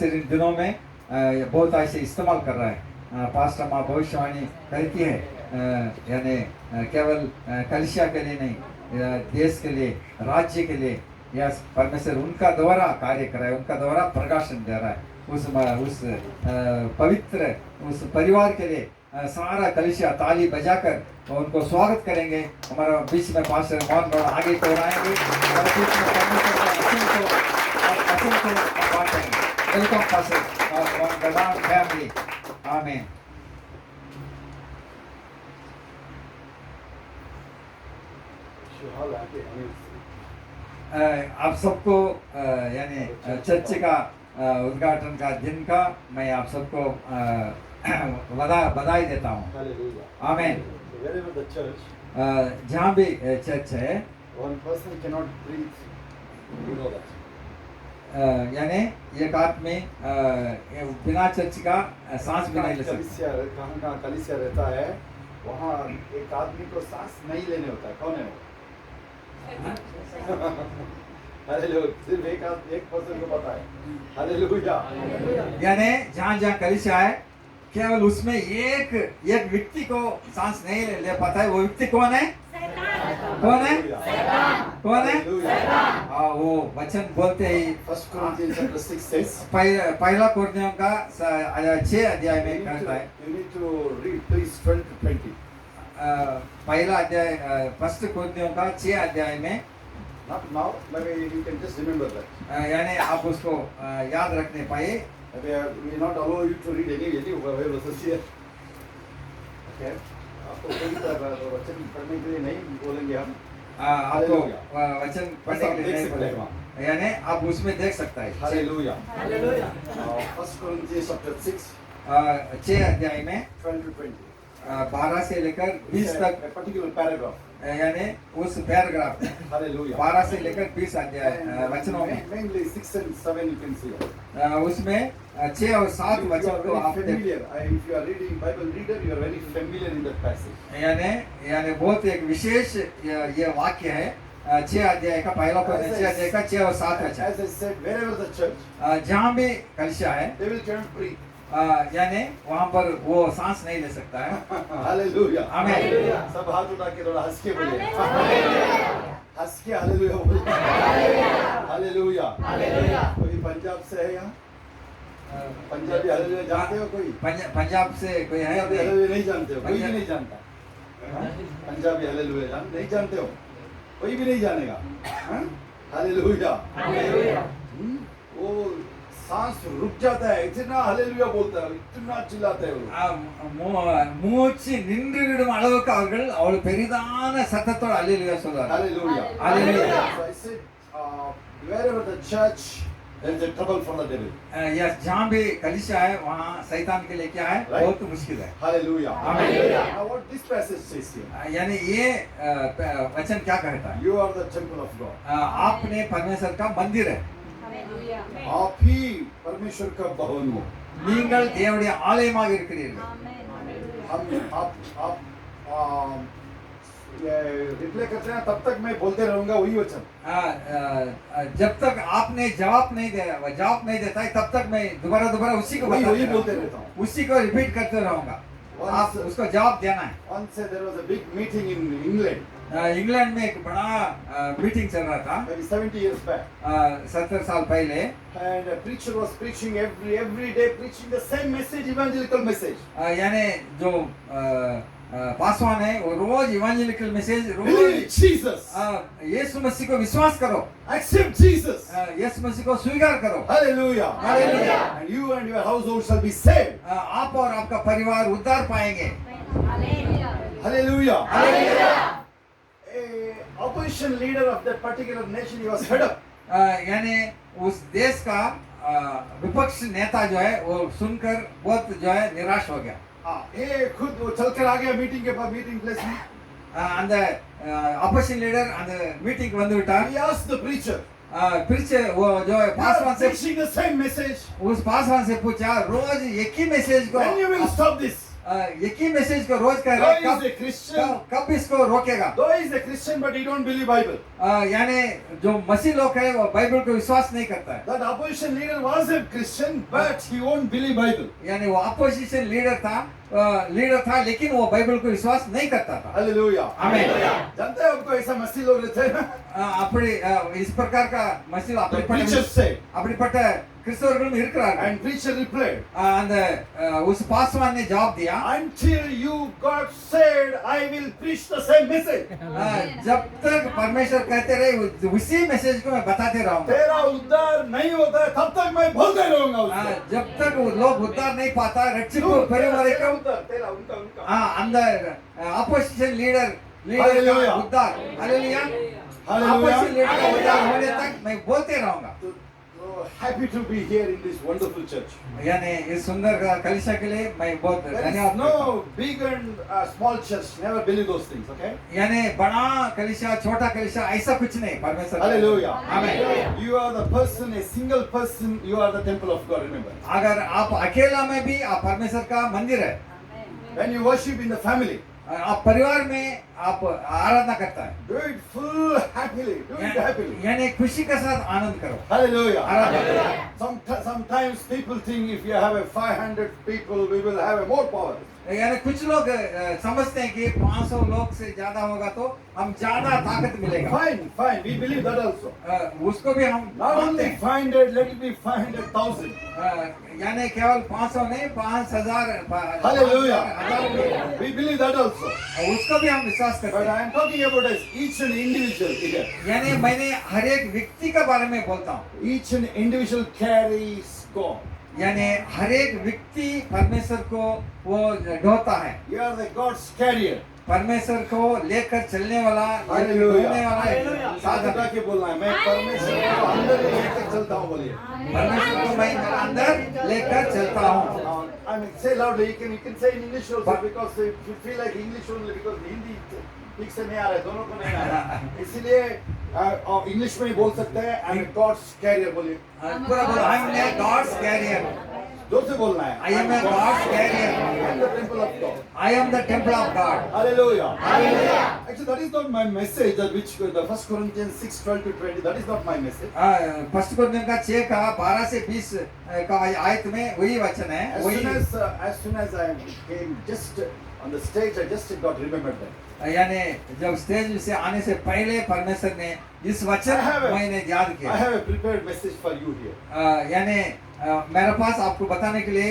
Pastor इन दिनों में बहुत ऐसे इस्तेमाल कर रहा है। पास्टर माँ भविष्यवाणी करती है, यानी केवल कलीसिया के लिए नहीं, देश के लिए, राज्य के लिए, या परमेश्वर उनका द्वारा कार्य कर रहा है, उनका द्वारा प्रकाशन दे रहा है। उस पवित्र उस परिवार के लिए सारा कलीसिया ताली बजाकर उनको स्वागत करेंगे। हमारा बीच में पास्टर मोहन गौड़ आगे तो आएंगे और बीच में परमेश्वर का वचन को बांटेंगे। Welcome pastor Mohan Gaur family. Amen. आप सबको यानी चर्च का उद्घाटन का दिन का मैं आप सबको बधाई देता हूँ। आमीन। जहाँ भी चर्च है, one person cannot breathe, you know that. यानी एक आदमी बिना चर्च का सांस भी नहीं ले सकता। कहाँ कलीसिया रहता है, वहाँ एक आदमी को सांस नहीं लेने होता है। कौन है वो? हालेलुया। सिर्फ एक पर्सन को पता है। हालेलुया। यानी जहाँ जहाँ कलीसिया है, केवल उसमें एक व्यक्ति को सांस नहीं ले पाता है। वो व्यक्ति कौन है? कौन है? कौन है? वो वचन बोलते ही पहला कोरिन्थियों का 6 अध्याय में कहता है। पहला अध्याय फर्स्ट कोरिन्थियों का 6 अध्याय में, Not now, maybe you can just remember that. यानी आप उसको याद रखने पाए। We will not allow you to read any verses here. Okay? आपको कोई तरह वचन पढ़ने के लिए नहीं बोलेंगे हम। आपको वचन पढ़ने के लिए नहीं बोलेंगे, यानी आप उसमें देख सकता है। हालेलुया। हालेलुया। फर्स्ट कोरिन्थियंस चैप्टर 6 अध्याय में 12 to 20 12 से लेकर 20 तक पर्टिकुलर पैराग्राफ, यानी उस पैराग्राफ हालेलुया 12 से लेकर 20 अध्याय वचनों में, mainly 6 and 7 you can see. उसमें 6 और 7 वचन को आप familiar. If you are reading Bible reader, you are very familiar in that passage. यानी बहुत एक विशेष ये वाक्य है। 6 अध्याय का पहला पद, 6 अध्याय का 6 और 7 वचन। As I said, wherever the church, जहाँ भी कलीसिया है, they will cannot breathe. यानी वहाँ पर वो सांस नहीं ले सकता है। हालेलुया। आमीन। सब हाथ उठा के थोड़ा हंस के बोलिए। हंस के हालेलुया बोलिए। हालेलुया। हालेलुया। कोई पंजाब से है यहाँ? पंजाबी हालेलुया जानते हो कोई? पंजाब से कोई है? हालेलुया नहीं जानते हो? कोई भी नहीं जानता। पंजाबी हालेलुया नहीं जानते हो? कोई भी नहीं जानेगा। हालेलुया। हालेलुया। वो सांस रुक जाता है, इतना हालेलुया बोलता है, इतना चिल्लाता है वो। மூச்சு நின்று விடும் அளவுக்கு அவள் பெரிதான சத்தத்தோட அல்லேலூயா சொல்றாங்க। Hallelujah. Hallelujah. So I said, wherever the church, there is a trouble for the devil. Yes, जहाँ भी कलीसिया है वहाँ शैतान के लिए क्या है? बहुत मुश्किल है। Hallelujah. Hallelujah. Now what this passage says here? यानी ये वचन क्या कहता है? You are the temple of God. आपने परमेश्वर का मंदिर है। आप ही परमेश्वर का भवन हो। நீங்கள் தேவனுடைய ஆலயமாக இருக்கிறீர்கள்। हम आप रिप्लाई करते हैं तब तक मैं बोलते रहूंगा वही वचन। जब तक आपने जवाब नहीं देता है तब तक मैं दोबारा उसी को वही बोलते रहता हूँ, उसी को रिपीट करते रहूंगा। आप उसको जवाब देना है। Once there was a big meeting in England. England में एक बड़ा मीटिंग चल रहा था, maybe 70 years back. 70 साल पहले, And a preacher was preaching every day, preaching the same message, evangelical message. यानी जो पासवान है वो रोज इवेंजेलिकल मैसेज, Believe Jesus. यीशु मसीह को विश्वास करो, Accept Jesus. यीशु मसीह को स्वीकार करो। Hallelujah. Hallelujah. And you and your household shall be saved. आप और आपका परिवार उद्धार पाएंगे। Hallelujah. Hallelujah. A opposition leader of that particular nation, he was fed up. यानी उस देश का विपक्ष नेता जो है वो सुनकर बहुत जो है निराश हो गया। ये खुद वो चलकर आ गया मीटिंग के बाद, मीटिंग प्लेस में। அந்த opposition leader அந்த மீட்டிங்க்கு வந்து விட்டார்। He asked the preacher. preacher वो जो है पासवान से preaching the same message. उस पासवान से पूछा, रोज एक ही मैसेज को When you will stop this? एक ही मैसेज को रोज कह रहा Though है, he is a Christian, कब इसको रोकेगा? though he is a Christian, but he don't believe Bible. यानी जो मसीह लोग है वो बाइबल को विश्वास नहीं करता है। That opposition leader was a Christian, but he won't believe Bible. यानी वो अपोजिशन लीडर था लेकिन वो बाइबल को विश्वास नहीं करता था। Hallelujah. Amen. जानते हैं आपको ऐसा मसीह लोग रहते हैं ना? அப்படி इस प्रकार का मसीह The preacher said, அப்படிப்பட்ட கிறிஸ்தவர்களும் இருக்கிறார்கள்। and preacher replied, அந்த उस पासवान ने जवाब दिया, until you got saved, I will preach the same message. जब तक परमेश्वर कहते रहे उसी मैसेज को मैं बताते रहूंगा। तेरा उद्धार नहीं होता है तब तक मैं बोलते रहूंगा उसको। जब तक वो लोग उद्धार नहीं पाता रक्षिப்பு பெறும் வரைக்கும் तेरा उनका அந்த अपोजिशन लीडर Hallelujah. उद्धार हालेलुया Hallelujah. अपोजिशन लीडर का उद्धार होने तक मैं बोलते रहूंगा। So happy to be here in this wonderful church. यानी इस सुंदर कलीसिया के लिए मैं बहुत There is धन्यवाद करता हूं। no big and small church. Never believe those things, okay? यानी बड़ा कलीसिया छोटा कलीसिया ऐसा कुछ नहीं परमेश्वर। Hallelujah. आमीन। You are the person, a single person, you are the temple of God, remember. अगर आप अकेला में भी आप परमेश्वर का मंदिर है। When you worship in the family, आप परिवार में आप आराधना करता है। do it full happily, do it happily. यानी खुशी के साथ आनंद करो। Hallelujah. Aradhana Sometimes people think if you have a 500 people, we will have a more power. यानी कुछ लोग समझते हैं कि 500 लोग से ज्यादा होगा तो हम ज्यादा ताकत मिलेगा। Fine, we believe that also. उसको भी हम Not मानते only हैं। 500, let it be 500,000. यानी केवल 500 नहीं 5,000 Hallelujah. हजार We believe that also. उसको भी हम विश्वास करते But हैं। I am talking about as each and individual here. यानी मैंने हर एक व्यक्ति के बारे में बोलता हूँ। Each and individual carries God. यानी हर एक व्यक्ति परमेश्वर को वो ढोता है। You are the God's carrier. परमेश्वर को लेकर चलने वाला Hallelujah. ढोने वाला एक साथ साधन उठा है। के बोलना है, मैं परमेश्वर को अंदर ही लेकर चलता हूँ, बोलिए। परमेश्वर को मैं मेरे अंदर लेकर चलता हूँ। I mean, say loudly. You can say in English also because if you feel like English only because Hindi ठीक से नहीं आ रहा है, दोनों को नहीं आ रहा है। इसीलिए इंग्लिश में ही बोल सकते हैं। I am God's carrier, बोलिए। पूरा बोलो I am a God's carrier. जोर से बोलना है। I am a God's carrier. I am the temple of God. I am the temple of God. Hallelujah. Actually, that is not my message. That which the 1 Corinthians 6:12-20. That is not my message. First कोरिन्थियों का 6 का 12 से 20 का आयत में वही वचन है। As soon as I came just on the stage, I just got remembered that. यानी जब स्टेज से आने से पहले परमेश्वर ने इस वचन मैंने याद I किया। have a prepared message for you here. यानी मेरे पास आपको बताने के लिए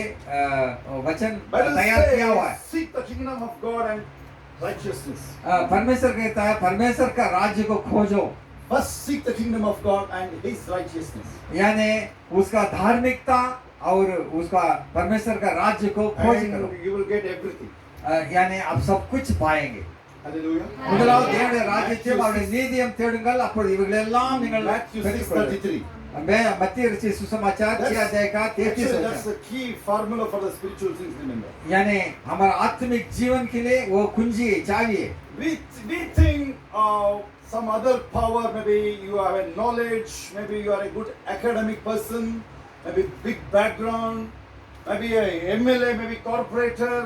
वचन Bible तैयार किया हुआ है। says, seek the kingdom of God and righteousness. परमेश्वर कहता है परमेश्वर का राज्य को खोजो। First seek the kingdom of God and His righteousness. यानी उसका धार्मिकता और उसका परमेश्वर का राज्य को खोज करो। And you will get everything. यानी आप सब कुछ पाएंगे। Hallelujah. முதலாவது தேவனுடைய ராஜ்யத்தையும் அவருடைய நீதியையும் தேடுங்கள் அப்பொழுது இவைகளெல்லாம் நீங்கள் Matthew பெற்றுக்கொள்வீர்கள்। 6:33. मत्ती रचित सुसमाचार 6 अध्याय का 33 Actually, that's वचन। the key formula for the spiritual things, remember. यानी हमारा आत्मिक जीवन के लिए वो कुंजी है, चाबी है। We think some other power, maybe you have a knowledge, maybe you are a good academic person, maybe big background, maybe a MLA, maybe corporator,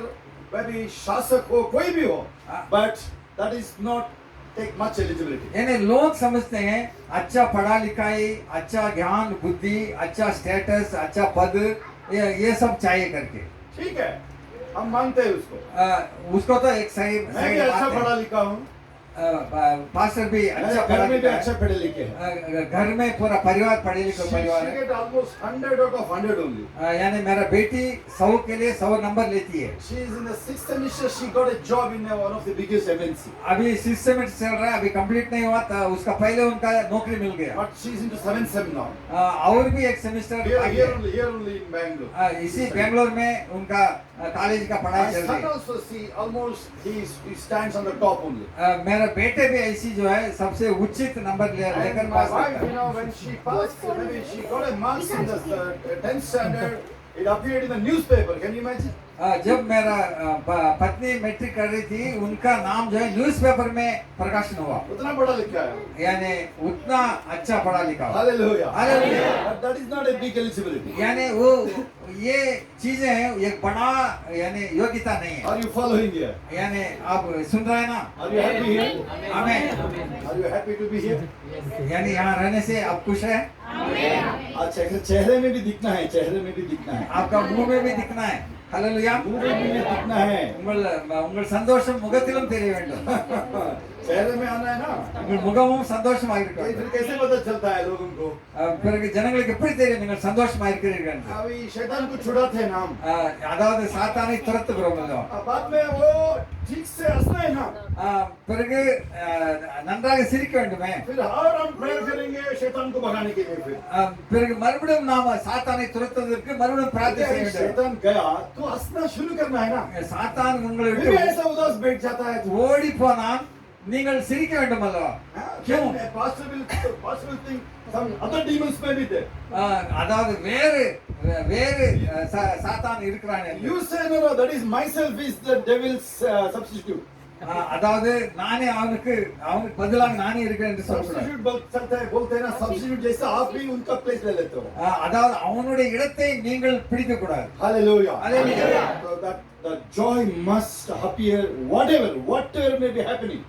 maybe शासक हो, कोई भी हो, but that is not take much eligibility. यानी लोग समझते हैं अच्छा पढ़ा लिखाई, अच्छा ज्ञान बुद्धि, अच्छा स्टेटस, अच्छा पद ये सब चाहिए करके। ठीक है, हम मानते हैं उसको। उसको तो एक सही मैं भी अच्छा पढ़ा लिखा हूँ, पास्टर भी अच्छा घर पढ़ा में भी लिखा अच्छा पढ़े लिखे हैं। है। घर में पूरा परिवार पढ़े लिखे परिवार She है। get almost 100 out of 100 only. यानी मेरा बेटी 100 के लिए 100 नंबर लेती है। She is in the 6th semester. She got a job in one of the biggest MNC. अभी 6 सेमेस्टर चल रहा है, अभी कंप्लीट नहीं हुआ था, उसका पहले उनका नौकरी मिल गया। But she is into 7th sem now. और भी एक semester Here only in Bangalore. इसी बेंगलोर में उनका कॉलेज का My पढ़ाई चल son रही also see almost he stands on the top only. है। मेरा बेटे भी ऐसी जो है सबसे उचित नंबर लेकर And my पास wife, करता you know, when she passed, maybe she got a marks in the 10th standard, It appeared in the newspaper. Can you imagine? जब मेरा पत्नी मैट्रिक कर रही थी उनका नाम जो है न्यूज़पेपर में प्रकाशन हुआ, उतना पढ़ा लिखा है. यानी उतना अच्छा पढ़ा लिखा हुआ। Hallelujah. Hallelujah. But that is not a big eligibility. यानी वो ये चीजें हैं, एक बड़ा यानी योग्यता नहीं है। Are you following here? यानी आप सुन रहे हैं ना? Are you happy here? Amen. Are you happy to be here? यानी यहाँ रहने से आप खुश हैं? अच्छा, चेहरे में भी दिखना है, चेहरे में भी दिखना है. आपका मुंह में भी दिखना है। हालेलुया। मुंह में भी दिखना है. உங்கள் சந்தோஷம் முகத்திலும் தெரிய வேண்டும்। चेहरे में आना है ना. உங்கள் முகமும் சந்தோஷமாக இருக்க फिर வேண்டும்। कैसे पता चलता है लोगों को? பிறகு ஜனங்களுக்கு எப்படி தெரியும் நீங்கள் சந்தோஷமா இருக்கிறீர்கள் என்று? अभी शैतान को छुड़ाते हैं नाम. அதாவது சாத்தானை துரத்துகிறோம் இல்லையா? बाद में वो ठीक से हंसना है ना. பிறகு நன்றாக சிரிக்க வேண்டுமே। फिर और हम प्रेयर करेंगे शैतान को भगाने के लिए. फिर பிறகு மறுபடியும் நாம சாத்தானை துரத்துவதற்கு மறுபடியும் பிரார்த்தனை செய்ய வேண்டும்। शैतान गया तो हंसना शुरू करना है ना. சாத்தான் உங்களை फिर விட்டு ऐसा उदास बैठ जाता है. ஓடி போனால் நீங்கள் சிரிக்க வேண்டும் அல்லவா? क्यों? Pastor will think some other demons may be there. அதாவது வேறு வேறு சாத்தான் இருக்கிறான் என்று. You say no, that is myself is the devil's substitute. அதாவது நானே அவனுக்கு பதிலாக நானே இருக்கிறேன் என்று சொல்லக்கூடாது। सब्स्टिट्यूट बोलते हैं ना, सब्स्टिट्यूट जैसे आप भी उनका प्लेस ले लेते हो. அதாவது அவனுடைய இடத்தை நீங்கள் பிடிக்க கூடாது। Hallelujah. Hallelujah. So that the joy must appear whatever may be happening.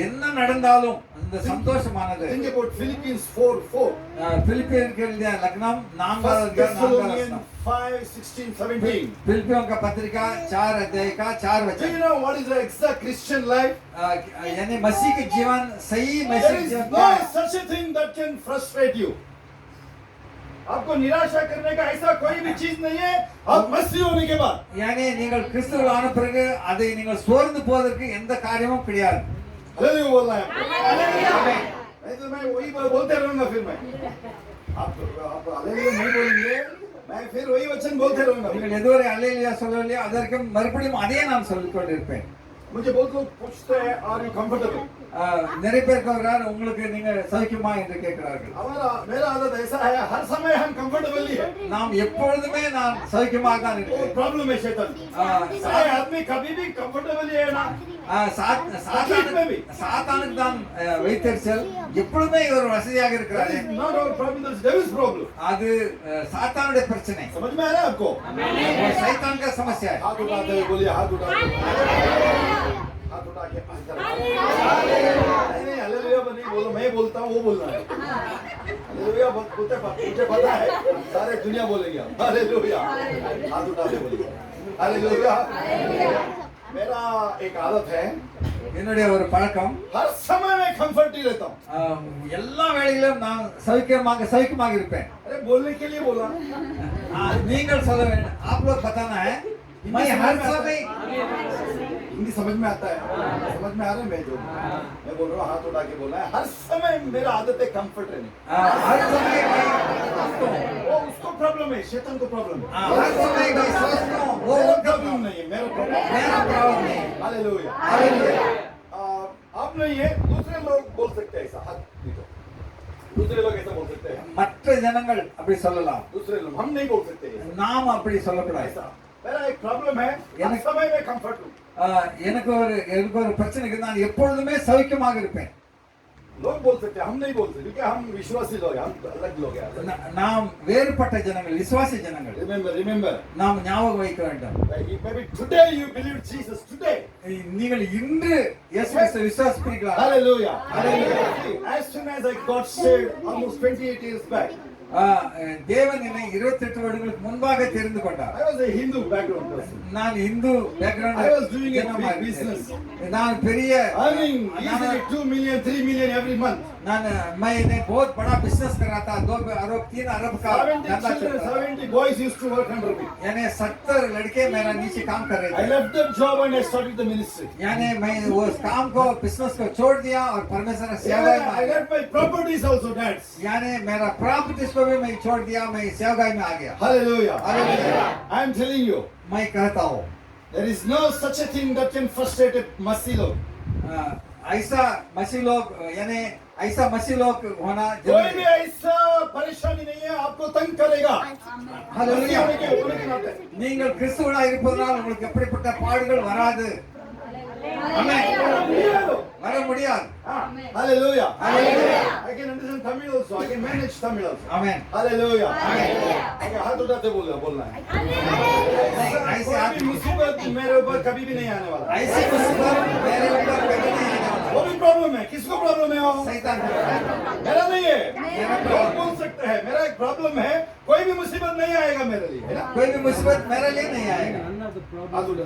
என்ன நடந்தாலும் அந்த சந்தோஷமானது। Think about Philippians 4:4. பிலிப்பியர்களுடைய லக்னம் 4 Thessalonians 5:16-17. फिलिपियों का पत्रिका 4 अध्याय का 4 Do वचन। you know what is the exact Christian life? यानी मसीह के जीवन सही There मसीह is जीवन no क्या है? such a thing that can frustrate you. आपको निराशा करने का ऐसा कोई भी चीज नहीं है आप मसीह होने के बाद. यानी நீங்கள் கிறிஸ்துவான பிறகு அதை நீங்கள் சோர்ந்து போவதற்கு எந்த காரியமும் கிடையாது। हालेलुया बोलना है आपको. आमीन। नहीं तो मैं वही बोलते रहूंगा फिर मैं. आप हालेलुया नहीं बोलेंगे, मैं फिर वही वचन बोलते रहूंगा. நீங்கள் எதுவரை அல்லேலூயா சொல்லலையோ அதற்கு மறுபடியும் அதே நான் சொல்லிக் கொண்டிருப்பேன்। मुझे बहुत लोग पूछते हैं आर यू कंफर्टेबल. நிறைய பேர் கேட்கிறார் உங்களுக்கு நீங்க சௌக்கியமா என்று கேட்கிறார்கள்। मेरा आदत ऐसा है हर समय हम कंफर्टेबल ही है. நாம் எப்பொழுதுமே நான் சௌக்கியமாக தான் वो இருக்கிறேன்। प्रॉब्लम है शैतान. आदमी कभी भी कंफर्टेबल ही है ना. சாத்தானுக்கு தான் வைத்தறிச்சல், எப்பொழுதுமே இவர் வசதியாக இருக்கிறாரு। Not our problem, that's devil's problem. அது சாத்தானுடைய பிரச்சனை। समझ में आ रहा है आपको? वो शैतान का समस्या है। हाथ उठाते हुए बोलिए, हाथ उठाते हुए। हाथ उठा के नहीं हालेलुया नहीं बोलो, मैं बोलता हूँ वो बोलना है। हालेलुया बोलते मुझे पता है सारे दुनिया बोलेंगे हालेलुया। हाथ उठाते बोलिए हालेलुया। मेरा एक आदत है, என்னுடைய ஒரு பழக்கம், हर समय मैं कंफर्ट ही रहता हूँ। எல்லா வேளையிலும் நான் சௌக்கியமாக இருப்பேன்। अरे बोलने के लिए बोला, நீங்கள் சொல்ல வேண்டும், आप लोग बताना है मैं हर समय। हिंदी समझ में आता है, समझ में आ रहा है मैं जो मैं बोल रहा हूँ हाथ उठा के बोला है। हर समय मेरा आदत है कंफर्ट रहने। हर समय मैं स्वस्थ हूँ। वो उसको प्रॉब्लम है, शैतान को प्रॉब्लम है। हर समय मैं स्वस्थ हूँ, वो मेरा उनका प्रॉब्लम नहीं है, मेरा प्रॉब्लम नहीं। हालेलुया। हालेलुया। आप नहीं है, दूसरे लोग बोल सकते हैं ऐसा। हाथ देखो, दूसरे लोग ऐसा बोल सकते हैं, மற்ற ஜனங்கள் அப்படி சொல்லலாம், दूसरे लोग हम नहीं बोल सकते நாம் அப்படி சொல்லக்கூடாது। ऐसा। मेरा एक प्रॉब्लम है, हर समय मैं कंफर्ट हूँ। எனக்கு ஒரு பிரச்சனை இருக்கு, நான் எப்பொழுதுமே சௌக்கியமாக இருப்பேன்। लोग बोल सकते हैं, हम नहीं बोल सकते क्योंकि हम विश्वासी लोग हैं, हम अलग लोग हैं। நாம் வேறுபட்ட ஜனங்கள், விசுவாசி ஜனங்கள்। Remember, நாம் ஞாபகம் வைக்க வேண்டும், maybe today you believe Jesus today. நீங்கள் இன்று இயேசு கிறிஸ்துவை விசுவாசிக்கிறீர்களா? Hallelujah. Hallelujah. As soon as I got saved almost 28 years back, தேவன் என்னை 28 வருடங்களுக்கு முன்பாக தெரிந்து கொண்டார்। I was a Hindu background person. நான் Hindu background, I was doing a big business. நான் பெரிய earning easily 2 million 3 million every month. मैंने बहुत बड़ा बिजनेस कर रहा था, 2 अरब 3 अरब का धंधा चल रहा था। 70 boys used to work under me. यानी 70 लड़के मेरा नीचे काम कर रहे I थे। left that job and I started the ministry. यानी मैं उस काम को, बिजनेस को छोड़ दिया और परमेश्वर की सेवा में I left my properties also, dads. यानी मेरा प्रॉपर्टीज को भी मैं छोड़ दिया, मैं सेवा में आ गया। Hallelujah. Hallelujah. I am telling you, मैं कहता हूँ there is no such a thing that can frustrate a Masi log. ऐसा मसीह लोग यानी ऐसा मसीह लोग होना कोई जरूरी भी है। ऐसा परेशानी नहीं है आपको तंग करेगा हालेलुया। होने के नाते நீங்கள் கிறிஸ்துவனாய் இருப்பதனால் உங்களுக்கு எப்படிப்பட்ட பாடுகள் வராது. ஆமென். வர முடியாது. Hallelujah. Hallelujah. I can understand Tamil also. I can manage Tamil also. Amen. Hallelujah. Okay, हाथ उठाते बोलना है। ऐसे कोई हाथ भी मुसीबत मेरे ऊपर कभी भी नहीं आने वाला। ऐसी मुसीबत मेरे ऊपर कभी नहीं आने वाला। वो भी प्रॉब्लम है। किसको प्रॉब्लम है? शैतान को। मेरा नहीं है। मेरा लोग बोल सकते हैं मेरा एक प्रॉब्लम है, कोई भी मुसीबत नहीं आएगा मेरे लिए, है ना? कोई भी मुसीबत मेरे लिए नहीं आएगा.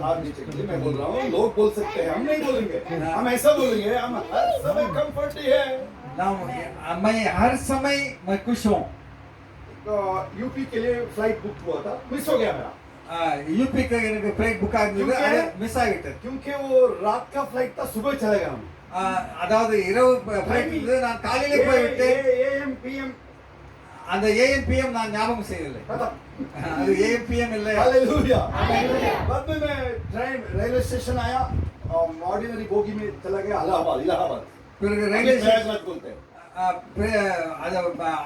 हाथ नीचे कीजिए, मैं बोल रहा हूँ, लोग बोल सकते हैं, हम नहीं बोलेंगे, हम ऐसा बोलेंगे, हम हर समय कंफर्ट ही है। मैं हर समय मैं खुश हूँ. तो यूपी के लिए फ्लाइट बुक हुआ था, मिस हो गया मेरा, यूपी का फ्लाइट बुक ಆಗಿದ್ದು ಅದು ಮಿಸ್ ಆಗಿತ್ತು. क्योंकि वो रात का फ्लाइट था, सुबह चलेगा हम। அதாவது இரவு ஃளைட் இது நான் காலையில போய் விட்டு AM PM அந்த AM PM நான் ஞாபகம் செய்யவில்லை. அது AM PM இல்லை. हालेलुया। बाद में मैं ट्रेन रेलवे स्टेशन आया और ऑर्डिनरी बोगी में चला गया इलाहाबाद। பிறகு ரயில்வே प्रयागराज बोलते हैं।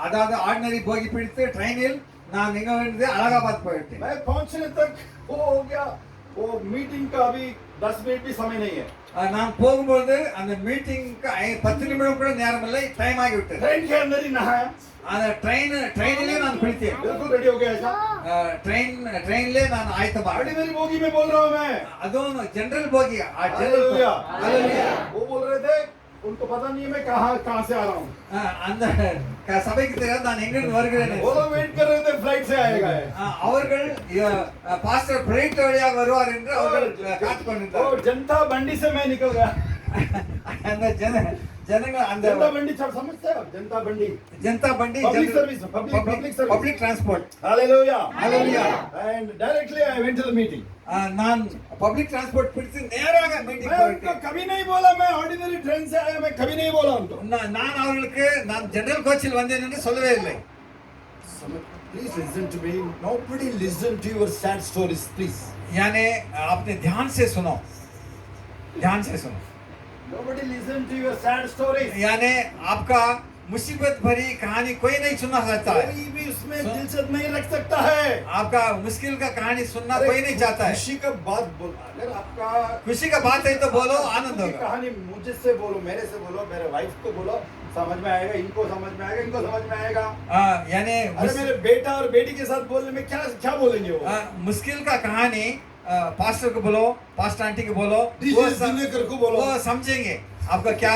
அதாவது ஆர்டினரி போகி பிடித்து ட்ரெயினில் நான் எங்க வந்து அலகாபாத் போயிட்டேன். मैं पहुंचने तक वो हो गया, वो मीटिंग का अभी 10 मिनट भी समय नहीं है। நான் போகும்போது அந்த மீட்டிங்க்கு 10 நிமிடம் கூட நேரம் இல்லை, டைம் ஆகிவிட்டது. ट्रेन के अंदर ही नहाया, அந்த ட்ரெயினிலே நான் குளித்தேன். बिल्कुल रेडी हो गया ऐसा। ட்ரெயினிலே நான் ஆயத்தமாக. ऑर्डिनरी बोगी में बोल रहा हूँ मैं। அதுவும் ஜெனரல் போகி. हालेलुया। हालेलुया। वो बोल रहे थे, उनको पता नहीं है मैं कहाँ से आ रहा हूँ। அந்த சபைக்கு தெரியாது நான் எங்கிருந்து வருகிறேன். वो लोग वेट कर रहे थे फ्लाइट से आएगा है। அவர்கள் பாஸ்டர் பிரைட் வழியாக வருவார் என்று அவர்கள் காத்துக் वो கொண்டிருந்தார்கள். जनता बंडी से मैं निकल गया। அந்த ஜனங்கள் அந்த जनता बंडी समझते हैं आप? जनता बंडी ஜனதா பண்டி Public service, public service. Public transport. Hallelujah. Hallelujah. And directly I went to the meeting. நான் பப்ளிக் டிரான்ஸ்போர்ட் பிடித்து நேராக மீட்டிங் मैं उनको போயிட்டேன். कभी नहीं बोला मैं ऑर्डिनरी ट्रेन से आया, मैं कभी नहीं बोला उनको। நான் அவர்களுக்கு நான் ஜெனரல் கோச்சில் வந்தேன் என்று சொல்லவே இல்லை. Please listen to me. Nobody listen to your sad stories, please. यानी आपने ध्यान से सुनो. Nobody listen to your sad stories. यानी आपका मुसीबत भरी कहानी कोई नहीं सुनना चाहता है. कोई भी उसमें दिलचस्प नहीं रख सकता है। आपका मुश्किल का कहानी सुनना कोई नहीं चाहता है. खुशी का बात बोलो, अगर आपका खुशी का बात है तो बोलो, आनंद की होगा. कहानी मुझसे बोलो, मेरे से बोलो, मेरे वाइफ को बोलो, समझ में आएगा, इनको समझ में आएगा, इनको समझ में आएगा। यानी अरे मेरे बेटा और बेटी के साथ बोलने में क्या बोलेंगे वो? मुश्किल का कहानी पास्टर को बोलो, पास्टर आंटी को बोलो, दिनेकर को बोलो, वो समझेंगे आपका क्या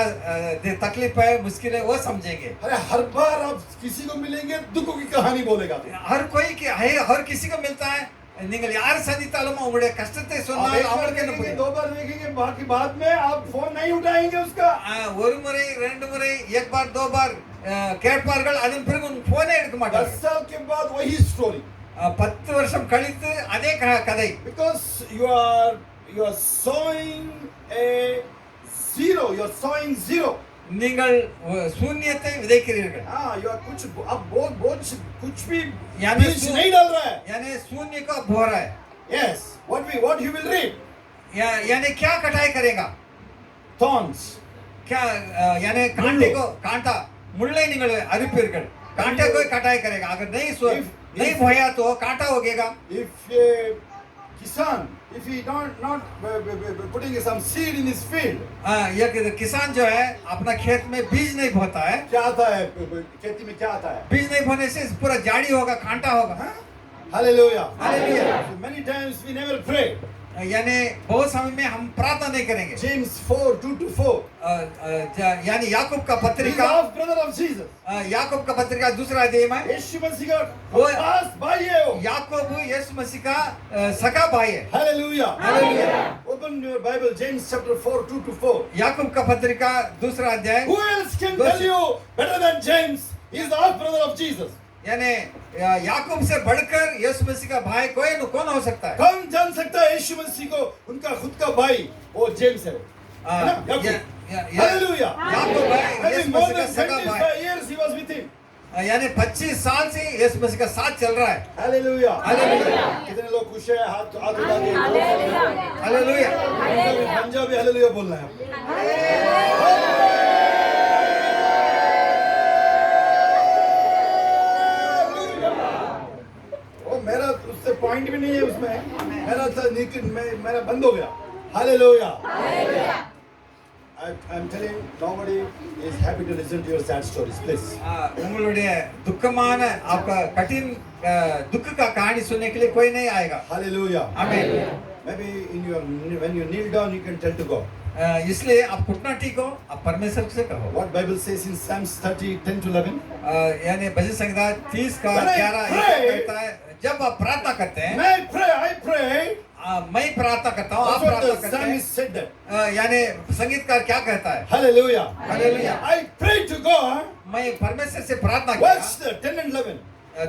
तकलीफ है, मुश्किल है, वो समझेंगे. अरे हर बार आप किसी को मिलेंगे दुखों की कहानी बोलेगा तो। हर कोई के हर किसी को मिलता है. நீங்கள் யார் சந்தித்தாலும் உங்களுடைய கஷ்டத்தை சொன்னால் அவங்களுக்கு என்ன புரியும்? 2 बार देखेंगे, बाकी बाद में आप फोन नहीं उठाएंगे उसका। ஒரு முறை ரெண்டு முறை एक बार दो बार கேட்பார்கள், அதன் பிறகு போனே எடுக்க 10 மாட்டார்கள். साल के बाद वही स्टोरी। 10 வருஷம் கழித்து அதே கதை. Because you are sowing a zero, you are sowing zero. நீங்கள் शून्यத்தை விதைக்கிறீர்கள். you are अब कुछ भी यानी बीज नहीं डाल रहा है। यानी शून्य का बो रहा है. Yes, what you will reap? यानी क्या कटाई करेगा? Thorns. क्या यानी कांटे को कांटा मुल्ले நீங்கள் அறுப்பீர்கள். कांटे को कटाई करेगा. अगर नहीं बोया तो कांटा होगेगा. If a kisan, if he not putting some seed in his field, ये किसान जो है अपना खेत में बीज नहीं बोता है. क्या आता है खेती में? क्या आता है? बीज नहीं बोने से पूरा जाड़ी होगा, कांटा होगा. Hallelujah. Hallelujah. So many times we never pray. यानी बहुत समय में हम प्रार्थना नहीं करेंगे. James 4:2-4. यानी याकूब का He's पत्रिका, half brother of Jesus. याकूब का पत्रिका दूसरा अध्याय में यीशु मसीह का वो- खास भाई है वो। याकूब यीशु मसीह का सगा भाई है. Hallelujah. Hallelujah. Open your Bible, James chapter 4:2-4. याकूब का पत्रिका दूसरा अध्याय. Who else can tell you better than James? He is the half brother of Jesus. यानी याकूब से बढ़कर यीशु मसीह का भाई कौन हो सकता है? कौन जान सकता है यीशु मसीह को? उनका खुद का भाई वो जेम्स है वो। है ना? याकूब। Hallelujah. याकूब है Maybe यीशु more मसीह का than सगा 25 भाई. years he was with him. यानी 25 साल से यीशु मसीह का साथ चल रहा है. Hallelujah. Hallelujah. कितने लोग खुश है? हाथ उठा के हालेलुया. पंजाबी हालेलुया बोलना है आपको। मेरा उससे पॉइंट भी नहीं है उसमें, मेरा बंद हो गया। Hallelujah. I'm telling you, nobody is happy to listen to your sad stories, please. उங்களுடைய துக்கமான आपका कठिन दुख का कहानी सुनने के लिए कोई नहीं आएगा। Hallelujah. आमीन। Maybe when you kneel down, you can tell to God. इसलिए आप घुटना टेको, आप परमेश्वर से कहो। What Bible says in Psalms 30:10-11? यानी भजन संहिता 30 का When I 11 pray, कहता है, जब आप प्रार्थना करते हैं, I pray. मैं प्रार्थना करता हूँ, आप That's what प्रार्थना the करते हैं। psalmist said that. यानी संगीतकार क्या कहता है? Hallelujah. Hallelujah. I pray to God. मैं परमेश्वर से प्रार्थना What's किया। the 10 and 11?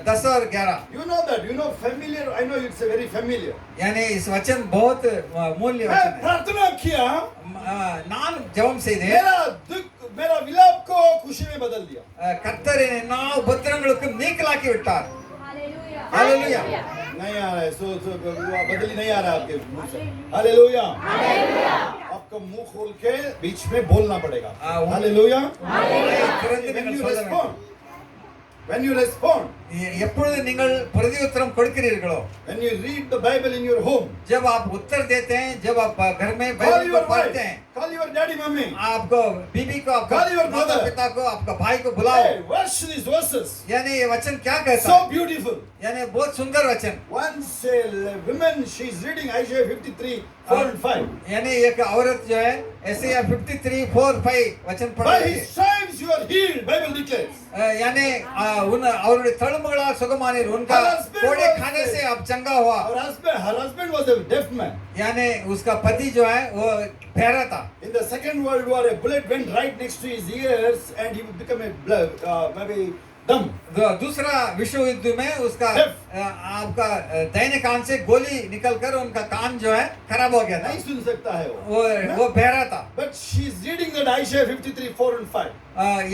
10 और 11। You know that. You know familiar. I know it's a very familiar. यानी इस वचन बहुत मूल्य मैं वचन है। प्रार्थना किया, நான் ஜெபம் செய்தேன், मेरा विलाप को खुशी में बदल दिया। கர்த்தர் என்னை எல்லா உபத்திரங்களுக்கும் நீங்களாக்கி விட்டார்। हालेलुया। नहीं आ रहा है, सो बदली नहीं आ रहा है आपके मुंह से। हालेलुया। आपका मुंह खोल के बीच में बोलना पड़ेगा। हालेलुया। When you respond, எப்பொழுது நீங்கள் பிரதியுத்தரம் கொடுக்கிறீர்களோ, when you read the Bible in your home, जब आप उत्तर देते हैं, जब आप घर में call बाइबल your को पढ़ते हैं, wife, call your daddy, mommy. आपको बीबी को, आपको Call your माता brother. पिता को, आपका भाई को बुलाओ। Hey, watch these verses. यानी ये वचन क्या कहता So है? beautiful. यानी बहुत सुंदर वचन। Once a woman, she's reading Isaiah 53:4-5. यानी एक औरत जो है एसाया 53:4-5 वचन पढ़ By रही his है। stripes you are healed, Bible declares. यानी उन அவருடைய தழும்புகளால் சுகமானீர், उनका Her husband कोड़े was खाने dead. से आप चंगा हुआ। Her husband was a deaf man. यानी उसका पति जो है वो बहरा था। In the Second World War, a bullet went right next to his ears and he would become maybe dumb. दूसरा विश्व युद्ध में उसका Deaf. आपका दाहिने कान से गोली निकलकर उनका कान जो है खराब हो गया था। नहीं सुन सकता है वो बहरा था। But she's reading that Isaiah 53:4-5.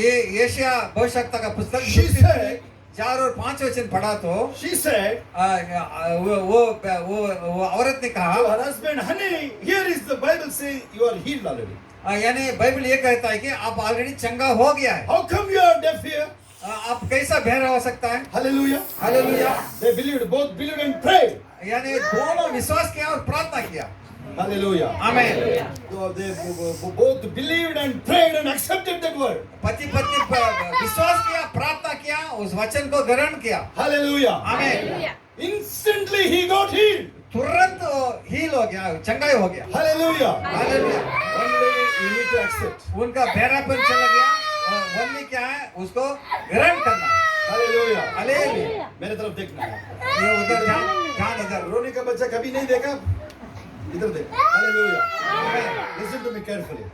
ये यशाया भविष्यवक्ता का पुस्तक She 53 said, 4 और 5 वचन पढ़ा तो She said, वो औरत ने कहा, to her husband, honey, here is the Bible saying you are healed already. यानी बाइबल ये कहता है कि आप ऑलरेडी चंगा हो गया है। How come you are deaf here? आप कैसा बहरा हो सकता है? Hallelujah. Hallelujah. They both believed and prayed. यानी दोनों विश्वास किया और प्रार्थना किया। Hallelujah. आमीन। So they both believed and prayed and accepted that word. पति पत्नी विश्वास किया, प्रार्थना किया, उस वचन को ग्रहण किया। Hallelujah. आमीन। Instantly he got healed. तुरंत हील हो गया, चंगाई हो गया। Hallelujah. Hallelujah. Only you need to accept. उनका बहरापन चला गया, वन्य क्या है उसको ग्रहण करना। Hallelujah. हालेलुया। मेरे तरफ देखना है। ये उधर ध्यान इधर। रोने का बच्चा कभी नहीं देखा, इधर देख। Hallelujah. Listen to me carefully.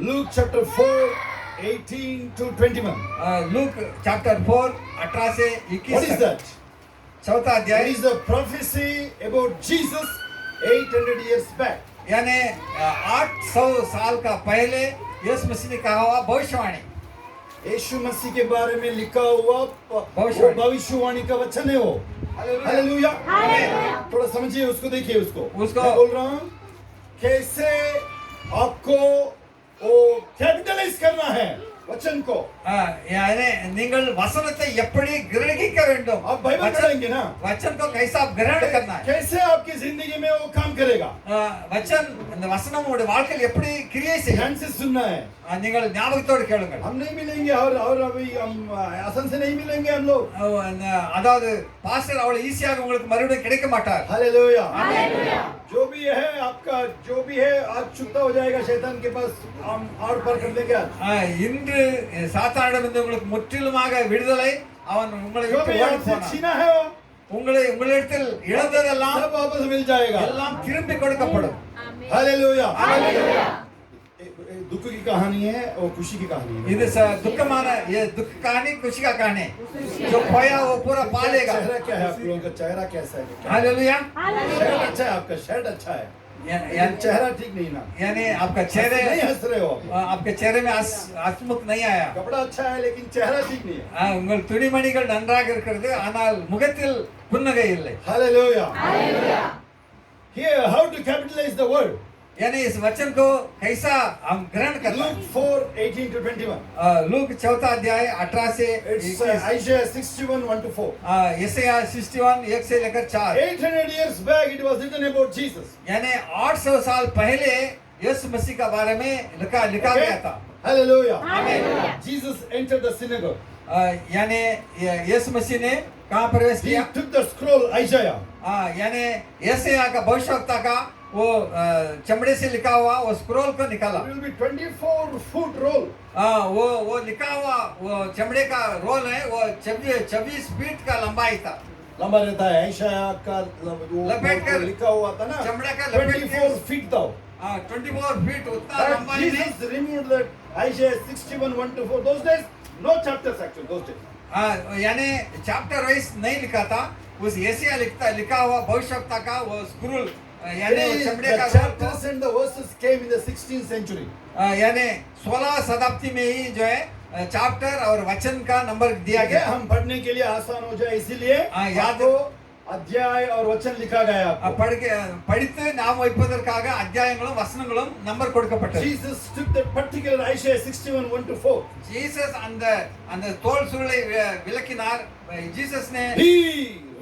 Luke chapter 4:18-21. Luke chapter 4 18 से 21 What is that? चौथा There अध्याय। is a prophecy about Jesus 800 years back. यानी 800 साल का पहले यीशु मसीह ने कहा हुआ भविष्यवाणी। यीशु मसीह के बारे में लिखा हुआ भविष्यवाणी का वचन है वो। हालेलुया। थोड़ा समझिए उसको, देखिए उसको। मैं बोल रहा हूँ कैसे आपको वो कैपिटलाइज करना है वचन को। यानी நீங்கள் வசனத்தை எப்படி கிரகிக்க வேண்டும்? आप बाइबल पढ़ेंगे ना, वचन को कैसा आप ग्रहण करना है? कैसे आपकी जिंदगी में वो काम करेगा। वचन இந்த வசனம் உங்களுடைய வாழ்க்கையில் எப்படி கிரியை செய்யும்? ध्यान से सुनना है। நீங்கள் ஞாபகத்தோடு கேளுங்கள்। हम नहीं मिलेंगे और अभी हम आसान से नहीं मिलेंगे हम लोग। அதாவது பாஸ்டர் அவ்வளவு ஈஸியாக உங்களுக்கு மறுபடியும் கிடைக்க மாட்டார்। हालेलुया। जो भी है आपका, जो भी है आज छुट्टा हो जाएगा शैतान के पास, हम आर पार कर देंगे आज। இன்று சாத்தானிடமிருந்து உங்களுக்கு முற்றிலுமாக விடுதலை, அவன் உங்களை जो விட்டு भी ஓடி आपसे போனான்। छीना है वो உங்களிடத்தில் இழந்ததெல்லாம் सब वापस मिल जाएगा। எல்லாம் திருப்பி கொடுக்கப்படும்। हालेलुया। हालेलुया। दुख की कहानी है और खुशी की कहानी है। இது दुखமான, ये दुख कहानी खुशी का कहानी। जो खोया वो पूरा पालेगा। चेहरा क्या है आप लोगों का? चेहरा कैसा है? हालेलुया। शर्ट अच्छा है आपका, शर्ट अच्छा है, चेहरा ठीक नहीं ना, यानी आपका चेहरे नहीं हंस रहे हो आप। आपके चेहरे में हसमुख नहीं आया। कपड़ा अच्छा है लेकिन चेहरा ठीक नहीं है। உங்கள் துணிமணிகள் நன்றாக இருக்கிறது, ஆனால் முகத்தில் புன்னகை இல்லை। Hallelujah. Here, how to capitalize the word? यानी इस वचन को कैसा हम ग्रहण करते Luke हैं? 4:18 to 21. लूक चौथा अध्याय 18 से It's 21, Isaiah 61 1 to 4. यशायाह 61 1 से लेकर 4, 800 years back, it was written about Jesus. यानी 800 साल पहले यीशु मसीह के बारे में लिखा Okay? गया था। Hallelujah. Hallelujah. Jesus entered the synagogue. यानी यीशु मसीह ने कहाँ प्रवेश He किया? took the scroll Isaiah. यानी यशायाह का भविष्यवक्ता का वो चमड़े से लिखा हुआ वो स्क्रोल को निकाला। It will be 24-foot roll. वो लिखा हुआ वो चमड़े का रोल है, वो 24 फीट का लंबाई था। लंबा रहता है आयशा का वो लपेट कर लिखा हुआ था ना, चमड़े का लपेट के 24 feet था। 24 फीट उतना But लंबाई में। Jesus removed that Isaiah 61 1 to 4. Those days, no chapters actually. Those days. यानी चैप्टर वाइज नहीं लिखा था, उस यशायाह लिखा हुआ भविष्यवक्ता का वो स्क्रोल यानी वो चमड़े The का chapters and the verses came in the 16th century. यानी 16 शताब्दी में ही जो है चैप्टर और वचन का नंबर दिया ठीक है, गया। हम पढ़ने के लिए आसान हो जाए इसीलिए याद आपको अध्याय और वचन लिखा गया है आपको। படித்து நாம் வைப்பதற்காக அத்தியாயங்களும் வசனங்களும் நம்பர் கொடுக்கப்பட்டது। Jesus took that particular Isaiah 61 1 to 4. Jesus அந்த தோல் சுருளை விளக்கினார்। जीसस ने He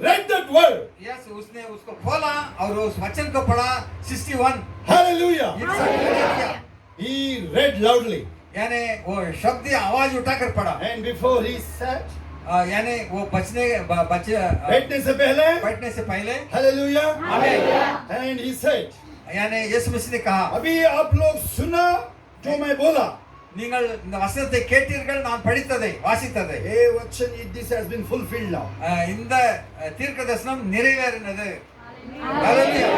read that word. Yes उसने उसको खोला और उस वचन को पढ़ा 61 Hallelujah. किया। He read loudly. यानी वो शब्द आवाज उठाकर पढ़ा। And before he sat, यानी वो बैठने से पहले, बैठने से पहले Hallelujah. Hallelujah. And he said, यानी यीशु मसीह ने कहा, अभी आप लोग सुना जो मैं बोला। நீங்கள் இந்த வசனத்தை கேட்டீர்கள், நான் படித்ததை வாசித்ததை। ये वचन this has been fulfilled now. இந்த தீர்க்கதரிசனம் நிறைவேறினது। हालेलुया।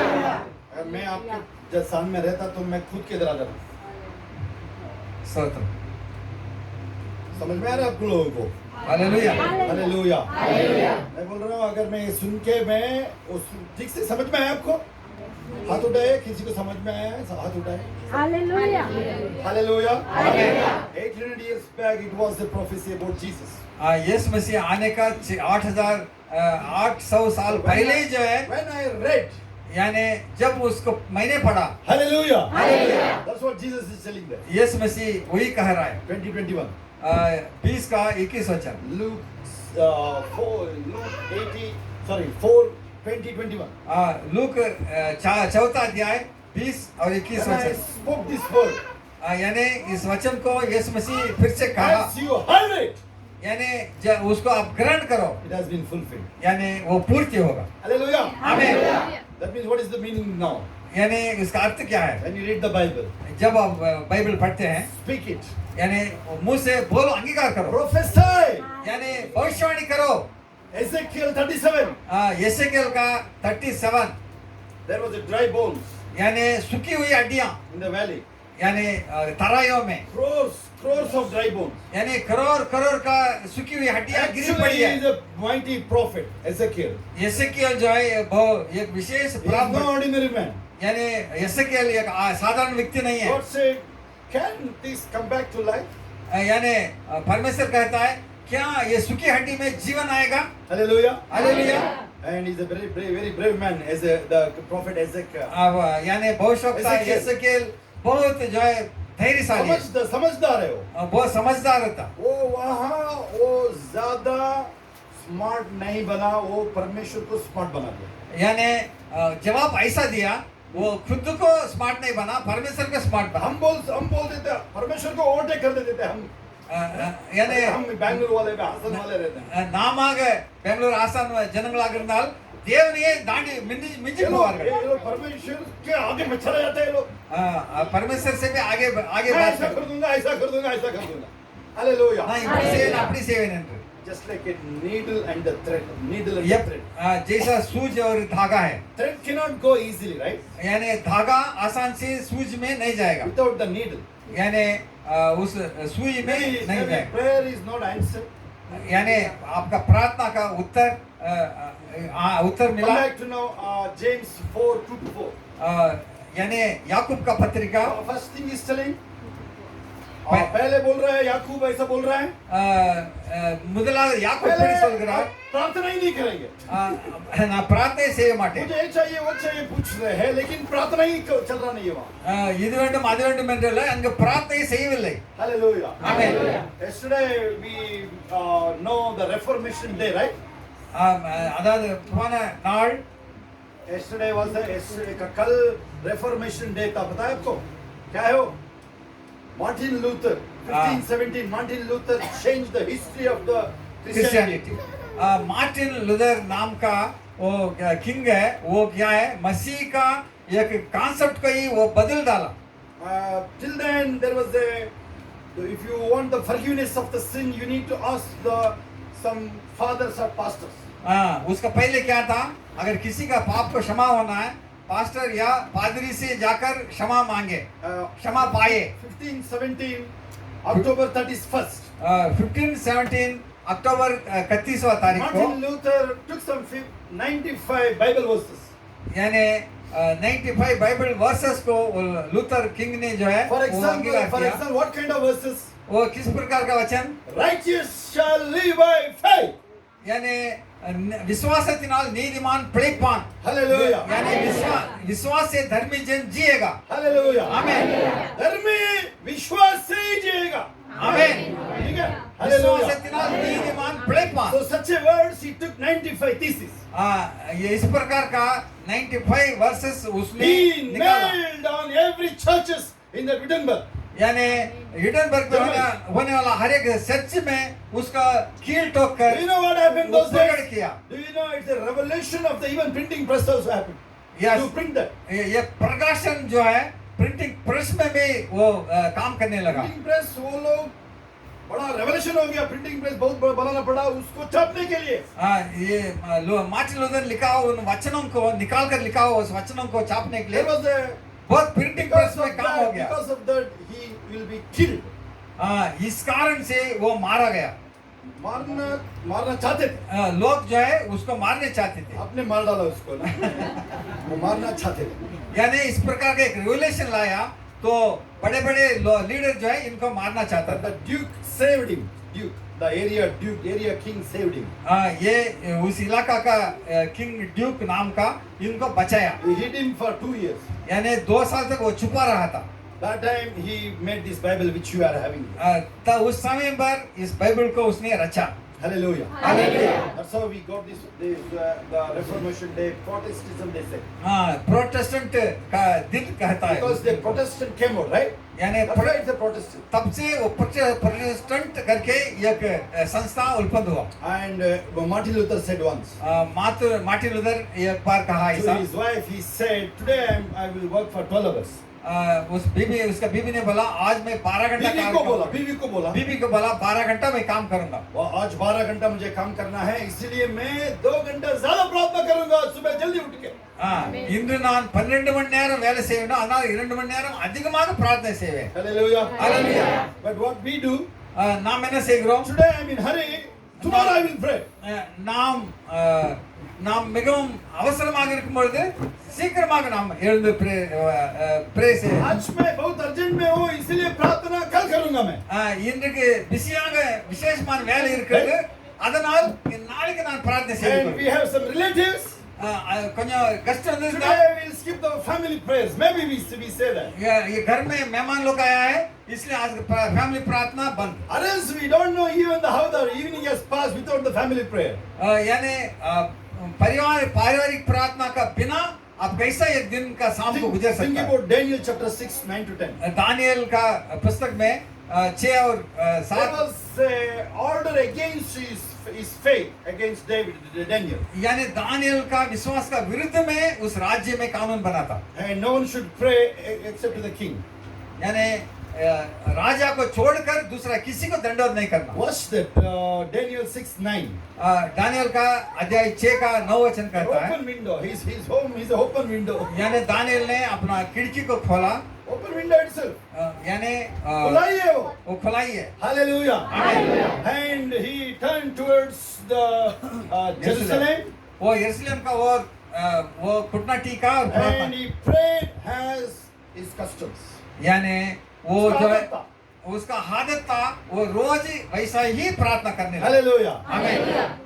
अगर मैं आपके जब सामने में रहता तो मैं खुद के इधर आ जाता। स्तोत्र। समझ में आ रहा है आपको लोगों को? हालेलुया। हालेलुया। Hallelujah. मैं बोल रहा हूँ अगर मैं सुन के मैं उस ठीक से समझ में आया आपको? हाथ उठाए, किसी को समझ में आया है? हाथ उठाए। Hallelujah. Hallelujah. Hallelujah. 800 years back it was the prophecy about Jesus. यीशु मसीह आने का 800 साल पहले ही जो है, When I read, यानी जब उसको मैंने पढ़ा, Hallelujah. Hallelujah. That's what Jesus is telling there. यीशु मसीह वही कह रहा है। 2021. 20 का 21 वचन। Luke 4:20-21. लूक चौथा अध्याय 20 और 21 When I वचन। spoke this word, यानी इस वचन को यीशु मसीह फिर से कहा, as you heard it, यानी उसको आप ग्रहण करो, it has been fulfilled. यानी वो पूर्ति होगा। Hallelujah. आमीन। That means what is the meaning now? यानी इसका अर्थ क्या है? When you read the Bible, जब आप बाइबल पढ़ते हैं, speak it. यानी मुंह से बोलो, अंगीकार करो, Prophesy. यानी भविष्यवाणी करो। Ezekiel 37. यशकेल का 37, There was a dry bones यानी सूखी हुई हड्डियां, in the valley. यानी तराइयों में, Crores of dry bones. यानी करोड़ का सूखी हुई हड्डियां गिरी Actually, पड़ी he है। is a mighty prophet, Ezekiel. यशकेल जो है एक विशेष He is प्राप्त, no ordinary man. यानी यशकेल एक साधारण व्यक्ति नहीं है। God said, can this come back to life? यानी परमेश्वर कहता है, क्या ये सूखी हड्डी में जीवन आएगा? Hallelujah. Hallelujah. And he's a very brave man, as the prophet Ezekiel. अब यानी भविष्यवक्ता Ezekiel. यशकेल बहुत जो है धैर्यशाली है, समझदार है वो। बहुत समझदार था। वो ज्यादा स्मार्ट नहीं बना, वो परमेश्वर को स्मार्ट बना दिया। यानी जवाब ऐसा दिया, वो खुद को स्मार्ट नहीं बना, परमेश्वर को स्मार्ट बना। हम बोल देते हैं, परमेश्वर को ओवरटेक कर देते हैं हम। यानी हम बेंगलुरु वाले हासन वाले रहते हैं। நாமாக பெங்களூர் ஆசான் ஜனங்களாக இருந்தால் தேவனையே தாண்டி மிஞ்சி ये போவார்கள்। लोग परमेश्वर के आगे में चले जाते हैं लोग। परमेश्वर से भी आगे मैं बात ऐसा कर दूंगा, ऐसा कर दूंगा, ऐसा कर दूंगा। हालेलुया। நான் இப்படி செய்வேன் அப்படி செய்வேன் என்று। Just like a needle and a thread. Needle and a यह thread. जैसा सूज और धागा है, Thread cannot go easily, right? यानी धागा आसान से सूज में नहीं जाएगा, Without the needle. यानी उस सुई में नहीं Maybe जाएगा। prayer is not answered. यानी आपका प्रार्थना का उत्तर Come मिला। back to now James 4:2-4. यानी याकूब का पत्रिका First thing is telling, पहले बोल रहा है याकूब ऐसा बोल रहा है, முதலாவது யாக்கோபு पहले இப்படி சொல்கிறார், प्रार्थना ही नहीं करेंगे, நான் பிரார்த்தனை செய்ய மாட்டேன், मुझे ये चाहिए वो चाहिए पूछ रहे हैं, लेकिन प्रार्थना ही चल रहा नहीं है वहाँ। இது வேண்டும் அது வேண்டும் என்றல்ல, அங்கு பிரார்த்தனை செய்யவில்லை. Hallelujah. Amen. Yesterday we know the Reformation Day, right? அதாவது போன நாள் Yesterday was कल Reformation Day था, पता है आपको क्या है वो? Martin Luther 1517 Martin Luther changed the history of the Christianity. Martin Luther नाम का वो किंग है, वो क्या है, मसीह का एक कॉन्सेप्ट को ही वो बदल डाला. Till then there was if you want the forgiveness of the sin, you need to ask some fathers or pastors. उसका पहले क्या था, अगर किसी का पाप को क्षमा होना है, पास्टर या पादरी से जाकर क्षमा मांगे, क्षमा पाए. 1517 October 31st 1517 अक्टूबर 31वां तारीख को Martin Luther took some 95 Bible verses. यानी 95 बाइबल वर्सेस को लूथर किंग ने जो है For वो example, अंगीकार किया. what kind of verses? वो किस प्रकार का वचन, Righteous shall live by faith. यानी विश्वासத்தினால் நீதிமான் பிழைப்பான். Hallelujah. यानी विश्वास से धर्मी जन जिएगा. Hallelujah. आमीन. धर्मी विश्वास से ही जिएगा. आमीन. ठीक है? Hallelujah. विश्वासத்தினால் நீதிமான் பிழைப்பான். So such a words he took 95 theses. ये इस प्रकार का 95 वर्सेस उसने He निकाला. nailed on every churches in the Wittenberg. यानी हिडनबर्ग में होने वाला हर एक चर्च में उसका कील ठोक कर Do you know what happened वो those प्रकट days? किया. Do you know it's a revelation of the even printing press also happened. Yes. To print that. ये प्रकाशन जो है प्रिंटिंग प्रेस में भी वो काम करने लगा. प्रिंटिंग प्रेस वो लोग बड़ा रेवोल्यूशन हो गया, प्रिंटिंग प्रेस बहुत बनाना पड़ा उसको छापने के लिए. ये मार्टिन लूथर लिखा हो उन वचनों को निकाल कर लिखा हो, उस वचनों को छापने के There लिए was a बहुत प्रिंटिंग प्रेस में काम हो गया. because of that he will be killed. इस कारण से वो मारा गया. मारना चाहते थे, लोग जो है उसको मारने चाहते थे. आपने मार डाला उसको ना. वो मारना चाहते थे. यानी इस प्रकार का एक रेवोल्यूशन लाया तो बड़े बड़े लीडर जो है इनको मारना चाहता But था. the duke saved him. The area king saved him. ये उस इलाका का किंग ड्यूक नाम का इनको बचाया. He hid him for 2 years. यानी 2 साल तक वो छुपा रहा था. That time he made this Bible which you are having. तो उस समय पर इस बाइबल को उसने रचा. Hallelujah. Hallelujah. That's how we got this the Reformation Day, Protestantism they say. Protestant का दिन कहता है. Because the Protestant came out, right? यानी That's why it's a Protestant. तब से वो प्रोटेस्टेंट करके एक संस्था उत्पन्न हुआ. And Martin Luther said once Martin Luther एक बार कहा to ऐसा. his wife, he said, today I will work for 12 hours. उसका बीवी ने बोला आज मैं 12 घंटा बीवी काम को करूंगा. बोला बीवी को बोला 12 घंटा मैं काम करूंगा. वो आज 12 घंटा मुझे काम करना है, इसलिए मैं 2 घंटा ज्यादा प्रार्थना करूंगा सुबह जल्दी उठ के. இன்று நான் 12 மணி நேரம் வேலை செய்யணும், அதனால 2 மணி நேரம் அதிகமாக பிரார்த்தனை செய்வேன். Hallelujah. Hallelujah. But what we do, நாம் என்ன செய்கிறோம்? today I'm in hurry, tomorrow I will pray. நாம் மிகவும் அவசரமாக இருக்கும் பொழுது சீக்கிரமாக நாம் எழுந்து ப்ரே செய்வோம். आज मैं बहुत अर्जेंट में हूँ इसलिए प्रार्थना कल करूंगा मैं. இன்றைக்கு பிஸியாக விசேஷமான வேலை இருக்கிறது, அதனால் நாளைக்கு நான் பிரார்த்தனை And செய்வேன். we have some relatives. கொஞ்சம் கஷ்டம் Today இருந்தா we'll skip the family prayers. Maybe we say that. ये घर में मेहमान लोग आया है इसलिए आज फैमिली प्रार्थना बंद. Or else we don't know even how the evening has passed without the family prayer. यानी पारिवारिक प्रार्थना का बिना आप कैसा एक दिन का शाम को गुजर Think सकता है. about Daniel chapter 6, 9 to 10. Daniel का पुस्तक में 6 और There 7 was an order against his faith, against Daniel. यानी दानियल का विश्वास का विरुद्ध में उस राज्य में कानून बना था. And no one should pray except to the king. यानी राजा को छोड़कर दूसरा किसी को दंडवत नहीं करना. Watch that. Daniel 6, 9. दानियल का अध्याय 6 का 9 वचन कहता है. Open window. His home is an open window. यानी दानियल ने अपना खिड़की को खोला. Open window itself. यानी खुलाई है वो खुलाई है. Hallelujah. Hallelujah. And he turned towards the Jerusalem. वो यरूशलेम का वो घुटना टीका और प्रार्थना. And he prayed as his customs. यानी वो जो है उसका आदत था वो रोज वैसा ही प्रार्थना करने लगा। हालेलुया। आमीन।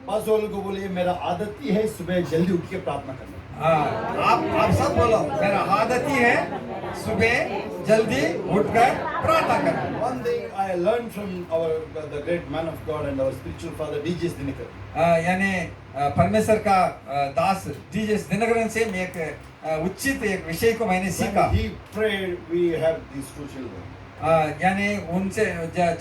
पास वालों को बोलिए मेरा आदत ही है सुबह जल्दी उठ के प्रार्थना करना। आप सब बोलो मेरा आदत ही है सुबह जल्दी उठकर प्रार्थना करना। One thing I learned from the great man of God and our spiritual father D.J. Dinakar. यानी परमेश्वर का दास डीजे दिनकरन से मैं एक उचित एक विषय को मैंने सीखा। When he prayed, we have these two children. यानी उनसे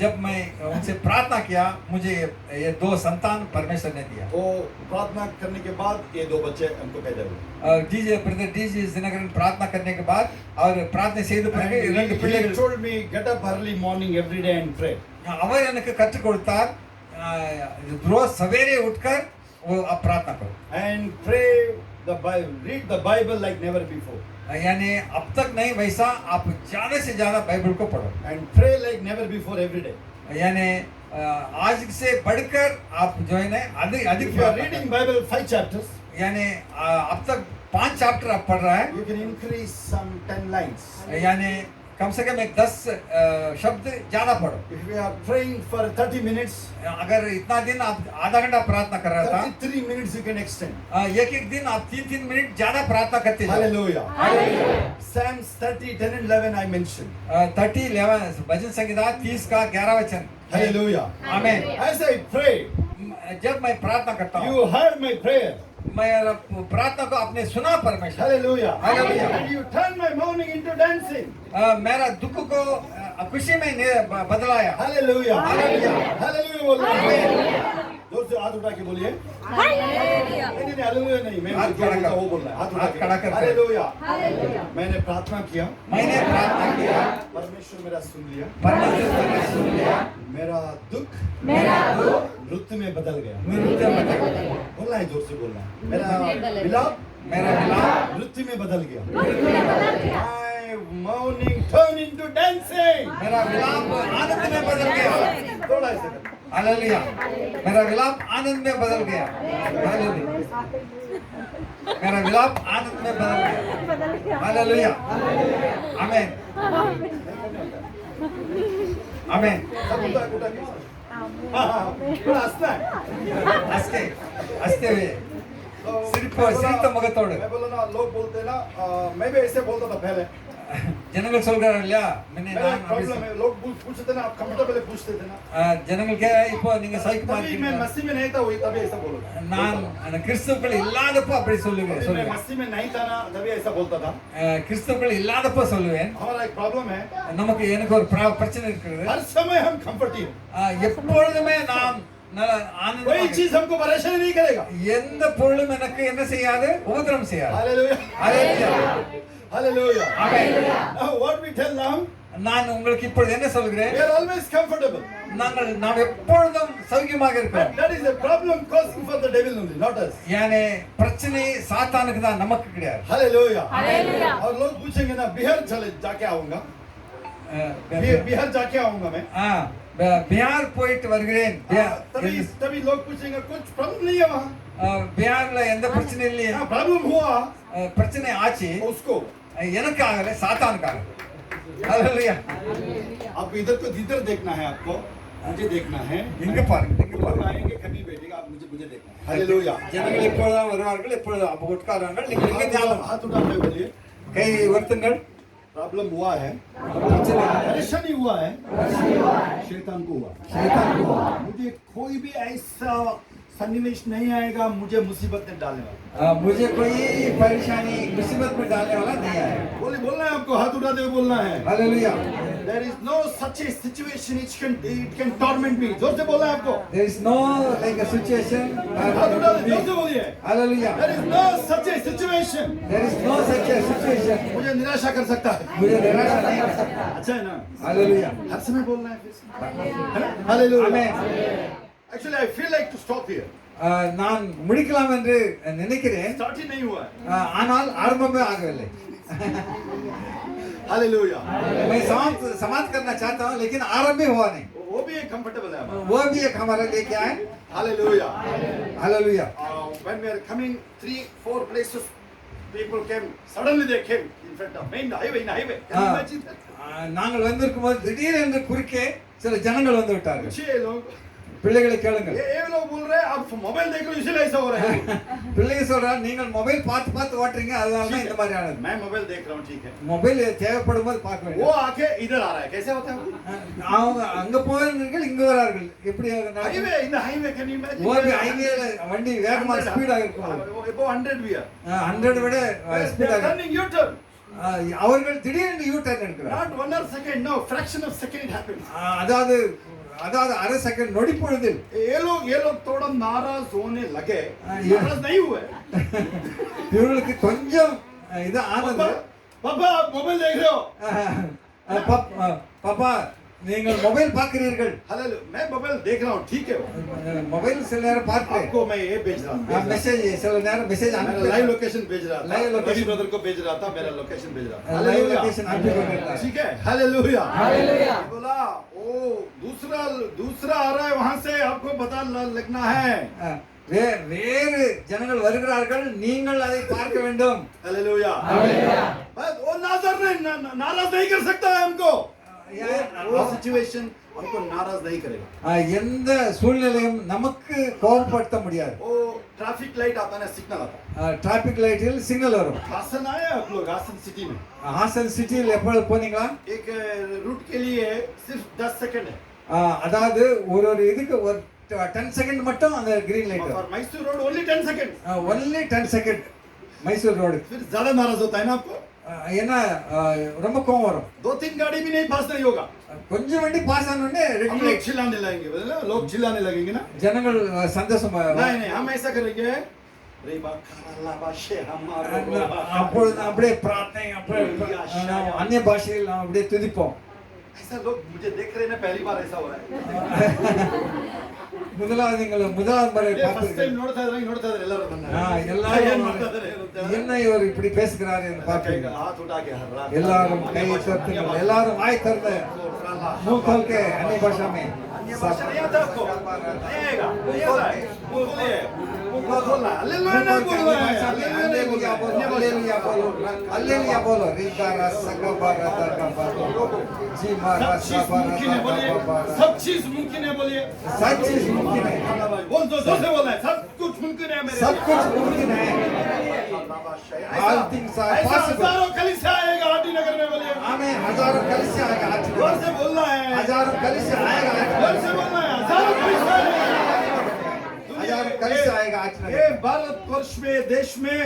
जब मैं उनसे प्रार्थना किया मुझे ये दो संतान परमेश्वर ने दिया। वो प्रार्थना करने के बाद ये दो बच्चे हमको पैदा हुए। डीजे ब्रदर डीजे दिनकरन प्रार्थना करने के बाद और प्रार्थना செய்து பிறகு இரண்டு He பிள்ளைகள் told me get up early morning every day and pray. அவர் எனக்கு கற்றுக் கொடுத்தார் रोज सवेरे उठकर वो आप प्रार्थना करो And pray the Bible, read the Bible like never before. यानी अब तक नहीं वैसा आप ज्यादा से ज्यादा बाइबल को पढ़ो And pray like never before every day. यानी आज से बढ़कर आप जो है ना अधिक अधिक If you are प्रार्थना reading करो। Bible 5 chapters, यानी अब तक 5 चैप्टर आप पढ़ रहा है you can increase some 10 lines. यानी कम से कम एक 10 शब्द ज्यादा पढ़ो। If we are praying for 30 minutes, अगर इतना दिन आप आधा घंटा प्रार्थना कर रहा था 33 minutes you can extend. एक एक दिन आप 3-3 मिनट ज्यादा प्रार्थना करते जाओ। Hallelujah. Hallelujah. Psalms 30, 10 and 11 I mentioned. 30:11 भजन संहिता 30 का 11 वचन। Hallelujah. आमीन। As I pray, जब मैं प्रार्थना करता हूँ you heard my prayer. मैं प्रार्थना को आपने सुना परमेश्वर। Hallelujah. Hallelujah. And you turned my mourning into dancing. मेरा दुख को खुशी में बदलाया। Hallelujah. Hallelujah. Hallelujah बोलिए। जोर से हाथ उठा के बोलिए। Hallelujah. नहीं हालेलुया नहीं, मैं हाथ जो खड़ा बोलता कर। वो बोल रहा है। हाथ हाथ खड़ा कर। हालेलुया। Hallelujah. मैंने प्रार्थना किया, मैंने प्रार्थना किया परमेश्वर मेरा सुन लिया, परमेश्वर ने सुन लिया मेरा दुख मेरा दुख नृत्य में बदल गया। नृत्य में बदल गया। बोलना है जोर से बोलना है। मेरा बदल विलाप मेरा विलाप नृत्य में बदल गया। बदल गया। My mourning turned into dancing. मेरा विलाप आनंद में बदल गया। थोड़ा ऐसे कर। हालेलुया। मेरा विलाप आनंद में बदल गया। हालेलुया। मेरा विलाप आनंद में बदल गया। हालेलुया। आमीन। आमीन। सब उठा के। हाँ, थोड़ा हंसना है। हंसते हुए सिरित मुखतोड़ मैं बोला ना, लोग बोलते हैं ना, मैं भी ऐसे बोलता था पहले। जनங்கள் சொல்றாங்கல்ல मैंने मेरा एक प्रॉब्लम है, लोग पूछते थे ना, आप कंफर्टेबल पूछते थे ना, ஜனங்களுக்கு இப்போ நீங்க சைக்கு तभी मैं மார்க்கீங்க मसीह में नहीं था, वही तभी ऐसा बोला। நான் கிறிஸ்துவுக்குள் இல்லாதப்போ அப்படி मैं சொல்லுவேன் मसीह में नहीं था ना, तभी ऐसा बोलता था। கிறிஸ்துவுக்குள் இல்லாதப்போ சொல்லுவேன் हमारा एक प्रॉब्लम है, எனக்கு ஒரு பிரச்சனை இருக்குது हर समय हम कंफर्टेबल, எப்பொழுதுமே நாம் நல்ல कोई ஆனந்தமாக चीज हमको परेशानी नहीं करेगा। எந்த பொருளும் எனக்கு என்ன செய்யாது உபத்திரம் செய்யாது hallelujah, hallelujah hallelujah. Amen Now what we tell now, நான் உங்களுக்கு இப்பொழுது என்ன சொல்கிறேன் we are always comfortable. நாம் எப்பொழுதும் சௌக்கியமாக But இருக்கிறோம் that is a problem causing for the devil only, not us. यानी பிரச்சனை சாத்தானுக்கு தான் நமக்கு கிடையாது हालेलुया। Hallelujah. और लोग पूछेंगे ना, बिहार चले जाके आऊंगा, बिहार जाके आऊंगा मैं, बिहार போயிட்டு வருகிறேன் तभी तभी लोग पूछेंगे कुछ प्रॉब्लम नहीं है वहाँ, बिहारல எந்த பிரச்சனையும் இல்லையே प्रॉब्लम हुआ பிரச்சனை ஆச்சு उसको, எனக்கு ஆகல சாத்தானுக்கு ஆகல ஹalleluya आपको इधर देखना है, आपको मुझे देखना है। இங்க பாருங்க இங்க लोग பாருங்க आएंगे कभी बैठेगा, आप मुझे देखना है। हालेलुया। ஜனங்கள் எப்பொழுதும் வருவார்கள் எப்பொழுதும் அப்ப உட்காருவாங்க நீங்கள் இங்க ஞாபகம் हाथ उठाते हुए बोलिए, கை உயர்த்துங்கள் प्रॉब्लम हुआ है, பிரச்சனை परेशानी हुआ है, शैतान को हुआ। मुझे कोई भी ऐसा सन्निवेश नहीं आएगा मुझे मुसीबत में डालने वाला। मुझे कोई परेशानी मुसीबत में डालने वाला नहीं है बोलना है आपको, हाथ उठाते हुए बोलना है। Hallelujah There is no such a situation it can torment me. जोर से बोलना है आपको। there is no like a situation हाथ उठाते जोर से बोलिए। hallelujah There is no such a situation there is no such a situation मुझे निराशा कर सकता है। मुझे निराशा नहीं कर सकता अच्छा है ना, हालेलुया हर समय बोलना है फिर। Hallelujah. Amen Actually I feel like to stop here. நான் முடிக்கலாம் என்று நினைக்கிறேன் Start ही नहीं हुआ है। ஆனால் ஆரம்பமே ஆகவில்லை हालेलुया। मैं समाप्त करना चाहता हूँ लेकिन आरंभ ही हुआ नहीं वो भी एक कंफर्टेबल है हमारा। वो भी एक हमारे लिए क्या है hallelujah. Hallelujah When we are coming 3-4 places people came, suddenly they came in front of me in the highway. Can you imagine that? நாங்கள் வந்திருக்கும் போது திடீரென்று குறுக்கே சில ஜனங்கள் வந்து விட்டார்கள். पूछिए ये लोग, பிள்ளைகளை கேளுங்கள். ये लोग बोल रहे हैं आप मोबाइल देख लो इसलिए ऐसा हो रहा है. பிள்ளைங்க சொல்றாங்க நீங்கள் மொபைல் பார்த்து பார்த்து ஓட்டுறீங்க அதனால தான் இந்த மாதிரி ஆனது. मैं मोबाइल देख रहा हूँ, ठीक है. மொபைல் தேவைப்படும் போது பார்க்க वो வேண்டும். आके इधर आ रहा है, कैसे होता है? அவங்க அங்க போறவர்கள் இங்க வரார்கள். எப்படி highway, in the highway, can you imagine? ஓடி ஹைவேல வண்டி வேகமா ஸ்பீடா இருக்கும். Above 100 we are. 100 விட They are speedo turning U-turn. அவர்கள் திடீரென்று யூ டர்ன் எடுக்கிறார்கள். Not 1 or second, no, fraction of second it happens. அதாவது அரை செகண்ட் நொடி பொழுதில் ये लोग थोड़ा नाराज होने लगे. नाराज नहीं हुए. இவர்களுக்கு கொஞ்சம் இது ஆனது. पापा आप मोबाइल देख रहे हो? பாப்பா நீங்கள் மொபைல் பார்க்கிறீர்கள். हालेलुया, मैं मोबाइल देख रहा हूँ, ठीक है. மொபைல் சில நேரம் பார்க்கிறேன். आपको मैं ये भेज रहा हूँ, மெசேஜ் சில நேரம் மெசேஜ் मेरा लाइव लोकेशन भेज रहा था. Live location. रवि ब्रदर को भेज रहा था, मेरा लोकेशन भेज रहा था. लाइव लोकेशन अभी भेज ठीक है. हालेलुया. हालेलुया. बोला ओ दूसरा आ रहा है, वहां से आपको पता लगना है. வேறு ஜனங்கள் வருகிறார்கள், நீங்கள் அதை பார்க்க வேண்டும். हालेलुया. हालेलुया. बस वो नाराज नहीं कर सकता है हमको. वो सिचुएशन हमको नाराज नहीं करेगा. எந்த சூழ்நிலையும் நமக்கு கோபப்படுத்த முடியாது. वो ट्रैफिक लाइट आता है ना, सिग्नल आता है. டிராபிக் லைட்டில் சிக்னல் வரும். हासन आए आप लोग, हासन सिटी में ஹாசன் சிட்டியில் எப்பொழுது போனீங்களா? एक रूट के लिए सिर्फ 10 सेकंड है. அதாவது ஒரு இதுக்கு ஒரு 10 செகண்ட் மட்டும் அந்த கிரீன் லைட். और Mysore road only 10 second. Only 10 second Mysore road. फिर ज्यादा नाराज होता है ना आपको. ஏன்னா ரொம்ப கோவம் வரும். 2-3 गाड़ी भी नहीं पास नहीं होगा. கொஞ்சம் வண்டி பாஸ் ஆனோடனே ரெட் हम लोग லைட். चिल्लाने लगेंगे, बोले लोग चिल्लाने लगेंगे ना. ஜனங்கள் சந்தோஷமா नहीं हम ऐसा करेंगे. रे बाखला बाशे हमारा அப்பொழுது அப்படியே பிரார்த்தனை அப்படியே அந்நிய பாஷையில் நாம் அப்படியே துதிப்போம். ऐसा लोग मुझे देख रहे हैं ना, पहली बार ऐसा हो रहा है. முதலாவது முறை फर्स्ट टाइम ನೋಡ್ತಾ ಇದ್ದಾರೆ ಎಲ್ಲರೂ. எல்லாரும் என்ன இவர் இப்படி பேசுகிறார் என்று பார்ப்பீங்க. हाथ उठा के हर रात எல்லாரும் கை தட்டுங்கள், எல்லாரும் வாய் திறந்து मुंह खोल के अन्य भाषा में. अन्य भाषा नहीं आता आपको? नहीं आएगा, नहीं आता है. बोलिए, मुंह खोलना. हालेलुया नहीं बोलना है. हालेलुया नहीं बोलना है. हालेलुया बोलो, हालेलुया बोलो. रिकारा सकबारा तकबारो जी मारा सबरा. सब चीज मुमकिन है बोलिए. सब चीज मुमकिन है. बोल दो, जोर से बोलना है. सब कुछ मुमकिन है मेरे लिए. सब कुछ मुमकिन है. All things are possible. हजारों कलीसिया आएगा आटी नगर में बोलिए. हमें हजारों कलीसिया आएगा आटी जोर नगर. से बोलना है. हजारों कलीसिया आएगा आटी जोर नगर. से बोलना है. हजारों कलीसिया आएगा. हजारों कलीसिया आएगा आटी ये नगर. भारत वर्ष में, देश में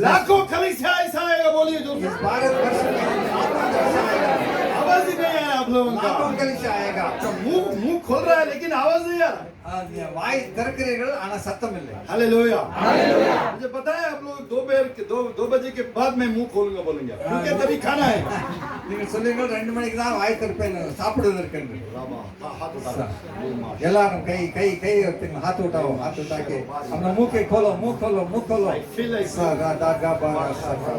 लाखों कलीसिया ऐसा आएगा बोलिए. जोर इस से. भारत वर्ष में लाखों कलीसिया आएगा. आवाज ही नहीं आया आप लोगों का. लाखों कलीसिया आएगा. मुंह खोल रहा है लेकिन आवाज नहीं आ रहा. வாய் திறக்கிறீர்கள் ஆனா சத்தம் இல்லை. हालेलुया. हालेलुया. मुझे पता है आप लोग 2 बजे के बाद मैं मुंह खोलूंगा बोलेंगे, क्योंकि तभी खाना है. நீங்கள் சொல்லுங்கள் 2 மணிக்கு தான் வாய் திறப்பேன் சாப்பிடுவதற்கு என்று. हाथ उठा. எல்லாரும் கை கை கை எடுத்துங்க. हाथ उठाओ, हाथ उठा के अपना मुंह के खोलो, मुंह खोलो, मुंह खोलो. I feel like सगा दागा बारा सगा.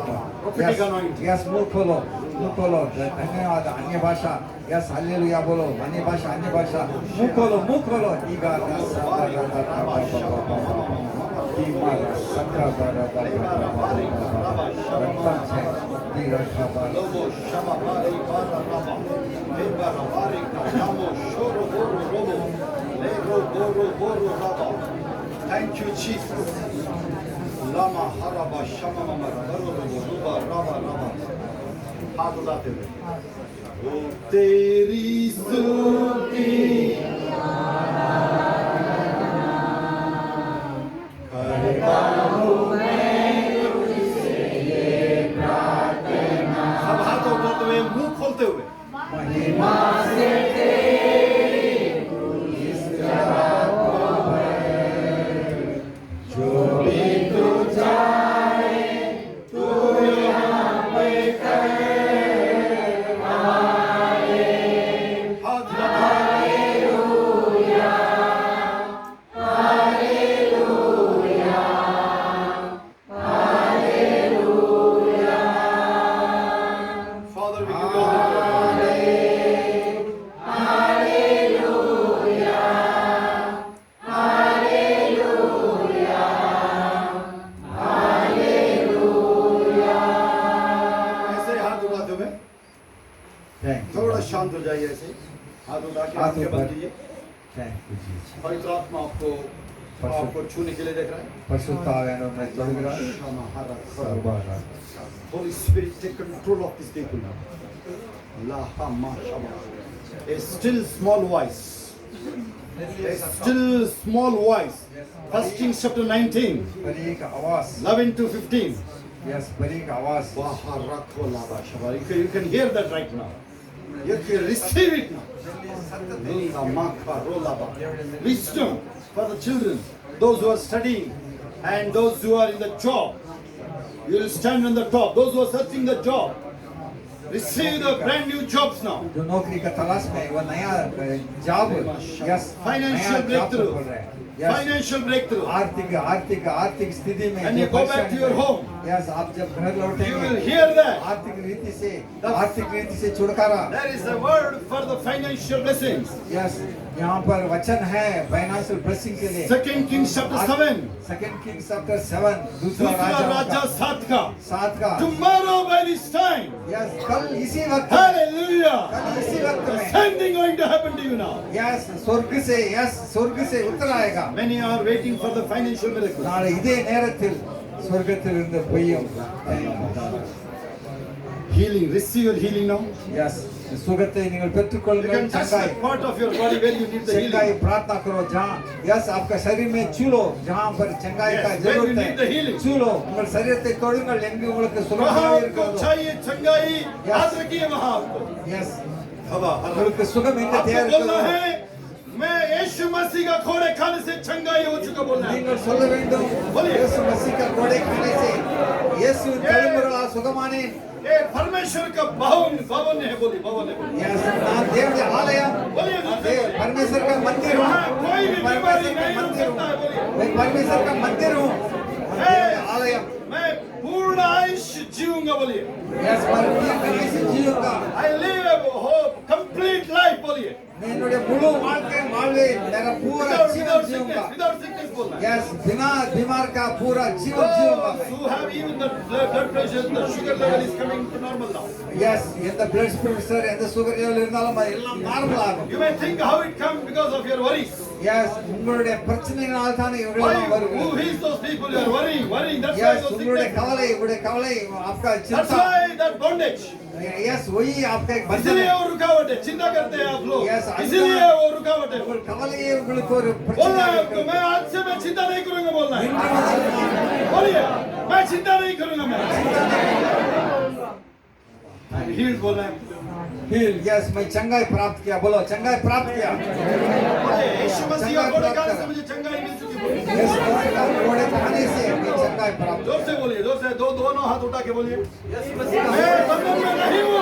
prophetic anointing. यस मुंह खोलो, मुंह खोलो. धन्यवाद. अन्य भाषा. यस हालेलुया बोलो. अन्य भाषा, अन्य भाषा. मुंह खोलो, मुंह खोलो. ईगा Lobo shama bari bara rama. Lebara bari kamo shoro boro robo. Lego boro raba. Thank you Jesus. Lama haraba shama mama baro robo ruba raba raba. हाथ उठाते हुए. ओ तेरी स्तुति करता हूँ मैं तुझसे ये प्रार्थना. सब हाथ उठाते हुए, मुंह खोलते हुए. महिमा से तेरी इस जगह को है. जो भी तू चाहे तू यहाँ पे करे. हाथ उठाते हुए. शांत हो जाइए ऐसे, हाथ उठा के हाथ आंखें ऊपर। बंद कीजिए। Thank you, Jesus. पवित्र आत्मा आपको छूने के लिए देख रहा है। ಪರಿಶುದ್ಧ ಆವಿಯನ್ನು ತೊಡಗಿದ್ದಾರೆ. Holy Spirit, take control of these people now. La hama shama. A still small voice. A still small voice. First Kings chapter 19, बड़ी एक आवाज. 11 to 15. Yes, बड़ी एक आवाज. You can hear that right now. You can receive it now. Wisdom for the children, those who are studying and those who are in the job. You will stand on the top. Those who are searching the job, receive the brand new jobs now. जो नौकरी का तलाश में वो नया job. Yes, Financial breakthrough. Yes. Financial breakthrough. आर्थिक स्थिति में. And you go back to your home. Yes, आप जब घर You will लौटेंगे. hear that. आर्थिक रीति से छुटकारा. There is a word for the financial blessings. Yes, यहाँ पर वचन है फाइनेंशियल ब्लेसिंग के लिए. Second Kings chapter 7. Second Kings chapter 7 दूसरा दूसरा राजा राजा 7 का. का. Tomorrow by this time. Yes, कल इसी वक्त. Hallelujah. कल इसी वक्त The में. same thing going to happen to you now. Yes, स्वर्ग से उतर आएगा. Many are waiting for the financial miracle. நாளை இதே நேரத்தில் சொர்க்கத்திலிருந்து பொய்யும். Healing, receive your healing now. Yes, सुगते நீங்கள் You பெற்றுக்கொள்ளுங்கள். can touch चंगाई that part of your body where you need the चंगाई healing. प्रार्थना करो जहाँ. यस, आपका शरीर में छू लो जहाँ पर चंगाई का Yes, where you जरूरत need the है. healing. छू लो उங்கள் शरीरத்தை தொடுங்கள் எங்கு உங்களுக்கு वहाँ சுகமாக आपको இருக்கிறதோ. चाहिए चंगाई. Yes. याद रखिए वहाँ आपको. यस, हवा. உங்களுக்கு சுகம் எங்க आपको தேவை बोलना இருக்கிறதோ. है, मैं यीशु मसीह का खोड़े खाने से चंगाई हो चुका बोलना है. நீங்கள் சொல்ல வேண்டும், बोलिए. இயேசு मसीह का कोड़े खाने से இயேசு தலைமுறைகளா சுகமானேன். ये परमेश्वर का भवन है. बोलिए भवन है. बोलिए. यस, நான் தேவனுடைய ஆலயம். बोलिए देव परमेश्वर का मंदिर हूँ. वहाँ कोई भी बीमारी परमेश्वर का नहीं हो मंदिर सकता है. हूँ. बोलिए. मैं परमेश्वर का मंदिर हूँ. देव आलയം. मैं पूर्ण आयुष्य जीऊंगा. बोलिए. यस, पर मैं जीऊंगा. I live a complete life. बोलिए. मैं என்னுடைய முழு வாழ்க்கை வாழ்வேன். मेरा पूरा जीवन जीऊंगा. without sickness बोलना है. यस, बिना बीमार का पूरा जीवन जीऊंगा Those मैं. who have even the blood pressure, the sugar level is coming to normal now. Yes, எந்த blood pressure எந்த சுகர் லெவல் இருந்தாலும் அது எல்லாம் நார்மல் ஆகும். You may think how it comes because of your worries. Yes, உங்களுடைய பிரச்சனைகளால் தான் Why? இவர்கள் Who வருகிறது. is those people you are worrying? That's why yes, those उங்களுடைய sickness. कवले आपका That's चिंता. why that bondage. यस, वही आपका एक बंधन इसलिए है. वो रुकावट है. चिंता करते हैं आप लोग. Yes, I इसलिए know. वो रुकावट है. உங்கள் கவலையே உங்களுக்கு ஒரு बोलना பிரச்சனை है आपको, है. मैं आज से मैं चिंता नहीं करूंगा. बोलना है. இன்று முதல் बोलिए, मैं चिंता नहीं करूंगा. मैं healed बोलना है. फील. यस, मैं चंगाई प्राप्त किया. बोलो चंगाई प्राप्त किया. बोलिए, यीशु मसीह का कोड़े खाने से मुझे चंगाई मिल चुकी है. यस, मसीह का कोड़े खाने से मैं चंगाई प्राप्त. जोर से बोलिए. जोर से दोनों हाथ उठा के बोलिए. यस, मसीह का मैं बंधन में नहीं हूँ.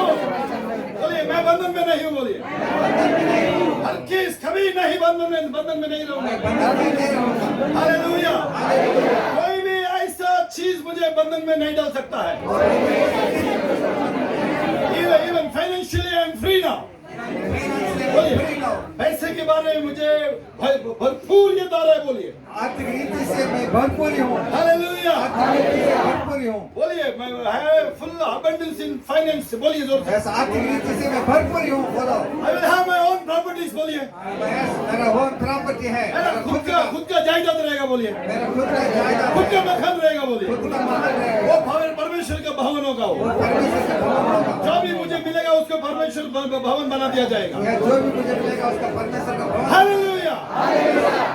बोलिए, मैं बंधन में नहीं हूँ. बोलिए. हर किस कभी नहीं बंधन में नहीं रहूंगा. बंधन में नहीं रहूंगा. हालेलुया. कोई भी ऐसा चीज मुझे बंधन में नहीं डाल सकता है. Even financially I am free now. बोलिए, पैसे के बारे में मुझे भरपूर ये दारा है. बोलिए. आर्थिक रीति से मैं भरपूर हूँ. हालेलुया. आर्थिक रीति से भरपूर हूँ. बोलिए, मैं have full abundance in finance. बोलिए जोर से. यस, आर्थिक रीति से मैं भरपूर हूँ. बोलो. I will have my own properties. बोलिए. यस, मेरा होम प्रॉपर्टी है. मेरा खुद का जायदाद रहेगा. बोलिए. मेरा खुद का जायदाद खुद का है. मकान रहेगा. बोलिए. खुद का मकान रहेगा. वो भवन परमेश्वर का भवन होगा. वो वो परमेश्वर का भवन होगा. जो भी मुझे मिलेगा उसको परमेश्वर भवन बना दिया जाएगा. या जो भी मुझे मिलेगा उसका परमेश्वर का भवन. हालेलुया.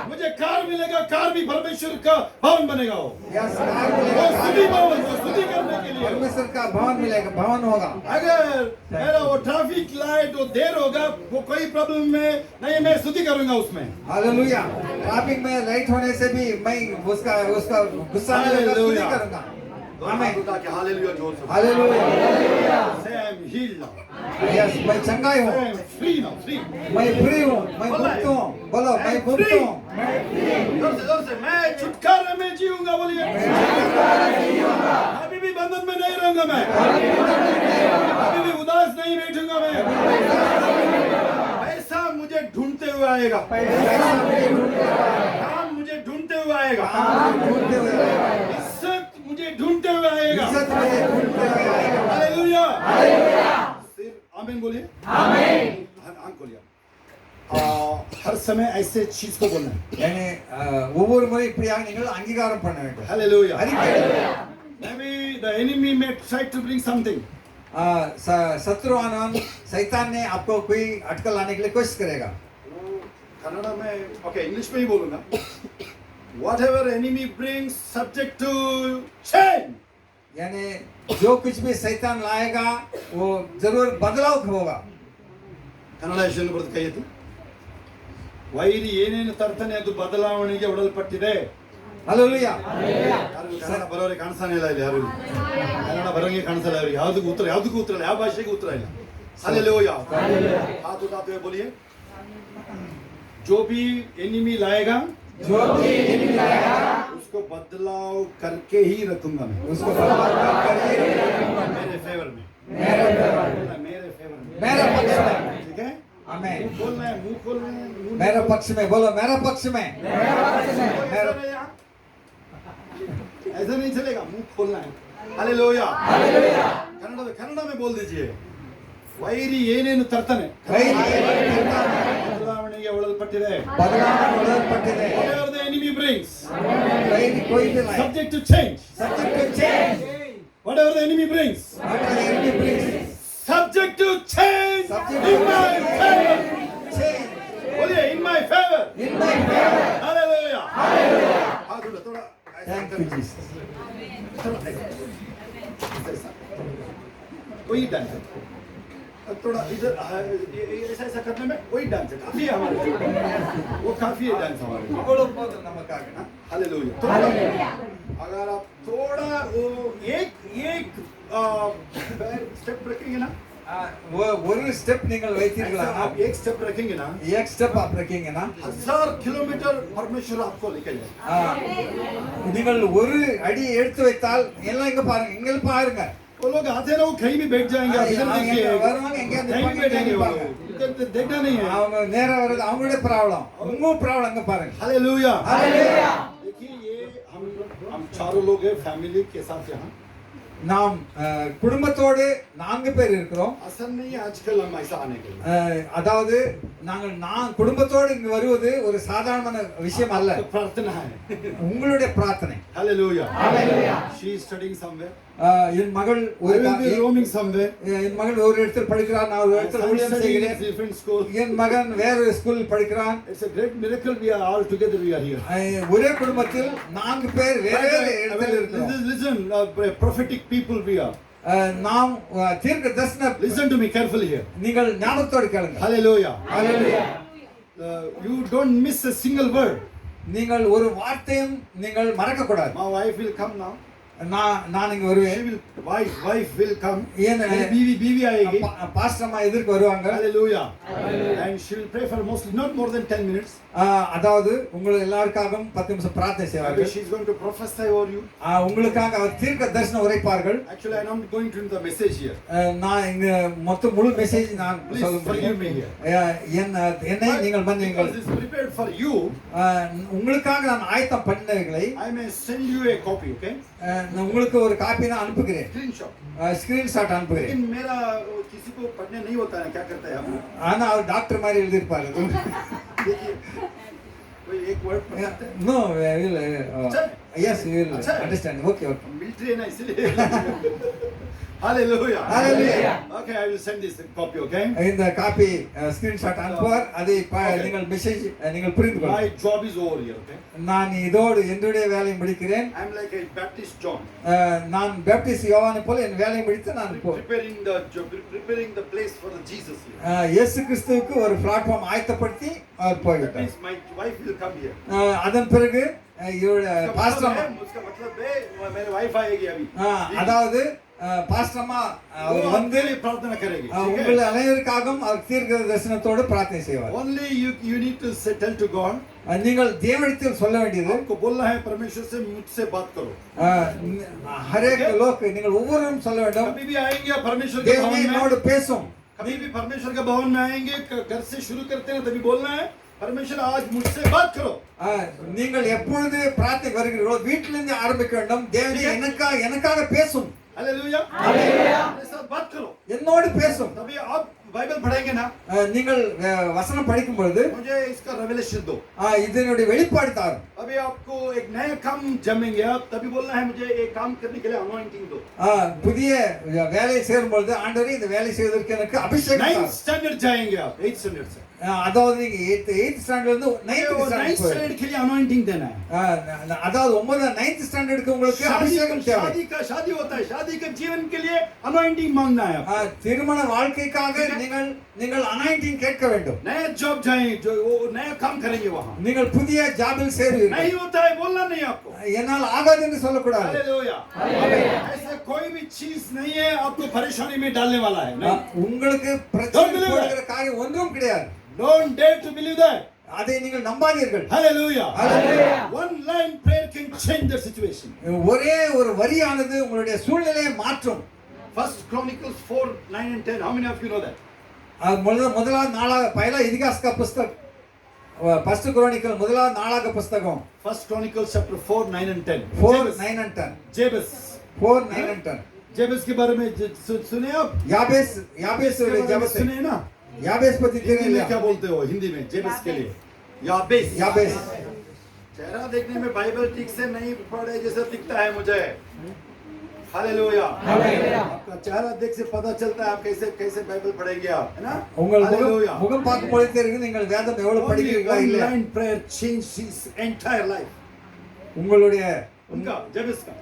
मुझे कार मिलेगा, कार भी परमेश्वर का भवन बनेगा. वो यस, कार वो मिलेगा. स्तुति भवन, वो स्तुति करने के लिए. परमेश्वर का भवन मिलेगा, भवन होगा. अगर मेरा वो ट्रैफिक लाइट वो देर होगा, वो कोई प्रॉब्लम में नहीं, मैं स्तुति करूंगा उसमें. हालेलुया. ट्रैफिक में लेट होने से भी मैं उसका गुस्सा नहीं होगा, स्तुति हालेलुया. करूंगा. आमीन. हालेलुया. जोर से. Hallelujah. Say I am healed now. Yes, मैं चंगाई I हूँ. am free now. Free. मैं फ्री हूँ. मैं मुक्त हूँ. बोलो, मैं मुक्त हूँ. जोर से मैं छुटकारे में जीऊंगा. बोलिए. अभी भी बंधन में नहीं रहूंगा मैं. अभी भी उदास नहीं बैठूंगा मैं. पैसा मुझे ढूंढते हुए आएगा. काम मुझे ढूंढते हुए आएगा. ढूंढते हुए आएगा. इज्जत मुझे ढूंढते हुए आएगा. इज्जत मुझे ढूंढते हुए आएगा. हालेलुया. सिर्फ आमीन बोलिए। आमीन। आंख खोलिए। हर समय ऐसे चीज को बोलना है। यानी ஒவ்வொரு முறை இப்படியாக நீங்கள் அங்கீகாரம் பண்ண வேண்டும். हालेलुया। அறிக்கை. Maybe the enemy may try to bring something. शत्रुआन शैतान ने आपको कोई अटकल लाने के लिए कोशिश करेगा. कन्नड़ा में ओके इंग्लिश में ही बोलूंगा. Whatever enemy brings subject to change. यानी जो कुछ भी शैतान लाएगा वो जरूर बदलाव होगा. ಕನ್ನಡ ವಿಷಯ ಬರೆದು ಕೈ ಎತ್ತಿ. ವೈರಿ ಏನೇನು ತರ್ತಾನೆ ಅದು ಬದಲಾವಣೆಗೆ ಒಳಪಟ್ಟಿದೆ. हालेलुया. ಕನ್ನಡ ಬರೋರಿಗೆ ಕಾಣಿಸ್ತಾನೆ ಇಲ್ಲ ಇಲ್ಲಿ ಯಾರು. ಕನ್ನಡ ಬರೋರಿಗೆ ಕಾಣಿಸಲ್ಲ ಅವರಿಗೆ. ಯಾವುದಕ್ಕೂ ಉತ್ತರ ಇಲ್ಲ, ಯಾವ ಭಾಷೆಗೂ ಉತ್ತರ ಇಲ್ಲ. हालेलुया. हाथ उठाते हुए बोलिए, जो भी एनिमी लाएगा उसको बदलाव करके ही रखूंगा मैं. उसको बदलाव करके ही रखूंगा. मेरे फेवर में. मेरे फेवर में. मेरे पक्ष में. ठीक है. आमीन. बोलना है, मुंह खोलना है. मेरे पक्ष में बोलो, मेरे पक्ष में. ऐसा नहीं चलेगा, मुंह खोलना है. हालेलुया. कन्नड़ में बोल दीजिए. ವೈರಿ ಏನೇನು ತರ್ತಾನೆ ಬದಲಾವಣೆಗೆ ಒಳಪಟ್ಟಿದೆ. Whatever the enemy brings, subject to change. Whatever the enemy brings, subject to change. In my favor. बोलिए, in my favor. Hallelujah. थोड़ा Thank you, Jesus. कोई डांस थोड़ा इधर ऐसा ऐसा करने में वही डांस है. काफी है हमारे, वो काफी है डांस हमारे. हालेलुया. अगर आप थोड़ा वो एक स्टेप रखेंगे ना, वो ஒரு ஸ்டெப் நீங்கள் வைத்தீர்களா? आप एक स्टेप रखेंगे ना, एक स्टेप आप रखेंगे ना, 1000 किलोमीटर परमेश्वर आपको लेके जाएगा. நீங்கள் ஒரு அடி எடுத்து வைத்தால் எல்லாம் இங்க பாருங்க, இங்க பாருங்க. वो लोग आते हैं ना, वो कहीं भी बैठ जाएंगे. आप इधर देखिए, வருவாங்க, எங்க कहीं भी बैठेंगे वो लोग. इधर देखना नहीं है. அவங்க நேரா வரது அவங்களுடைய ப்ராப்ளம், உங்க ப்ராப்ளம் அங்க பாருங்க. हालेलुया. देखिए, ये हम चारों लोग हैं फैमिली के साथ यहाँ. நாம் குடும்பத்தோடு 4 பேர் இருக்கிறோம். असल नहीं है आजकल हम ऐसा आने के लिए. அதாவது நாங்கள் குடும்பத்தோடு இங்கு வருவது ஒரு சாதாரணமான விஷயம் அல்ல. प्रार्थना है. உங்களுடைய பிரார்த்தனை. Hallelujah. She is studying somewhere. என் மகள் I will be roaming somewhere. என் மகள் ஒரு இடத்தில் படிக்கிறான், நான் ஒரு இடத்தில் ஊழியம் செய்கிறேன். Different school. என் மகன் வேறு ஸ்கூலில் படிக்கிறான். It's a great miracle we are all together we are here. ஒரே குடும்பத்தில் 4 பேர் வேறு இடத்தில் இருக்கிறோம். Listen, prophetic people we are. நாம் தீர்க்க தரிசன. Listen to me carefully here. நீங்கள் ஞாபகத்தோடு கேளுங்க. Hallelujah. Hallelujah. You don't miss a single word. நீங்கள் ஒரு வார்த்தையும் நீங்கள் மறக்க கூடாது. My wife will come now. நான் இங்க வருவேன். She will, wife will come. ஏன் बीवी आएगी. பாஸ்டர் அம்மா எதிர்க்கு வருவாங்க. Hallelujah. And she will pray for mostly not more than 10 minutes. அதாவது உங்கள் எல்லாருக்காகவும் 10 நிமிஷம் பிரார்த்தனை செய்வார்கள். She is going to prophesy over you. உங்களுக்காக அவர் தீர்க்க தரிசனம் உரைப்பார்கள். Actually I am not going to the message here. நான் இங்க மொத்த முழு மெசேஜ் நான் சொல்ல forgive me here. என்னை நீங்கள் மன்னியுங்கள். This is prepared for you. உங்களுக்காக நான் ஆயத்தம் பண்ணினவைகளை I may send you a copy, okay? நான் உங்களுக்கு ஒரு காப்பி நான் அனுப்புகிறேன். ஸ்கிரீன்ஷாட் அனுப்புகிறேன். लेकिन मेरा किसी को पढ़ने नहीं होता है, क्या करता है आप? ஆனா அவர் டாக்டர் மாதிரி எழுதி இருப்பாரு. देखिए, कोई एक वर्ड पढ़ सकते हैं? No, will yes, you will understand. Okay. Military है ना इसलिए. Hallelujah. Okay, I will send this copy, okay? இந்த காப்பி ஸ்கிரீன்ஷாட் அனுப்புவார். அதை நீங்கள் மெசேஜ் நீங்கள் புரிந்து கொள்ளுங்கள். My job is over here, okay? நான் இதோடு என்னுடைய வேலையை முடிக்கிறேன். I am like a Baptist John. நான் பேப்டிஸ்ட் யோவானை போல என் வேலையை முடித்து நான் preparing the place for the Jesus here. இயேசு கிறிஸ்துவுக்கு ஒரு பிளாட்ஃபார்ம் ஆயத்தப்படுத்தி அவர் போய்விட்டார். My wife will come here. அதன் பிறகு இவருடைய பாஸ்டர் उसका मतलब है मेरी वाइफ आएगी अभी. அதாவது பாஸ்டர் அம்மா அவர் வந்து प्रार्थना करेगी. உங்கள் அனைவருக்காகவும் அவர் தீர்க்க தரிசனத்தோடு பிரார்த்தனை செய்வார். Only you need to tell to God. நீங்கள் தேவனிடத்தில் சொல்ல வேண்டியது, आपको बोलना है परमेश्वर से मुझसे बात करो. हर एक लोग நீங்கள் ஒவ்வொருவரும் சொல்ல வேண்டும். कभी भी आएंगे परमेश्वर के भवन में என்னோடு பேசும். कभी भी परमेश्वर के भवन में आएंगे, घर से शुरू करते हैं तभी बोलना है परमेश्वर आज मुझसे बात करो. நீங்கள் எப்பொழுது பிரார்த்தனை வருகிறீர்களோ வீட்டிலிருந்து ஆரம்பிக்க வேண்டும். தேவனே எனக்காக பேசும். हालेलुया. मेरे साथ बात करो. என்னோடு பேசும். तभी आप पढ़ेंगे ना, நீங்கள் வசனம் படிக்கும் பொழுது मुझे इसका रेवलेशन दो। இதனுடைய வெளிப்பாடு தாரும். अभी आपको एक नया काम जमेंगे, आप तभी बोलना है मुझे एक काम करने के लिए अनॉइंटिंग दो। புதிய வேலையை சேரும் பொழுது ஆண்டவரே இந்த வேலை செய்வதற்கு எனக்கு அபிஷேகம் 9th தாரும். स्टैंडर्ड जाएंगे आप, 8th स्टैंडर्ड से। அதாவது நீங்க 8th ஸ்டாண்டர்ட்ல இருந்து 9th 9th स्टैंडर्ड के लिए अनॉइंटिंग देना है। அதாவது 9th ஸ்டாண்டர்டுக்கு உங்களுக்கு அபிஷேகம் தேவை. शादी होता है, शादी के जीवन के लिए अनॉइंटिंग मांगना है। திருமண வாழ்க்கைக்காக நீங்கள் அனாயிண்டிங் கேட்க வேண்டும். नया जॉब जाएं, जो वो नया काम करेंगे वहां। நீங்கள் புதிய ஜாபில் சேருவீர்கள். नहीं होता है बोलना नहीं आपको। என்னால் ஆகாது என்று சொல்லக்கூடாது. हालेलुया। ऐसा कोई भी चीज नहीं है आपको परेशानी में डालने वाला है। नहीं, உங்களுக்கு பிரச்சனை போடுகிற காரியம் ஒன்றும் கிடையாது. don't dare to believe that. அதை நீங்கள் நம்பாதீர்கள். Hallelujah. Hallelujah. One line prayer can change the situation. ஒரே ஒரு வரியானது உங்களுடைய சூழ்நிலையை மாற்றும். First Chronicles 4, 9 and 10. How many of you know that? முதலாவது நாளாக पहला इतिहास का पुस्तक फर्स्ट क्रॉनिकल முதலாவது நாளாக புத்தகம் First Chronicles chapter 4, 9 and 10. 4 9 and 10 Jabez. 4 9 and 10 जेबस के बारे में सुने आप? याबेस सुने ना? याबेस पति हिंदी में क्या बोलते हो हिंदी में जेबस के लिए? याबेस। चेहरा देखने में बाइबल ठीक से नहीं पढ़े जैसा दिखता है मुझे। हालेलुया। आपका चेहरा देख से पता चलता है आप कैसे कैसे बाइबल पढ़ेंगे आप, है ना? हालेलुया। मुகம் பார்க்கும் பொழுது தெரியும் நீங்கள் வேதம் எவ்வளவு படிக்கிறீங்களா இல்ல. One line prayer changed his entire life. உங்களுடைய उनका जेबस का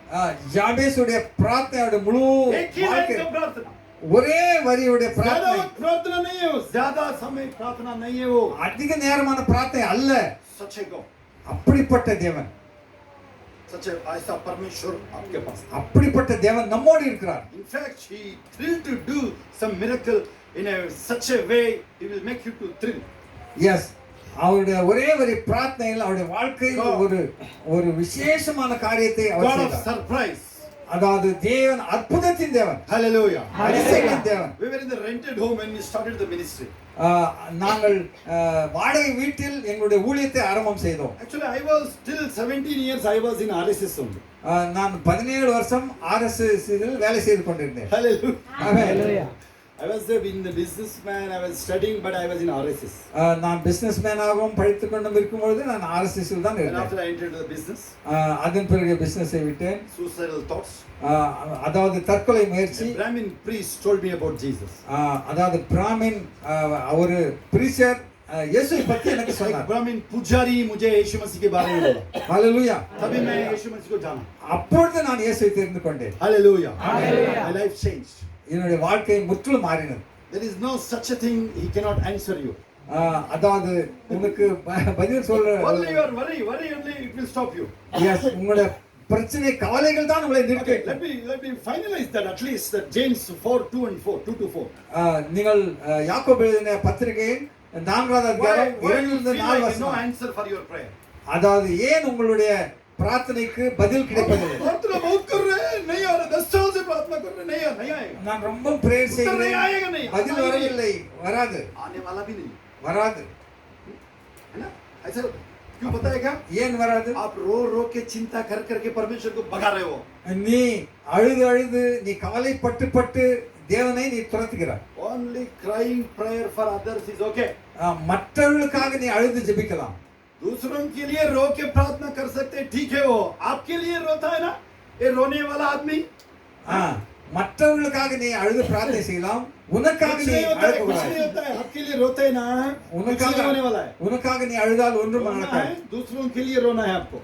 யாபேசுடைய பிரார்த்தனையோட முழு एक ही लाइन का प्रार्थना, ஒரே வரியோட பிரார்த்தனை. प्रार्थना नहीं है वो, ज्यादा समय प्रार्थना नहीं है वो, அதிக நேரமான பிரார்த்தனை அல்ல. सच्चे को அப்படிப்பட்ட தேவன், सच्चे ऐसा परमेश्वर आपके पास, அப்படிப்பட்ட தேவன் நம்மோடு இருக்கிறார். in fact he thrilled to do some miracle in a such a way he will make you to thrill. Yes, அவருடைய ஒரே ஒரு பிரார்த்தனையில் அவருடைய வாழ்க்கையில் ஒரு விசேஷமான காரியத்தை அவர் God of செய்தார். surprise. அதாவது தேவன் அற்புதத்தின் தேவன். Hallelujah. அதிசயத்தின் தேவன். We were in the rented home when we started the ministry. நாங்கள் வாடகை வீட்டில் எங்களுடைய ஊழியத்தை ஆரம்பம் செய்தோம். Actually I was still 17 years I was in RSS only. நான் 17 வருஷம் RSS இல் வேலை செய்து கொண்டிருந்தேன். Hallelujah. I was in the businessman, I was studying but I was in RSS. நான் பிசினஸ்மேன் ஆகவும் படித்துக் கொண்டும் இருக்கும்போது நான் RSS இல் தான் And இருந்தேன். after I entered the business, அதன் பிறகு பிசினஸை விட்டேன். suicidal thoughts. அதாவது தற்கொலை முயற்சி. A Brahmin priest told me about Jesus. அதாவது பிராமின் ஒரு பிரீச்சர் இயேசுவை பத்தி எனக்கு சொன்னார். ब्राह्मण पुजारी मुझे यीशु मसीह के बारे में बोला। ஹalleluya. तभी मैं यीशु मसीह को जाना। அப்பொழுது நான் இயேசுவை தெரிந்து கொண்டேன். हालेलुया। My life changed. என்னுடைய வாழ்க்கை முற்றிலும் மாறினது. There is no such a thing he cannot answer you. அதாவது உங்களுக்கு பதில் சொல்ற Only your worry only it will stop you. Yes, உங்களுடைய பிரச்சனை கவலைகள் தான் உங்களை நிறுத்தி Okay, let me finalize that at least that James 4, 2 and 4, 2 to 4. நீங்கள் யாக்கோபு எழுதின பத்திரிகையின் 4வது அதிகாரம் Why you 2 feel 4 like no வசனம். answer for your prayer? அதாவது ஏன் உங்களுடைய பிரார்த்தனைக்கு பதில் கிடைப்பதில்லை? प्रार्थना बहुत कर रहे हैं नहीं आ रहा, 10 साल से प्रार्थना कर रहे नहीं आएगा। நான் ரொம்ப பிரேயர் செய்கிறேன், பதில் வரவில்லை, வராது आने वाला भी नहीं, வராது. है ना? ऐसा क्यों पता है क्या? ஏன் வராது? आप रो के चिंता कर करके परमेश्वर को भगा रहे हो. நீ அழுது அழுது நீ கவலைப்பட்டு பட்டு தேவனை நீ துரத்துகிறாய். Only crying prayer for others is okay. மற்றவர்களுக்காக நீ அழுது ஜெபிக்கலாம். दूसरों के लिए रो के प्रार्थना कर सकते हैं, ठीक है, वो आपके लिए रोता है ना, ये रोने वाला आदमी. மற்றவர்களுக்காக நீ அழுது பிரார்த்தனை செய்யலாம், உனக்காக நீ அழக்கூடாது. कुछ नहीं होता है, आपके लिए रोते हैं ना, உனக்காக रोने वाला है. உனக்காக நீ அழுதால் ஒன்றும் நடக்காது. दूसरों के लिए रोना है आपको.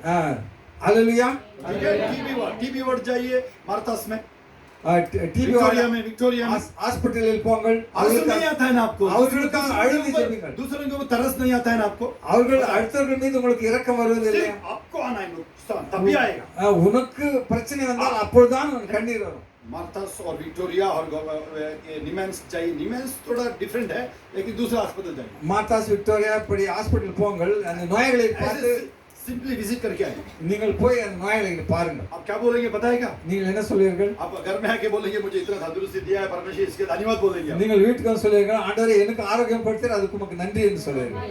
हालेलुया. टीबी वर्ड जाइए मार्तास में, विक्टोरिया में हॉस्पिटलिல் போங்கள். आंसू नहीं आता है ना आपको, அவர்களுக்காக அழுது ஜெபிங்கள். दूसरों के ऊपर तरस नहीं आता है ना आपको, அவர்கள் அடுத்தவர்கள் மீது உங்களுக்கு இரக்கம் வருவதில்லை. आपको आना है नुकसान तभी आएगा. உனக்கு பிரச்சனை வந்தால் அப்பொழுதுதான் உனக்கு கண்ணீர் வரும். मार्तास और विक्टोरिया और निमेंस चाहिए. निमेंस थोड़ा डिफरेंट है लेकिन दूसरा अस्पताल जाइए. மார்த்தாஸ் விக்டோரியா இப்படி ஹாஸ்பிடல் போங்கள், அந்த நோயாளிகளை பார்த்து सिंपली विजिट करके आइए. நீங்கள் போய் அந்த நோயாளிகளை பாருங்கள். आप क्या बोलेंगे पता है क्या? நீங்கள் என்ன சொல்வீர்கள்? आप घर में आके बोलेंगे मुझे इतना तंदुरुस्ती दिया है परमेश्वर, इसके धन्यवाद बोलेंगे. நீங்கள் வீட்டுக்கு வந்து சொல்வீர்கள், ஆண்டவரே எனக்கு ஆரோக்கியம் கொடுத்தீர், அதுக்கு உமக்கு நன்றி என்று சொல்வீர்கள்.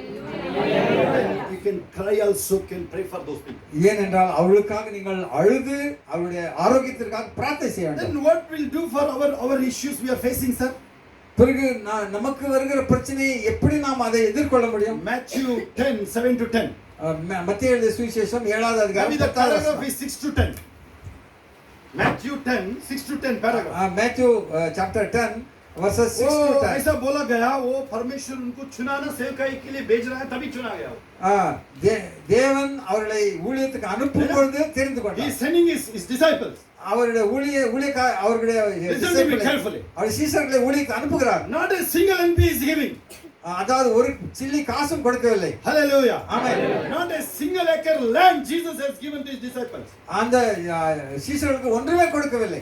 You can cry also, can pray for those people. ஏனென்றால் அவர்களுக்காக நீங்கள் அழுது அவருடைய ஆரோக்கியத்திற்காக பிரார்த்தனை செய்ய வேண்டும். Then what will do for our issues we are facing, sir? பிறகு நமக்கு வருகிற பிரச்சனையை எப்படி நாம் அதை எதிர்கொள்ள முடியும்? Matthew 10, 7 to 10. மத்தேயு எழுதிய சுவிசேஷம் 7வது அதிகாரம் Maybe the 10வது paragraph வசனம். is 6 to 10. Matthew 10, 6 to 10 paragraph. Matthew chapter 10 verses 6 वो to 10. ऐसा बोला गया, वो परमेश्वर उनको चुनाना सेवकाई के लिए भेज रहा है, तभी चुना गया वो. தேவன் அவர்களை ஊழியத்துக்கு அனுப்பும் பொழுது தெரிந்து He is கொண்டார். sending his disciples. அவருடைய அவருடைய Listen to me carefully. அவர் சீஷர்களை ஊழியத்துக்கு அனுப்புகிறார். Not a single NP is giving. அதாவது ஒரு சில்லி காசும் கொடுக்கவில்லை. Hallelujah. Amen. Not a single acre land Jesus has given to his disciples. அந்த சீஷர்களுக்கு ஒன்றுமே கொடுக்கவில்லை.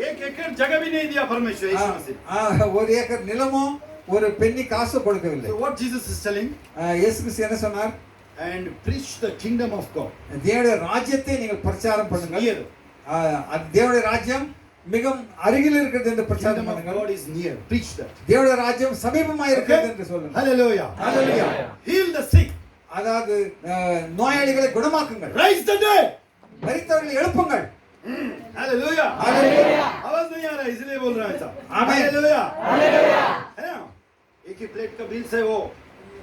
एक एकड़ जगह भी नहीं दिया परमेश्वर यीशु मसीह. ஒரு ஏக்கர் நிலமோ ஒரு பென்னி காசு கொடுக்கவில்லை. So what Jesus is telling? இயேசு கிறிஸ்து என்ன சொன்னார்? And preach the kingdom of God. தேவனுடைய ராஜ்யத்தை நீங்கள் பிரச்சாரம் பண்ணுங்கள். Near. தேவனுடைய ராஜ்யம் மிகவும் அருகில் இருக்கிறது என்று பிரச்சாரம் Kingdom of பண்ணுங்கள். God is near. Preach that. தேவனுடைய ராஜ்யம் சமீபமாய் இருக்கிறது என்று Okay? சொல்லுங்கள். Hallelujah. Hallelujah. Heal the sick. அதாவது நோயாளிகளை குணமாக்குங்கள். Rise the dead. மரித்தவர்களை எழுப்புங்கள். Hallelujah. Hallelujah. आवाज नहीं आ रहा है इसलिए बोल रहा है साहब. Amen. Hallelujah. Hallelujah. है ना? एक ही प्लेट का बिल से वो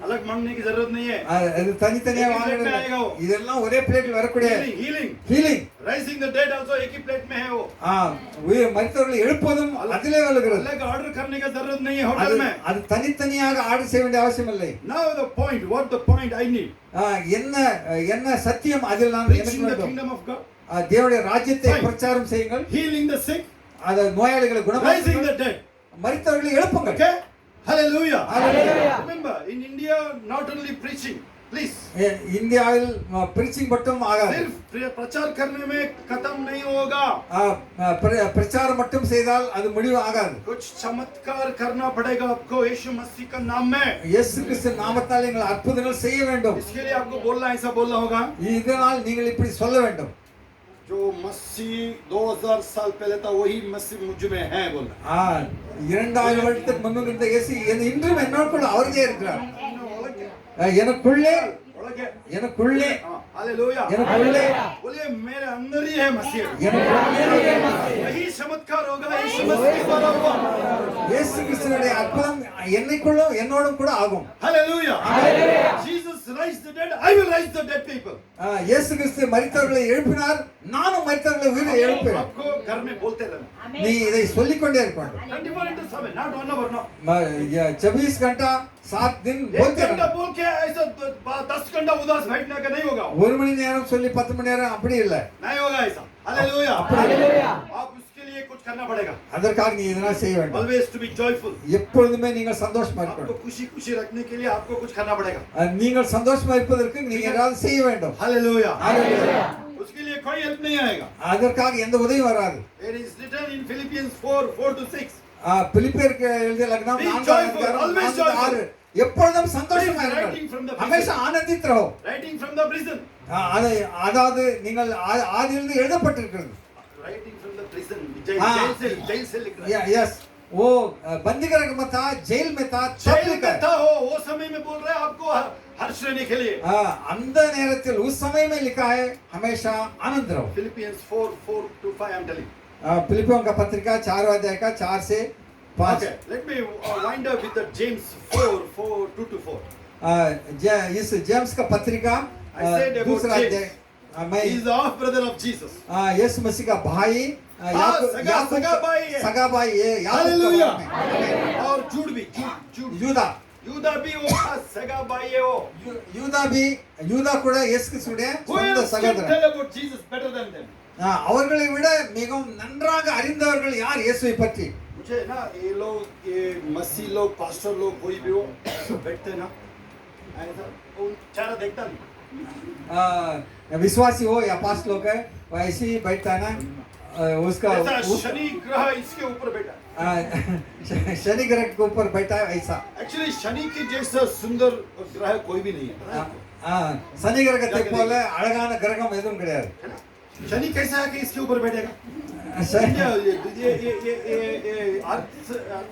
अलग मांगने की जरूरत नहीं है. அது தனித்தனியா एक ही plate में आएगा वो. இதெல்லாம் ஒரே பிளேட்டில் வரக்கூடிய Healing. Healing. Rising the dead also एक ही प्लेट में है वो. மரித்தவர்களை எழுப்புவதும் அதிலே வருகிறது. अलग ऑर्डर करने का जरूरत नहीं है होटल में. அது தனித்தனியாக ஆர்டர் செய்ய வேண்டிய அவசியம் இல்லை. Now the point, what the point I need? என்ன என்ன சத்தியம் அதில் நான் எனக்கு Preaching the வேண்டும். kingdom of God. தேவனுடைய ராஜ்யத்தை Fine. பிரச்சாரம் செய்யுங்கள். Healing the sick. அது நோயாளிகளை Rising குணமாக்குங்கள். the dead. மரித்தவர்களை எழுப்புங்கள். Okay? Hallelujah. Hallelujah. Remember, in India, not only preaching, please. இந்தியாவில் பிரீச்சிங் மட்டும் ஆகாது. सिर्फ प्रचार करने में खत्म नहीं होगा. பிரச்சாரம் மட்டும் செய்தால் அது முடிவு ஆகாது. कुछ चमत्कार करना पड़ेगा आपको यीशु मसीह का नाम में. இயேசு கிறிஸ்து நாமத்தால் நீங்கள் அற்புதங்கள் செய்ய வேண்டும். इसके लिए आपको बोलना ऐसा बोलना होगा. இதனால் நீங்கள் இப்படி சொல்ல வேண்டும். जो मसीह 2000 साल पहले था वही मसीह मुझ में है बोलना. 2000 வருடத்துக்கு முன்பு இருந்த இயேசு இன்றும் என்னோடு அவரே இருக்கிறார். எனக்குள்ளே எனக்குள்ளே हालेलुया. எனக்குள்ளே बोलिए मेरे अंदर ही है मसीह. எனக்குள்ளே यही चमत्कार होगा यीशु मसीह के द्वारा होगा. இயேசு கிறிஸ்துவினுடைய அற்புதம் என்னைக்குள்ளும் என்னோடும் கூட ஆகும். Hallelujah. Jesus raised the dead. I will raise the dead people. இயேசு கிறிஸ்து மரித்தவர்களை எழுப்பினார், நானும் மரித்தவர்களை உயிரை எழுப்புவேன். आपको घर में बोलते रहना. நீ இதை சொல்லிக் கொண்டே இருக்க வேண்டும். 24 into 7, not 1 hour, no. 24 घंटा 7 दिन एक बोलते घंटा रहना. बोल के ऐसा 10 घंटा उदास बैठने का नहीं होगा. ஒரு மணி நேரம் சொல்லி 10 மணி நேரம் அப்படி இல்லை. नहीं होगा ऐसा. हालेलुया. Hallelujah. आप उसके लिए कुछ करना पड़ेगा. அதற்காக நீ இதெல்லாம் செய்ய வேண்டும். Always to be joyful. எப்பொழுதுமே நீங்கள் சந்தோஷமா இருக்க आपको வேண்டும். खुशी खुशी रखने के लिए आपको कुछ करना पड़ेगा. நீங்கள் சந்தோஷமா இருப்பதற்கு நீங்க ஏதாவது செய்ய வேண்டும். हालेलुया. Hallelujah. उसके लिए कोई हेल्प नहीं आएगा. அதற்காக எந்த உதவியும் வராது. It is written in Philippians 4 to 6. பிலிப்பியருக்கு எழுதிய லக்னம் Be 4 joyful, always joyful. 6 எப்பொழுதும் சந்தோஷமா Writing from இருங்கள். the prison. हमेशा आनंदित रहो. Writing from the prison. அதாவது நீங்கள் ஆதியிலிருந்து எழுதப்பட்டிருக்கிறது. Writing from the prison. jail cell लिख रहा है. यस वो बंदीगृह में था, जेल में था, तब जेल लिखा में है. था वो समय में बोल रहा है आपको हर्ष रहने के लिए. அந்த நேரத்தில் उस समय में लिखा है हमेशा आनंद रहो. Philippians 4 to 5 I'm telling. फिलिपियों का पत्रिका 4 अध्याय का 4 से 5. Okay, let me wind up with the James 4 2 to 4. इस जेम्स का पत्रिका I said about दूसरा James. अध्याय मैं He is the half brother of Jesus. यीशु मसीह का भाई सगा भाई है. सगा भाई है. हालेलुया. और जूड भी जूड यूदा भी वो सगा भाई है वो. யூதா கூட இயேசு கிறிஸ்துவினுடைய Who சொந்த else can சகோதரன். tell about Jesus better than them? அவர்களை விட மிகவும் நன்றாக அறிந்தவர்கள் யார் இயேசுவை பற்றி? मुझे ना ये लोग ये मसीह लोग पास्टर लोग कोई भी हो बैठते ना ऐसा उन चेहरा देखता नहीं. विश्वासी हो या पास लोग है वैसे ही बैठता है ना उसका ऐसा शनि ग्रह इसके ऊपर बैठा है. शनि ग्रह के ऊपर बैठा है ऐसा. एक्चुअली शनि के जैसा सुंदर ग्रह कोई भी नहीं है. சனி கிரகத்தை போல அழகான கிரகம் எதுவும் கிடையாது. है ना? शनि कैसा है कि इसके ऊपर बैठेगा? शनि- ये अर्थ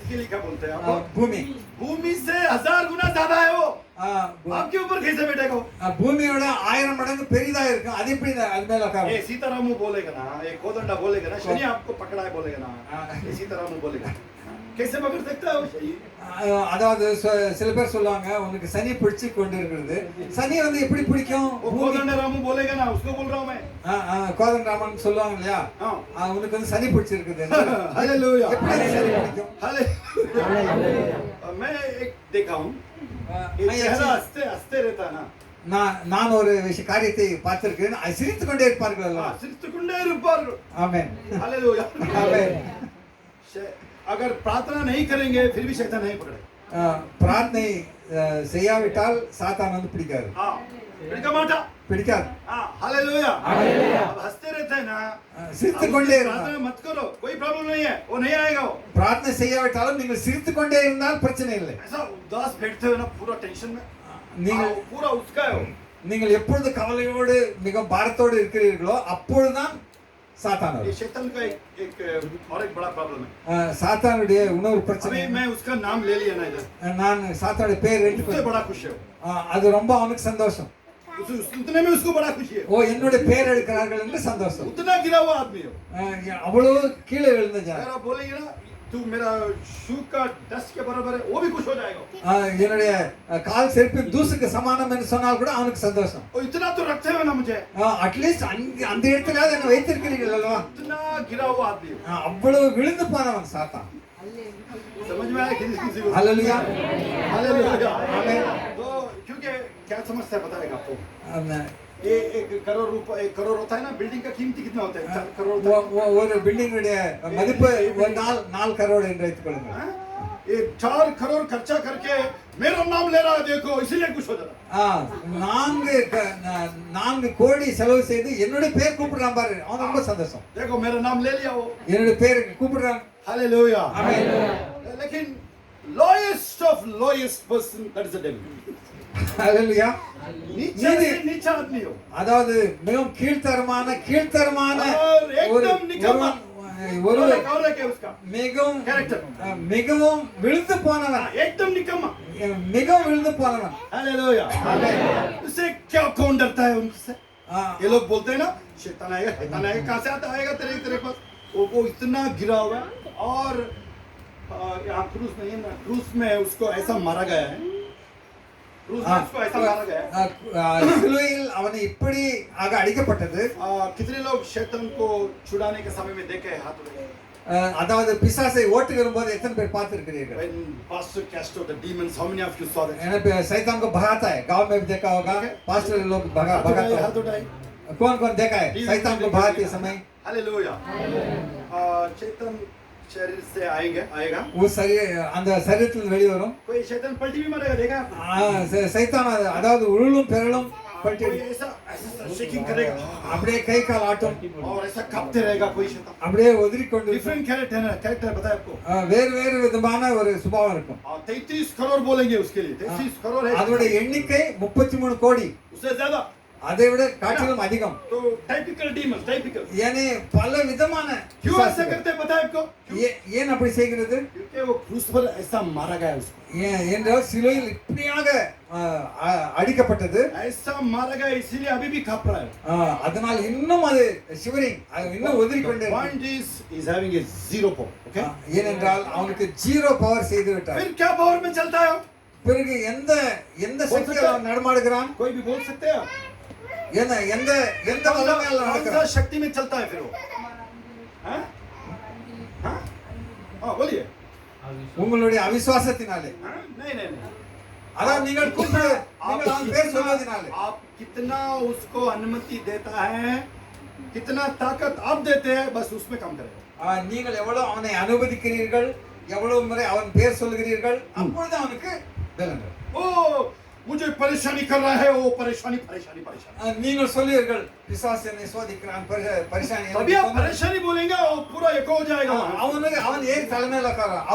के लिए क्या बोलते हैं आप? भूमि भूमि से 1000 गुना ज्यादा है वो. ஆ, आपके ऊपर कैसे बैठेगा वो? பூமியோட 1000 மடங்கு பெரிதா இருக்கும். அது எப்படி அது மேல ये உட்காரும்? सीतारामू बोलेगा ना, ये कोदंडा बोलेगा ना, शनि आपको पकड़ा है बोलेगा ना, हाँ। ये सीतारामू बोलेगा। कैसे पकड़ सकता है वो शनि? அதாவது சில பேர் சொல்லுவாங்க உனக்கு சனி பிடிச்சு கொண்டு இருக்கிறது. சனி வந்து எப்படி பிடிக்கும்? वो कोदंडा रामू बोलेगा ना, उसको बोल रहा हूँ मैं। கோதண்டராமன் சொல்லுவாங்க இல்லையா? हाँ। உனக்கு வந்து சனி பிடிச்சிருக்குது. हालेलुया। எப்படி சனி பிடிக்கும்? हालेलुया। मैं एक देखा हूँ, ये நான் चेहरा हंसते हंसते रहता है ना, நான் ஒரு காரியத்தை பார்த்திருக்கேன். அது சிரித்துக் கொண்டே இருப்பார்கள் அல்லவா? சிரித்துக்கொண்டே இருப்பார்। ஆமென். हालेलुया। ஆமென். अगर प्रार्थना नहीं करेंगे फिर भी शैतान नहीं पकड़ेगा। பிரார்த்தனை செய்யாவிட்டால் சாத்தான் வந்து பிடிக்காது. हाँ, பிடிக்க மாட்டா। பிடிக்காது. हाँ, हालेलुया। हालेलुया। अब हंसते रहते हैं ना, சிரித்துக் अब கொண்டே उसकी प्रार्थना मत करो, कोई प्रॉब्लम नहीं है, वो नहीं आएगा वो। பிரார்த்தனை செய்யாவிட்டாலும் நீங்கள் சிரித்துக் கொண்டே இருந்தால் பிரச்சனை இல்லை. ऐसा उदास बैठते हो ना पूरा टेंशन में, நீங்கள் हाँ, पूरा उसका है वो। நீங்கள் எப்பொழுது கவலையோடு மிக பாரத்தோடு இருக்கிறீர்களோ அப்பொழுதுதான் சாத்தான் ये வரும். शैतान का एक और एक बड़ा प्रॉब्लम है। சாத்தானுடைய இன்னொரு பிரச்சனை. अभी मैं उसका नाम ले लिया ना इधर, நான் சாத்தானுடைய பேர் उससे எடுத்து बड़ा खुश है वो। அது ரொம்ப அவனுக்கு சந்தோஷம். उतने में उसको बड़ा खुशी है, ஓ என்னுடைய பேர் எடுக்கிறார்கள் என்று சந்தோஷம். उतना गिरा हुआ आदमी है वो। அவ்வளவு கீழே விழுந்த ஜனம். अगर आप बोलेंगे ना तू मेरा शू का डस्ट के बराबर है, वो भी खुश हो जाएगा। என்னுடைய கால் செருப்பின் தூசுக்கு சமானம் என்று சொன்னால் கூட அவனுக்கு சந்தோஷம். और इतना तो रखते हो ना मुझे, அட்லீஸ்ட் அந்த இடத்துல என்ன வைத்திருக்கிறீர்கள் அல்லவா? इतना गिरा हुआ आदमी है। அவ்வளவு விழுந்து போனவன் சாத்தான். समझ में आया किसी को? हालेलुया। हालेलुया। आमीन। तो क्योंकि क्या समझता है बताएगा आपको, அந்த- ये 1 करोड़ रुपए 1 करोड़ होता है ना, बिल्डिंग का कीमत कितना होता है? 4 करोड़ होता है। ஒரு பில்டிங்குடைய மதிப்பு ஒரு 4 கரோடு என்று வைத்துக் கொள்ளுங்கள். हाँ? ये 4 करोड़ खर्चा करके मेरा नाम ले रहा है देखो, इसीलिए खुश हो जाता। 4 கோடி செலவு செய்து என்னுடைய பேர் கூப்பிடுறான் பாரு, அவன் ரொம்ப சந்தோஷம். देखो मेरा नाम ले लिया वो। என்னுடைய பேர் கூப்பிடுறான். हालेलुया। आमीन। लेकिन lowest of lowest person, that is the devil। ஹalleluya. नीचे से नीचा आदमी हो, அதாவது மிகவும் கீழ்த்தரமான और ஒரு एकदम निकम्मा। ஒரு और है क्या उसका மிகவும் कैरेक्टर? மிகவும் விழுந்து போனவன், एकदम निकम्मा। மிகவும் விழுந்து போனவன். हालेलुया। उससे क्या कौन डरता है उनसे? ये लोग बोलते हैं ना शैतान आएगा, कहाँ से आता आएगा तेरे पास? वो इतना गिरा हुआ है, और यहाँ क्रूस नहीं है ना, क्रूस में उसको ऐसा मारा गया है, क्रूस में उसको ऐसा मारा गया है। சிலுவையில் அவனை இப்படி ஆக அடிக்கப்பட்டது. कितने लोग शैतान को छुड़ाने के समय में देखे हाथ उठाए? அதாவது பிசாசை ஓட்டுகிற போது எத்தனை பேர் பார்த்திருக்கிறீர்கள்? When pastor cast out the demons, how many of you saw that? शैतान को भगाता है, गांव में भी देखा होगा, पास्टर लोग भगाता है. हाथ उठाए। कौन देखा है शैतान को भगाते समय? हालेलुया। शैतान शरीर से आएगा, वो शरीर அந்த சரீரத்தில் வெளியே வரும். कोई शैतान पलटी भी मारेगा, देखा आपने? சைத்தான் அதாவது உருளும் பெறலும் பல்ட்டி कोई ऐसा शेकिंग करेगा அப்படியே கை கால் ஆட்டும், और ऐसा कांपते रहेगा कोई शैतान। அப்படியே ஒதுறிக்கொண்டு डिफरेंट कैरेक्टर है, कैरेक्टर बताया आपको। வேறு வேறு விதமான ஒரு சுபாவம் இருக்கும். 33 करोड़ बोलेंगे उसके लिए, 33 करोड़ है, அதோட எண்ணிக்கை 33 கோடி, उससे ज्यादा। அதை விட காட்டிலும் அதிகம். तो टाइपिकल डीमंस, टाइपिकल। ஏனே பல விதமான क्यों ऐसा करते हैं बताया आपको? ஏன் அப்படி செய்கிறது? क्योंकि वो क्रूस पर ऐसा मारा गया उसको, என்றால் சிலுவையில் இப்படியாக அடிக்கப்பட்டது. ऐसा मारा गया, इसीलिए अभी भी कांप रहा है। அதனால் இன்னும் அது ஷிவரிங், அது இன்னும் ஒதுறிக்கொண்டே இருக்கு. Point is having a zero power, okay? ஏனென்றால் அவனுக்கு 0 பவர் செய்து விட்டார். फिर क्या पावर में चलता है? பிறகு எந்த சக்தியால் அவன் நடமாடுகிறான்? कोई भी बोल सकते हैं? எந்த வல்லமையால் कौन सा நடக்கிறான்? शक्ति में चलता है फिर वो? हाँ? हाँ? हाँ, बोलिए। உங்களுடைய அவிசுவாசத்தினாலே. हाँ? नहीं नहीं नहीं। அதான் நீங்கள் அவன் பேர் சொல்வதனாலே. आप कितना उसको अनुमति देता है, कितना ताकत आप देते हैं, बस उसमें काम करेगा। நீங்கள் எவ்வளவு அவனை அனுமதிக்கிறீர்கள், எவ்வளவு முறை அவன் பேர் சொல்கிறீர்கள், அப்பொழுது அவனுக்கு பலன். ओ मुझे परेशानी कर रहा है, वो परेशानी परेशानी परेशानी। நீங்கள் சொல்லுவீர்கள் பிசாசு என்னை சோதிக்கிறான், பரிசானி. तभी आप परेशानी बोलेंगे, वो पूरा एक हो जाएगा। அவன் ஏன் தலைமையில உட்கார்றான்,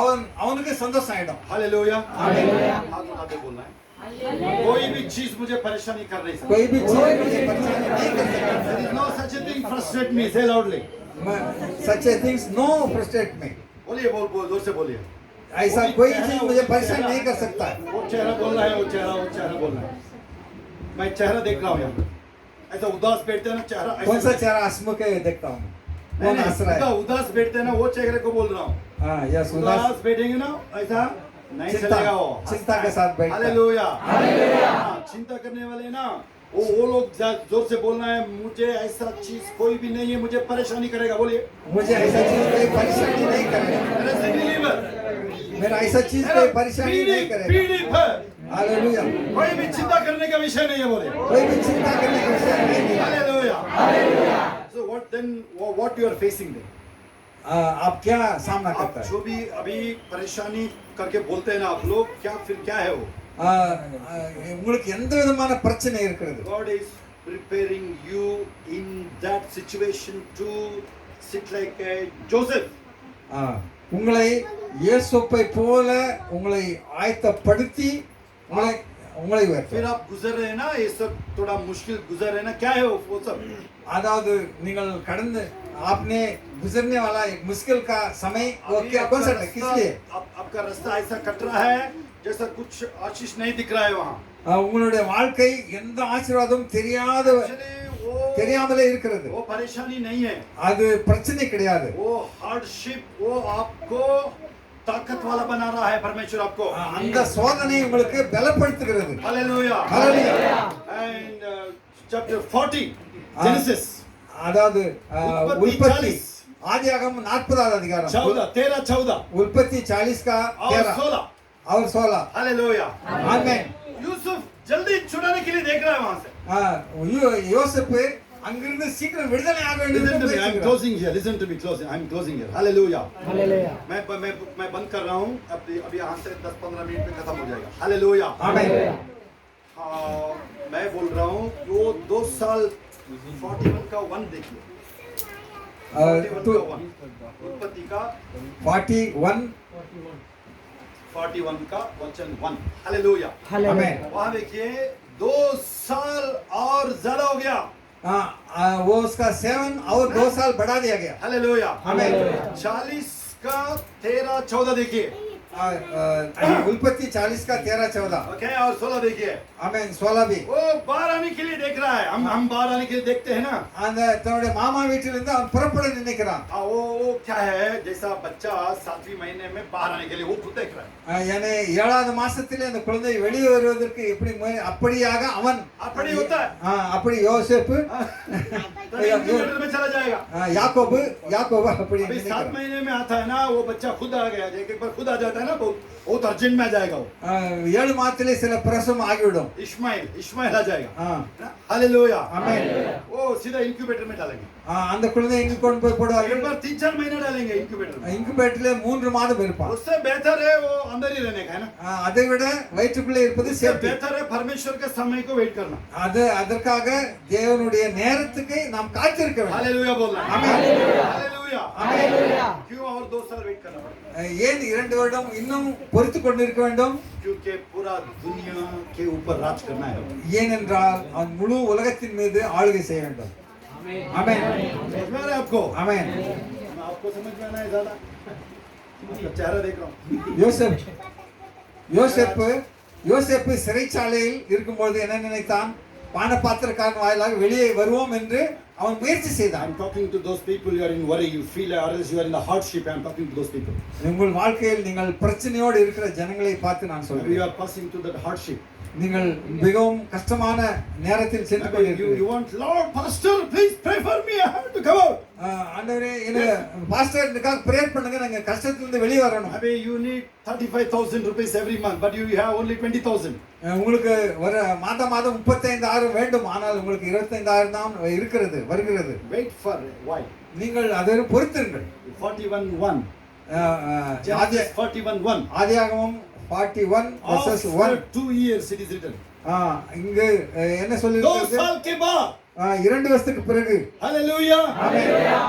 அவனுக்கு சந்தோஷம் ஆயிடும். हालेलुया। हालेलुया। हाथ उठा के बोलना है, कोई भी चीज मुझे परेशानी कर रही है। कोई भी चीज मुझे परेशानी नहीं कर सकती. There is no such a thing frustrate me, say loudly। such a things no frustrate me. बोलिए, बोल जोर से बोलिए। ऐसा कोई चीज मुझे परेशान नहीं कर सकता है। वो चेहरा बोल रहा है, वो चेहरा बोल रहा है। मैं चेहरा देख रहा हूँ यहाँ, ऐसा उदास बैठते हैं ना चेहरा, कौन सा ऐसा चेहरा हंसमुख देखता हूँ, नहीं, कौन नहीं, हंस रहा सीधा है? उदास बैठते हैं ना, वो चेहरे को बोल रहा हूँ। हाँ, यस, उदास उदास बैठेंगे ना, ऐसा नहीं चिंता- चलेगा वो। चिंता के साथ बैठता है। हालेलुया, हाँ, चिंता करने वाले ना, वो लोग जोर से बोलना है, मुझे ऐसा चीज कोई भी नहीं है, मुझे परेशानी करेगा, बोलिए। मुझे ऐसा चीज कोई परेशानी नहीं करेगा, मेरा believer, मेरा ऐसा चीज कोई परेशानी नहीं करेगा। पीड़ित है, हालेलुया, कोई भी चिंता करने का विषय नहीं है, बोले। कोई भी चिंता करने का विषय नहीं है। Hallelujah. So what you are facing then? आप क्या सामना आप करता है? जो भी अभी परेशानी करके बोलते हैं ना आप लोग, क्या है वो? உங்களுக்கு எந்த விதமான பிரச்சனை இருக்கிறது? God is preparing you in that situation to sit like a Joseph. உங்களை இயேசுவை போல உங்களை ஆயத்தப்படுத்தி உங்களை உங்களை फिर உயர்த்துவார். आप गुजर रहे हैं ना, ये सब थोड़ा मुश्किल गुजर रहे हैं ना, क्या है वो सब? அதாவது நீங்கள் கடந்து आपने गुजरने वाला एक मुश्किल का समय वो अभी क्या कौन सा था, किस लिए? आपका रास्ता ऐसा कट रहा है जैसा कुछ आशीष नहीं दिख रहा है वहाँ। உங்களுடைய வாழ்க்கை எந்த ஆசீர்வாதமும் தெரியாத Actually தெரியாமலே இருக்கிறது. वो परेशानी नहीं है, அது பிரச்சனை கிடையாது. वो हार्डशिप, वो आपको ताकत वाला बना रहा है परमेश्वर आपको। அந்த சோதனை உங்களுக்கு பலப்படுத்துகிறது. Hallelujah. Hallelujah. And chapter 40 Genesis அதாவது உற்பத்தி உற்பத்தி 40 ஆதியாகமம் 40வது அதிகாரம் 14 உற்பத்தி 40 का और 13 16। और 16 हालेलुया। आमीन। यूसुफ जल्दी छुड़ाने के लिए देख रहा है वहां से। யோசேப்பு அங்கிருந்து சீக்கிரம் விடுதலை ஆக வேண்டும் Listen என்று to me, I'm முயற்சிக்கிறார். closing here. Listen to me, closing. I'm closing here. Hallelujah. Hallelujah मैं बंद कर रहा हूँ। अभी यहाँ से 10-15 मिनट में खत्म हो जाएगा। Hallelujah. आमीन। मैं बोल रहा हूँ वो 2 साल 41 का 1 देखिए। 41 तो का 1 उत्पत्ति का 41 41 का वचन 1। Hallelujah. आमीन। वहाँ देखिए 2 साल और ज्यादा हो गया। वो उसका 7 और 2 साल बढ़ा दिया गया। Hallelujah. आमीन। 40 का 13-14 देखिए। उल्पत्ति 40 का 13-14 ओके, और 16 देखिए। आमीन। 16 भी वो बाहर आने के लिए देख रहा है। हम बाहर आने के लिए देखते हैं ना। அந்த தன்னுடைய மாமா வீட்டிலிருந்து அவன் புறப்பட நினைக்கிறான். वो क्या है, जैसा बच्चा 7वीं महीने में बाहर आने के लिए वो खुद देख रहा है। यानी 7வது மாசத்திலே அந்த குழந்தை வெளியே வருவதற்கு எப்படி அப்படியாக அவன் அப்படி होता है। அப்படி யோசேப்பு तो इंक्यूबेटर में चला जाएगा। யாக்கோபு அப்படி अभी 7 நினைக்கிறான். महीने में आता है ना, वो बच्चा खुद आ गया। एक बार खुद आ जाता है ना, बहुत अर्जेंट में आ जाएगा वो। 7 மாதத்திலே சில பிரசவம் ஆகிவிடும். इश्माइल आ जाएगा। हालेलुया। आमीन। वो सीधा इंक्यूबेटर में डालेंगे। அந்த குழந்தை எங்க கொண்டு போய் एक போடுவார்கள்? बार 3-4 महीने डालेंगे इंक्यूबेटर में। இன்குபேட்டர்ல 3 மாதம் இருப்பான். उससे बेहतर है वो अंदर ही रहने का, है ना। அதை விட வயிற்றுக்குள்ளே இருப்பது उससे சேஃப்டி. बेहतर है परमेश्वर के समय को वेट करना। அது அதற்காக தேவனுடைய நேரத்துக்கு நாம் காத்திருக்க வேண்டும். हालेलुया बोलना। आमीन। हालेलुया। हालेलुया क्यों और 2 साल वेट करना पड़ेगा? ஏன் 2 வருடம் இன்னும் பொறுத்து கொண்டிருக்க வேண்டும்? क्योंकि पूरा दुनिया के ऊपर राज करना है। ஏனென்றால் அவன் முழு உலகத்தின் மீது ஆளுகை செய்ய வேண்டும். ஆமென்। समझ में आ रहा है आपको? ஆமென். आपको समझ में आना है ज्यादा? आपका चेहरा देख रहा हूँ। யோசேப்பு சிறைச்சாலையில் இருக்கும்போது என்ன நினைத்தான்? பானபாத்திரக்காரன் வாயிலாக வெளியே வருவோம் என்று அவன் முயற்சி செய்தான். I'm talking to those people you are in worry, you feel or else you are in the hardship. I'm talking to those people. உங்கள் வாழ்க்கையில் நீங்கள் பிரச்சனையோடு இருக்கிற ஜனங்களை பார்த்து நான் You சொல்கிறேன். are passing through that hardship. நீங்கள் மிகவும் கஷ்டமான நேரத்தில் சென்று You கொண்டிருக்கிறீர்கள். want, Lord, Pastor, please pray for me. I have to come out. ஆண்டவரே எனக்கு பாஸ்டர் எனக்காக பிரேயர் பண்ணுங்க, நாங்க கஷ்டத்திலிருந்து வெளியே வரணும். I mean, you need 35,000 rupees every month, but you have only 20,000. உங்களுக்கு ஒரு மாதம் 35,000 வேண்டும், ஆனால் உங்களுக்கு 25,000 தான் வருகிறது. Wait for why? நீங்கள் அதை பொறுத்திருங்கள். 41:1. ஆதி- 41:1. ஆதியாகமம் 41 verses 1. After 2 years it is written. இங்கு என்ன 2 சொல்லிருக்கிறது? साल के बाद. 2 வருஷத்துக்கு பிறகு. हालेलुया।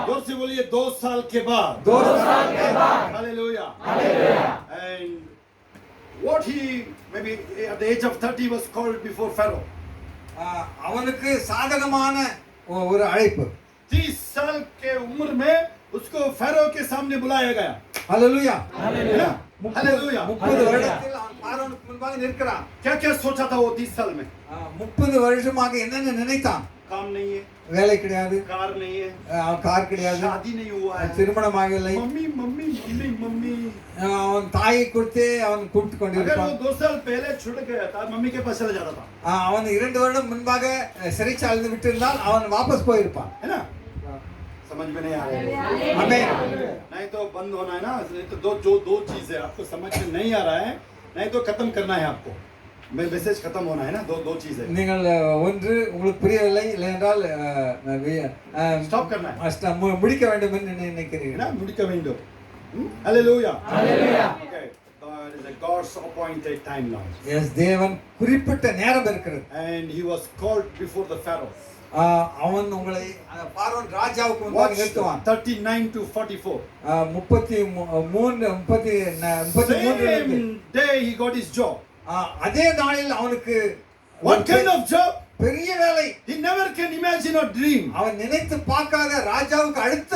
जोर से बोलिए 2 साल के बाद. 2 साल के बाद. Hallelujah. And what he maybe at the age of 30 was called before Pharaoh. அவனுக்கு சாதகமான ஒரு அழைப்பு. 30 साल के उम्र में उसको फैरो के सामने बुलाया गया। हालेलुया. Hallelujah. 30 வருடத்தில் அவன் பார்வோனுக்கு முன்பாக நிற்கிறான். क्या क्या सोचा था वो 30 साल में? 30 வருஷமாக என்னென்ன நினைத்தான்? काम नहीं है, வேலை கிடையாது, कार नहीं है, அவன் கார் கிடையாது, शादी नहीं हुआ है, திருமணம் ஆகவில்லை. Mummy mummy mummy mummy. அவன் தாயை கொடுத்து அவன் கூப்பிட்டு अगर वो கொண்டிருப்பான். 2 साल पहले छुड़ गया था मम्मी के पास चला जाता था, அவன் 2 வருடம் முன்பாக சிறைச்சாலையில் விட்டிருந்தால் அவன் வாபஸ் போயிருப்பான். है ना? समझ में नहीं आ रहा है। ஆமென். नहीं तो बंद होना है ना, नहीं तो दो चीज है, आपको समझ में नहीं आ रहा है, नहीं तो खत्म करना है आपको, मैसेज खत्म होना है ना, दो चीज है, நீங்கள் ஒன்று உங்களுக்கு புரியவில்லை, இல்லை என்றால் स्टॉप करना है முடிக்க வேண்டும் என்று நினைக்கிறீர்கள். ना, मुड़का window. Hallelujah Hallelujah. Okay, God is a God's appointed time now, yes, தேவன் குறிப்பிட்ட நேரம் இருக்கிறது. and he was called before the Pharaoh. அவன் உங்களை பார்வோன் ராஜாவுக்கு முன்பாக Watch நிறுத்துவான். 39 to 44. 33 Same day he got his job. அதே நாளில் அவனுக்கு What kind of job? பெரிய வேலை. He never can imagine or dream. அவன் நினைத்து பார்க்காத ராஜாவுக்கு அடுத்த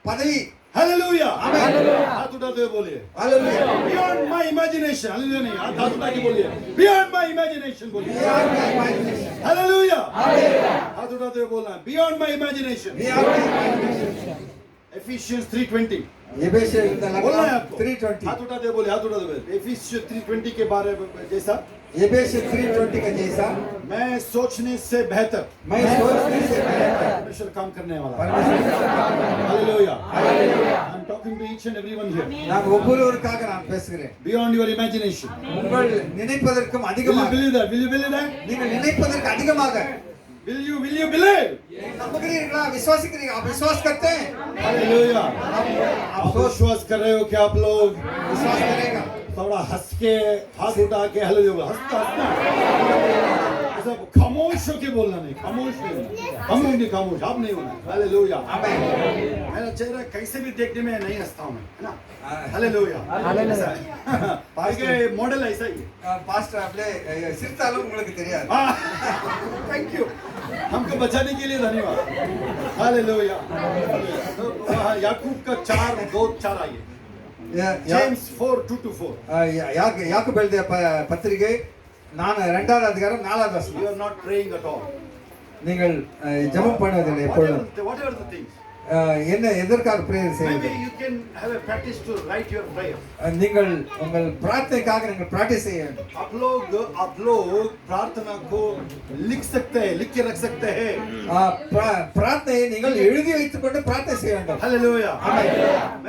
பதவி. Hallelujah. Amen. Hallelujah. हाथ उठाते हुए बोलिए, Hallelujah. Beyond my imagination. Hallelujah नहीं, हाथ उठा के बोलिए, Beyond my imagination बोलिए, Beyond my imagination. Hallelujah. Hallelujah. हाथ उठाते हुए बोलना है, Beyond my imagination. Beyond my imagination. Ephesians 3:20 எபேசியர் இந்த बोलना है லக்கம் आपको, 3:20. हाथ उठाते हुए बोलिए, हाथ उठाते हुए, Ephesians 3:20 के बारे में जैसा, एबेसियर 3:20 का जैसा मैं सोचने से बेहतर मैं सोचने से बेहतर परमेश्वर काम करने वाला है। परमेश्वर Hallelujah. I'm talking to each and everyone here. நான் ஒவ்வொருவருக்காக நான் பேசுகிறேன். Beyond your imagination. உங்கள் நினைப்பதற்கும் Will you அதிகமாக believe that? Will you believe that? நீங்கள் நினைப்பதற்கு அதிகமாக Will you believe? नंबुகிறீர்களா? विश्वासिக்கிறீர்களா? आप विश्वास करते हैं? Hallelujah. आप आप विश्वास कर रहे हो क्या आप लोग? विश्वास करेगा? थोड़ा हंस के हाथ उठा के हालेलुया हंसता ऐसा खामोश होके बोलना नहीं, खामोश नहीं होना, हम लोग नहीं खामोश, आप नहीं होना। हालेलुया। आमेन। मेरा चेहरा कैसे भी देखने में नहीं हंसता हूँ मैं, है ना? हालेलुया। Pastor. मॉडल ऐसा ही है। பாஸ்டர் आपले சிரித்தாலும் உங்களுக்கு தெரியாது. थैंक यू, हमको बचाने के लिए धन्यवाद। हालेलुया। याकूब का 4:2-4 आइए, James 4:2-4. யாக்கோபு எழுதிய பத்திரிகை 2வது அதிகாரம் 4வது You வசனம். are not praying at all. நீங்கள் ஜெபம் பண்ணுவதில்லை எப்பொழுதும். Whatever the things. என்ன எதற்காக பிரேயர் Maybe செய்வீர்கள்? you can have a practice to write your prayer. நீங்கள் உங்கள் பிரார்த்தனைக்காக நீங்கள் பிராக்டிஸ் செய்ய வேண்டும். आप लोग प्रार्थना को लिख सकते हैं, लिख के रख सकते हैं। பிரார்த்தனையை நீங்கள் எழுதி வைத்துக் கொண்டு பிரார்த்தனை செய்ய வேண்டும். हालेलुया। Amen.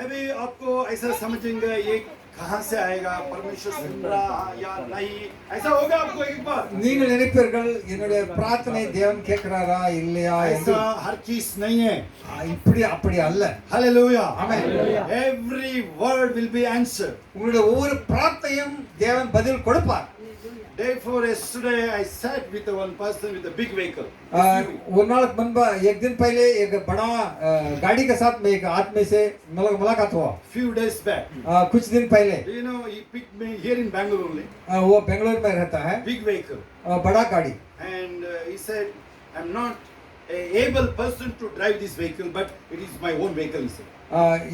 Maybe आपको ऐसा समझेंगे ये कहाँ से आएगा, परमेश्वर सुन रहा या नहीं, ऐसा होगा आपको एक बार। நீங்கள் நினைப்பீர்கள் என்னுடைய பிரார்த்தனை தேவன் கேட்கிறாரா இல்லையா என்று. ऐसा हर चीज नहीं है। இப்படி அப்படி அல்ல. Hallelujah. Amen. Every word will be answered. உங்களுடைய ஒவ்வொரு பிரார்த்தனையும் தேவன் பதில் கொடுப்பார். Therefore, yesterday I sat with one person with a big vehicle. ஒரு நாளுக்கு முன்பा एक दिन पहले एक बड़ा गाड़ी के साथ में एक आदमी से मुलाकात हुआ. Few days back. कुछ दिन पहले. Do you know he picked me here in Bangalore only. वो बेंगलुरु में रहता है. Big vehicle. बड़ा गाड़ी. And he said, I'm not a able person to drive this vehicle, but it is my own vehicle, he said.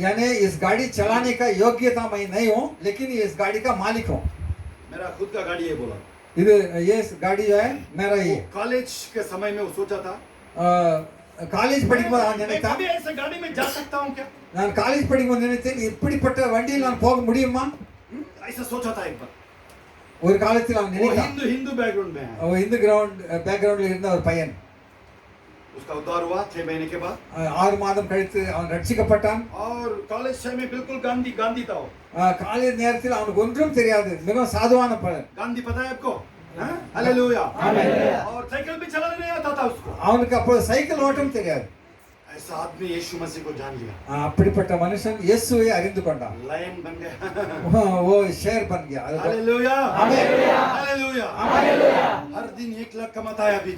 यानी इस गाड़ी चलाने का योग्यता मैं नहीं हूँ, लेकिन इस गाड़ी का मालिक हूँ. मेरा खुद का गाड़ी है बोला। ಇದು ये गाड़ी जो है मेरा ही है. कॉलेज के समय में वो सोचा था, காலேஜ் படிக்கும்போது நான் मैं நினைத்தேன், कभी ऐसे गाड़ी में जा सकता हूँ क्या? நான் காலேஜ் படிக்கும்போது நினைத்தேன் இப்படிப்பட்ட வண்டியில் நான் போக முடியுமா? ऐसा सोचा था एक बार। ஒரு காலத்தில் அவன் वो நினைத்தான். हिंदू बैकग्राउंड में है। அவன் இந்து பேக்ரவுண்ட்ல இருந்த ஒரு பையன். उसका उद्धार हुआ 6 महीने के बाद 6 மாதம் கழித்து அவன் ரட்சிக்கப்பட்டான். और कॉलेज समय में बिल्कुल गांधी था वो। காலேஜ் நேரத்தில் அவனுக்கு ஒன்றும் தெரியாது, மிகவும் சாதுவான பையன். गांधी पता है आपको? हालेलुया। Amen. और साइकिल भी चलाने नहीं आता था उसको। அவனுக்கு அப்போ சைக்கிள் ஓட்டம் தெரியாது. ऐसा आदमी यीशु मसीह को जान लिया, அப்படிப்பட்ட மனுஷன் இயேசுவை அறிந்து கொண்டான். लायन बन गया। वो शेर बन गया. हालेलुया। हालेलुया। हालेलुया। हर दिन 1 लाख कमाता है अभी।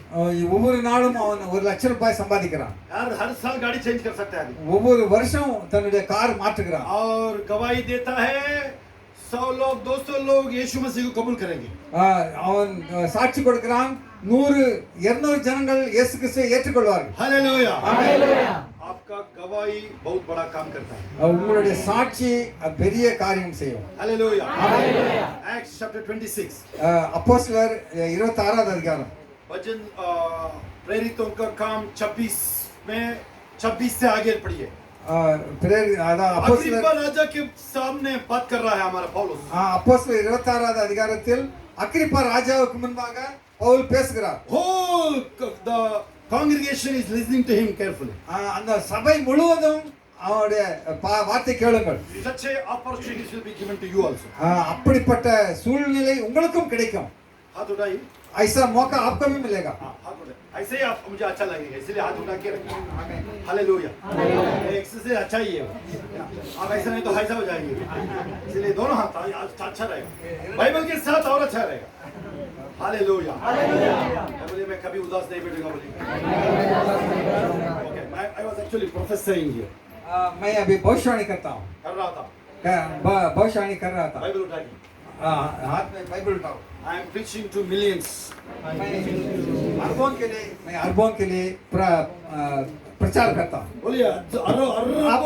ஒவ்வொரு நாளும் அவன் 1 லட்சம் ரூபாய் சம்பாதிக்கிறான். हर साल गाड़ी चेंज कर सकता है अभी। ஒவ்வொரு வருஷம் தன்னுடைய கார் மாற்றுகிறான். और गवाही देता है 100 लोग 200 लोग यीशु मसीह को कबूल करेंगे। அவன் சாட்சி கொடுக்கிறான், 100 200 ஜனங்கள் இயேசு கிறிஸ்துவை ஏற்றுக்கொள்வார்கள். हालेलुया। हालेलुया। आपका गवाही बहुत बड़ा काम करता है. உங்களுடைய சாட்சி பெரிய காரியம் செய்யும். Hallelujah. Hallelujah. Acts chapter 26. அப்போஸ்தலர் 26வது அதிகாரம். भजन प्रेरितों का काम 26 में 26 से आगे पढ़िए. அதான் அப்போஸ்தலர் अग्रिप्पा राजा के सामने बात कर रहा है हमारा पौलुस. அப்போஸ்தலர் 26வது அதிகாரத்தில் அகிரிப்பா ராஜாவுக்கு முன்பாக பவுல் பேசுகிறார். Whole the congregation is listening to him carefully. அந்த சபை முழுவதும் அவருடைய வார்த்தை கேளுங்கள். Such a opportunities will be given to you also. அப்படிப்பட்ட சூழ்நிலை உங்களுக்கும் கிடைக்கும். हाथ उठाइए. ऐसा मौका आपको भी मिलेगा. हाथ उठाइए. ऐसे ही आप मुझे अच्छा लगेगा इसलिए हाथ उठा के रखिए. हालेलुया. एक से अच्छा ही है. आप ऐसा नहीं तो ऐसा हो जाएंगे. इसलिए दोनों हाथ अच्छा रहेगा. बाइबल के साथ और अच्छा रहेगा. हालेलुया. बोलिए मैं कभी उदास नहीं बैठूंगा बोलिए. Okay I was actually prophesying here. मैं अभी भविष्यवाणी करता हूँ. कर रहा था. भविष्यवाणी कर रहा था. बाइबल उठा के. हाथ में बाइबल उठाओ. I am preaching to millions. अरबों के लिए प्रचार करता हूँ. बोलिए आप अरबों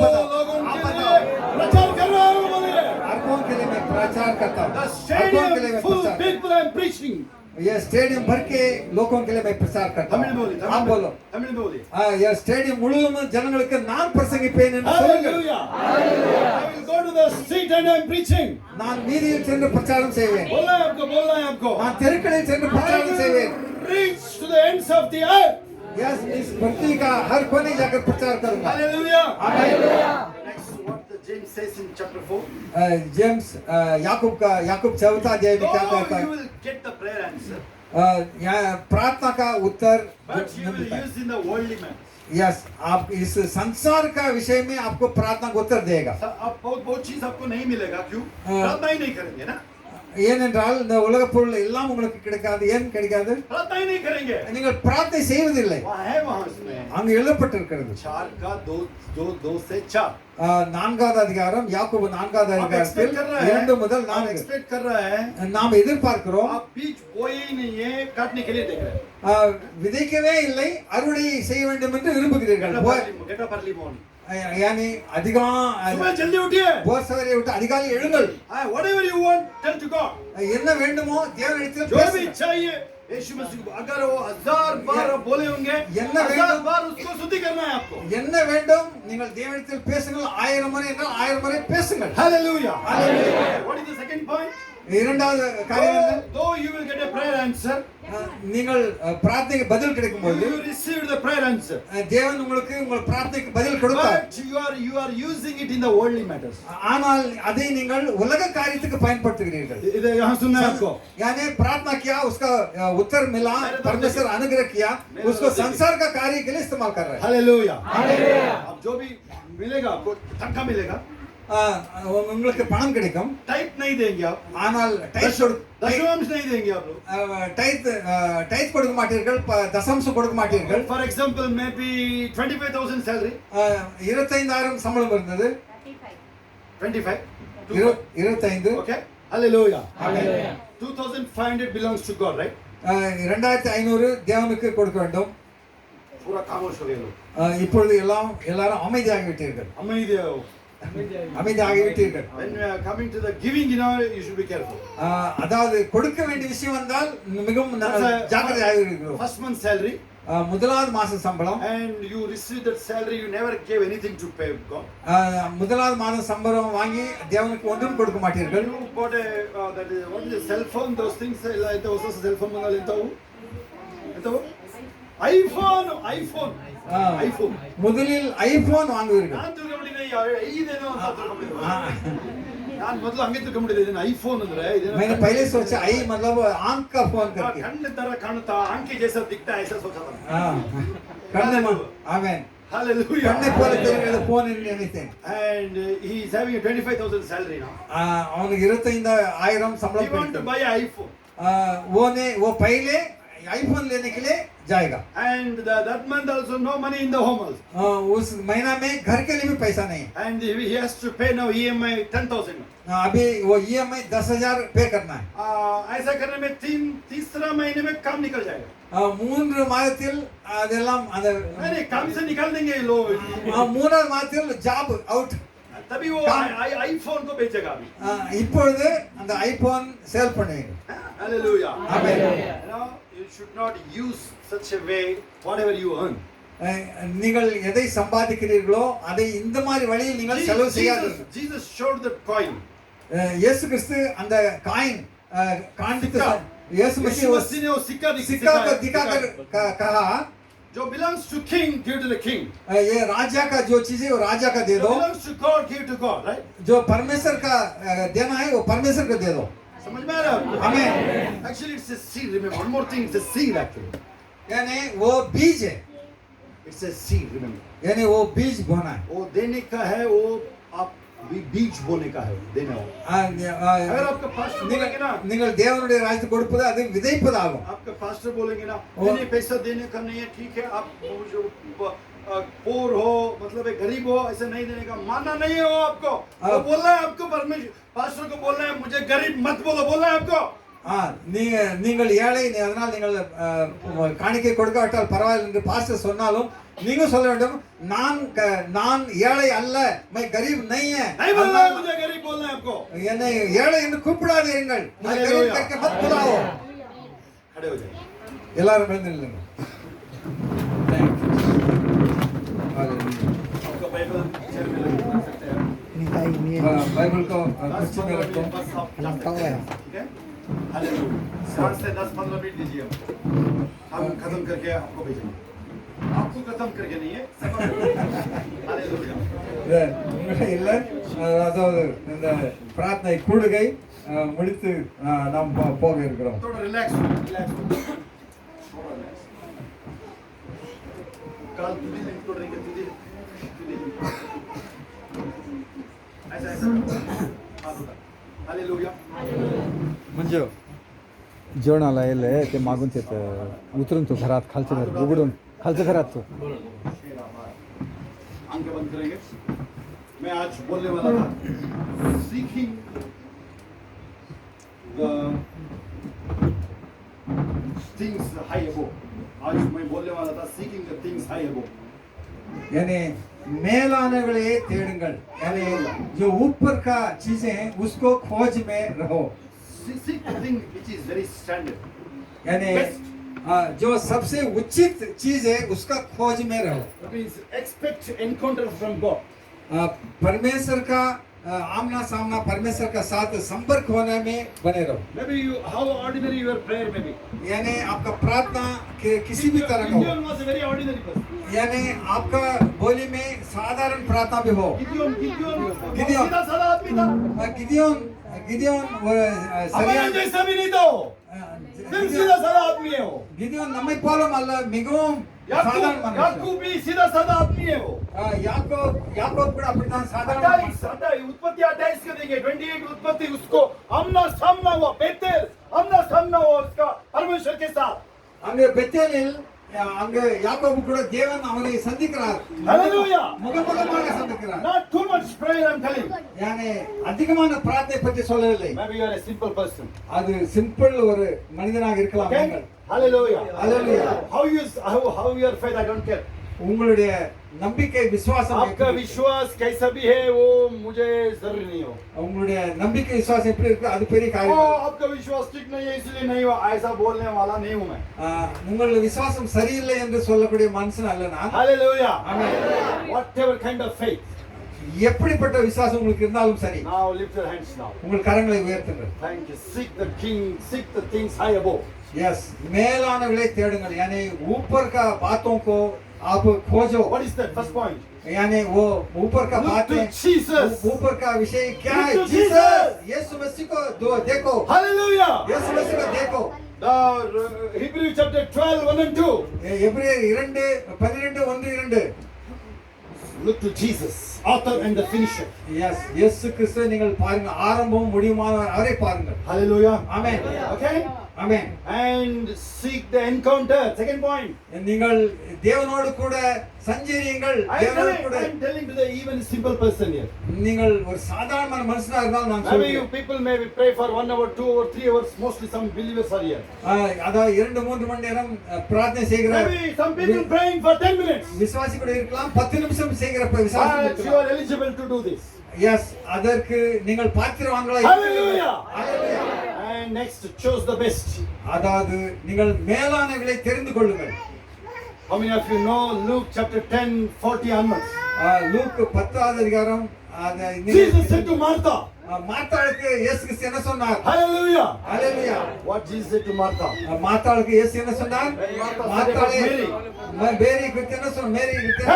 बताओ. लोगों आप के बताओ. लिए प्रचार कर रहा हूँ बोलिए. अरबों के लिए मैं प्रचार करता हूँ. The अरबों के लिए stadium मैं full प्रचार people I am preaching. ये स्टेडियम भर के लोगों के लिए मैं प्रचार करता तमिल में हूँ. बोलिए. आप बोलो. तमिल में बोलिए. ये स्टेडिயம் முழுவதும் ஜனங்களுக்கு நான் பிரசங்கிப்பேன் என்று சொல்லுங்கள். Hallelujah. I will go to the street and I am preaching. நான் வீதியில் சென்று பிரச்சாரம் செய்வேன். बोलना है आपको. நான் தெருக்களில் சென்று பிரச்சாரம் செய்வேன். Reach to the ends of the earth. Yes इस भक्ति का हर कोने जाकर प्रचार करूंगा. Hallelujah. Hallelujah. Next what the James says in chapter 4. James याकूब चौथा अध्याय में क्या कहता Oh, you है? will get the prayer answer. प्रार्थना का उत्तर But you will use in the worldly man. Yes आप इस संसार का विषय में आपको प्रार्थना का उत्तर देगा. अब बहुत चीज आपको नहीं मिलेगा क्यों? हाँ। प्रार्थना ही नहीं करेंगे ना. ஏனென்றால் இந்த உலக பொருள் எல்லாம் உங்களுக்கு கிடைக்காது. ஏன் கிடைக்காது? प्रार्थना ही नहीं करेंगे. நீங்கள் பிரார்த்தனை செய்வதில்லை. वहाँ है वहाँ उसमें. அங்கு எழுதப்பட்டிருக்கிறது. 4 का 2 से 4. நான்காவது அதிகாரம் யாக்கோபு நான்காவது आप அதிகாரத்தில் एक्सपेक्ट कर रहा है. 2 முதல் आप 4 एक्सपेक्ट कर रहा है. நாம் எதிர்பார்க்கிறோம். आप बीज बोए ही नहीं है काटने के लिए देख रहे हैं. விதைக்கவே இல்லை அறுவடை செய்ய வேண்டும் என்று விரும்புகிறீர்கள். Get up early morning. यानी अधिकार सुबह जल्दी उठिए. போர் சவரை விட்டு அதிகாலை எழுங்கள். Whatever you want, tell to God. என்ன வேண்டுமோ தேவனிடத்தில் जो भी பேசுங்கள். चाहिए यीशु मसीह को अगर वो 1000 बार बोले होंगे 1000 बार उसको स्तुति करना है आपको. என்ன வேண்டும் நீங்கள் தேவனிடத்தில் பேசுங்கள். 1000 முறை என்றால் 1000 முறை பேசுங்கள். Hallelujah. Hallelujah. What is the second point? இரண்டாவது காரியம் என்ன? Though you will get a prayer answer, நீங்கள் பிரார்த்தனைக்கு பதில் கிடைக்கும்போது you received the prayer answer. தேவன் உங்களுக்கு உங்கள் பிரார்த்தனைக்கு பதில் கொடுத்தார். But you are using it in the worldly matters. ஆனால் அதை நீங்கள் உலக காரியத்துக்கு பயன்படுத்துகிறீர்கள். इधर यहाँ सुनना है आपको. यानी प्रार्थना किया उसका उत्तर मिला परमेश्वर अनुग्रह किया उसको संसार का कार्य के लिए इस्तेमाल कर रहे हैं. Hallelujah. अब जो भी मिलेगा आपको तनखा मिलेगा. உங்களுக்கு பணம் கிடைக்கும். टाइप नहीं देंगे आप. ஆனால் दशमांश नहीं देंगे आप लोग. டைத் கொடுக்க மாட்டீர்கள். தசம்சம் கொடுக்க மாட்டீர்கள். For example, maybe 25,000 salary. 25,000 சம்பளம் இருந்தது. 25. 25. Okay. Hallelujah. Hallelujah. 2,500 belongs to God, right? 2500 தேவனுக்கு கொடுக்க வேண்டும். पूरा खामोश हो गए लोग. இப்பொழுது எல்லாரும் அமைதியாகிவிட்டீர்கள். அமைதியாகிவிட்டீர்கள். When we are coming to the giving, you should be careful. அதாவது கொடுக்க வேண்டிய விஷயம் வந்தால் மிகவும் ஜாக்கிரதையாக இருக்கிறோம். First month salary. முதலாவது மாச சம்பளம். And you receive that salary, you never gave anything to pay God. முதலாவது மாத சம்பளம் வாங்கி தேவனுக்கு ஒன்றும் கொடுக்க மாட்டீர்கள். You bought a that is what is a cell phone, those things like those cell phone mongal entavu iPhone முதலில் iPhone வாங்குவீர்கள். ನಾನು ತಿಳ್ಕೊಂಡಿದ್ದೆ ಇದೇನೋ ಅಂತ ತಿಳ್ಕೊಂಡಿದ್ದೆ. ನಾನು ಮೊದಲು ಹಂಗೆ ತಿಳ್ಕೊಂಡಿದ್ದೆ ಇದನ್ನ ಐಫೋನ್ ಅಂದ್ರೆ ಇದೇನೋ. मैंने पहले सोचा आई मतलब आंख का फोन करके. ಕಣ್ಣು ತರ ಕಾಣುತ್ತಾ ಅಂಕೆ जैसा दिखता है ऐसा सोचा था. ಕಣ್ಣೆ ಆಮೆನ್. Hallelujah. ಕಣ್ಣೆ போல தெரிகிறது phone in anything. And he is having a 25,000 salary now. ಅವನಿಗೆ 25,000 ಸಂಬಳ. He want to buy an iPhone. वो पहले आईफोन लेने के लिए जाएगा। And that month also no money in the home also. उस महीना में घर के लिए भी पैसा नहीं है। And he has to pay now EMI 10,000. अभी वो EMI 10,000 पे करना है। ऐसा करने में तीसरा महीने में काम निकल जाएगा। 3 மாதத்தில் அதெல்லாம் அந்த नहीं काम से निकाल देंगे लोग। 3 மாதத்தில் ஜாப் அவுட்। तभी वो आईफोन को बेचेगा अभी। இப்பொழுது அந்த ஐபோன் சேல் பண்ணுவீங்க। Hallelujah. Amen. You know, you should not use such a way whatever you earn. நீங்கள் எதை சம்பாதிக்கிறீர்களோ அதை இந்த மாதிரி வழியில் நீங்கள் செலவு செய்யாதீர்கள்। Jesus showed the coin. இயேசு கிறிஸ்து அந்த காயின் காண்பித்து यीशु मसीह वो सिक्का को दिखाकर कहा जो belongs to king give to the king. ये राजा का जो चीज है वो राजा का दे दो। belongs to God give to God, right? जो परमेश्वर का देना है वो परमेश्वर को दे दो। समझ में आ रहा है? आमीन। Actually it's a seed. Remember one more thing, it's a seed actually. यानी वो बीज है। It's a seed, remember. यानी वो बीज बोना है। वो देने का है, वो आप बीज बोने का है, देना हो। अगर आपका पास्टर बोलेंगे ना, நீங்கள் தேவனுடைய ராஜ்யத்தை கொடுப்பது அது விதைப்பதாகும்। आपका पास्टर बोलेंगे ना, नहीं पैसा देने का नहीं है, ठीक है, आप जो पोर हो मतलब एक गरीब हो ऐसे नहीं देने का मानना नहीं है वो आपको। वो बोल रहा है आपको, परमेश्वर पास्टर को बोल रहा है मुझे गरीब मत बोलो, बोल रहा है आपको। நீங்கள் ஏழை அதனால் நீங்கள் காணிக்கை கொடுக்காவிட்டால் பரவாயில்லை என்று பாஸ்டர் சொன்னாலும் நீங்க சொல்ல வேண்டும் நான் ஏழை அல்ல, मैं गरीब नहीं है। नहीं बोल रहा है मुझे गरीब बोलना है आपको। என்னை ஏழை என்று கூப்பிடாதீர்கள், मुझे गरीब करके मत बुलाओ। खड़े हो जाइए எல்லாரும் எழுந்து நில்லுங்க। Thank you. हालेलुया। आपका बाइबल चेयर में रख सकते हैं। बाइबल को कुर्सी में रखो। ठीक है? हालेलुया। 5 से 10-15 मिनट दीजिए हम खत्म करके आपको भेजेंगे। आपको खत्म करके नहीं है, हालेलुया। இல்ல அதாவது இந்த பிரார்த்தனை கூடுகை முடித்து நாம் போக இருக்கிறோம்। थोड़ा रिलैक्स काल तुझे लिंक तोड़ेंगे, तुझे ऐसा हालेलुया। म्हणजे जेवणाला येले ते मागून ते उतरून तो घरात खालच्या घरात उघडून खालच्या घरात तो आंखें बंद करेंगे। मैं आज बोलने वाला था seeking the things high above. आज मैं बोलने वाला था seeking the things high above, यानी மேலானவர்களே தேடுங்கள்। यानी जो ऊपर का चीजें हैं उसको खोज में रहो। seek the thing which is very standard, यानी जो सबसे उचित चीज है उसका खोज में रहो। that means expect encounter from God। परमेश्वर का आमना सामना परमेश्वर का साथ संपर्क होने में बने रहो। maybe you how ordinary your prayer may be, यानी आपका प्रार्थना किसी भी तरह का हो, Gideon was a very ordinary person। यानी आपका बोली में साधारण प्रार्थना भी हो। Gideon गिदियोन सीधा साधा आदमी था, गिदियोन हमारे जैसा भी नहीं था वो, सिर्फ सीधा साधा आदमी है वो। गिदियोन நம்மை போல அல்ல, மிகவும் சாதாரண மனுஷன்। याकूब भी सीधा साधा आदमी है वो। याकूब கூட அப்படிதான் சாதாரண மனுஷன்। उत्पत्ति 28 के देंगे 28 उत्पत्ति, उसको आमना सामना हुआ बेतेल, आमना सामना हुआ उसका परमेश्वर के साथ। அங்க பெத்தேலில் அங்க யாக்கோபு கூட தேவன் அவரை சந்திக்கிறார்। हालेलुया। முகமுகமாக சந்திக்கிறார்। Not too much prayer I'm telling, यानी அதிகமான பிரார்த்தனை பற்றி சொல்லவில்லை। maybe you are a simple person, அது சிம்பிள் ஒரு மனிதனாக இருக்கலாம் okay? நீங்கள்। Hallelujah, Hallelujah. how your faith I don't care, உங்களுடைய நம்பிக்கை விசுவாசம் आपका विश्वास कैसा भी है वो मुझे जरूरी नहीं हो। உங்களுடைய நம்பிக்கை விசுவாசம் எப்படி இருக்கு அது பெரிய ओ காரியம்। आपका विश्वास ठीक नहीं है इसलिए नहीं हुआ, ऐसा बोलने वाला नहीं हूं मैं। உங்களுடைய விசுவாசம் சரியில்லை என்று சொல்லக்கூடிய மனுஷன் அல்ல நான்। Hallelujah, Amen. whatever kind of faith, எப்படிப்பட்ட விசுவாசம் உங்களுக்கு இருந்தாலும் சரி, now lift your hands now, உங்கள் கரங்களை உயர்த்துங்கள்। thank you, seek the king, seek the things high above। Yes, மேலானவர்களை தேடுங்கள்। यानी ऊपर का बातों को आप खोजो। What is that first point? यानी वो ऊपर का Look बात to है, Jesus, ऊपर का विषय क्या है? Look to Jesus, Jesus. यीशु मसीह को देखो, hallelujah। यीशु मसीह को देखो। The Hebrew chapter 12 1 and 2, எபிரேயர் 2:12-1-2। look to Jesus, author and the finisher। Yes, இயேசு கிறிஸ்துவை நீங்கள் பாருங்கள், ஆரம்பமும் முடிவுமான அவரை பாருங்கள்। Hallelujah, amen. okay? Amen. and seek the encounter. Second point. நீங்கள் தேவனோடு கூட சஞ்சரியுங்கள். தேவனோடு கூட I'm telling to the even simple person here. நீங்கள் ஒரு சாதாரண மனுஷனா இருந்தாலும் நான் Maybe you சொல்றேன். people may pray for 1 hour, 2 hour, 3 hours. Mostly some believers are here. அதாவது 2-3 மணி நேரம் பிரார்த்தனை செய்கிற Maybe some people praying for 10 minutes. விசுவாசி கூட இருக்கலாம். 10 நிமிஷம் செய்கிற விசுவாசி But you இருக்கலாம். are eligible to do this. Yes, அதற்கு நீங்கள் பாத்திரவான்களா Hallelujah. Hallelujah. And next, choose the best. அதாவது நீங்கள் மேலானவைகளை தெரிந்து கொள்ளுங்கள். How many of you know Luke chapter 10, 40 onwards? Look 10வது அதிகாரம் Jesus said to Martha. மார்த்தாளுக்கு இயேசு கிறிஸ்து என்ன சொன்னார்? Hallelujah. Hallelujah. What Jesus said to Martha? மார்த்தாளுக்கு இயேசு என்ன சொன்னார்? மார்த்தாளே மேரி கிறிஸ்து என்ன சொன்னார்? மேரி கிறிஸ்து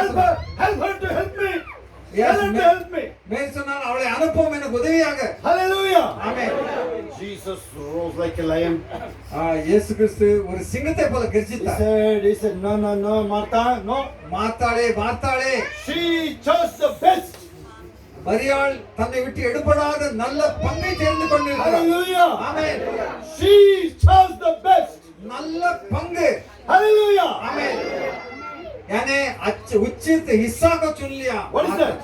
Help her to help me. Yes, Tell her to help me. மேரி சொன்னார், அவளை அனுப்பும் எனக்கு உதவியாக. Hallelujah. Amen. Jesus rose like a lion. இயேசு கிறிஸ்து ஒரு சிங்கத்தை போல He கர்ஜித்தார். said, no, Martha, no. மார்த்தாளே She chose the best. மரியாள் தன்னை விட்டு எடுபடாத நல்ல பங்கை தெரிந்து கொண்டிருக்கிறார். Hallelujah. Amen. She chose the best. நல்ல பங்கு. Hallelujah. आमेन. यानी उचित हिस्सा को चुन लिया. What is that?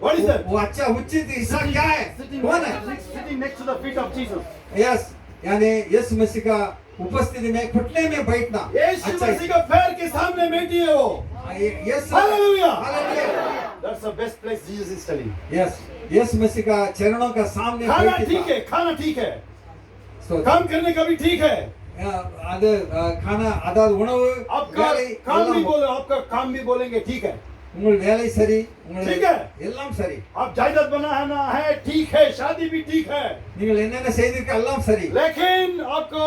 What is that? वो अच्छा उचित हिस्सा क्या है? कौन है? Sitting next to the feet of Jesus. Yes, यानी यीशु मसीह का उपस्थिति में घुटने में बैठना. यीशु मसीह का पैर के सामने बैठी है वो. Yes. Hallelujah. Hallelujah. That's the best place Jesus is telling. यस, यीशु मसीह का चरणों का सामने खाना बैठी ठीक था. है, खाना ठीक है. So, काम करने का भी ठीक है. அது खाना அதாவது உணவு आपका வேலை काम भी எல்லாம் बोलो, आपका काम भी बोलेंगे ठीक है. உங்கள் வேலை சரி, உங்கள் ठीक है. எல்லாம் சரி. आप जायदाद बनाना है ठीक है, शादी भी ठीक है. நீங்கள் என்னென்ன செய்திருக்க எல்லாம் சரி. लेकिन आपको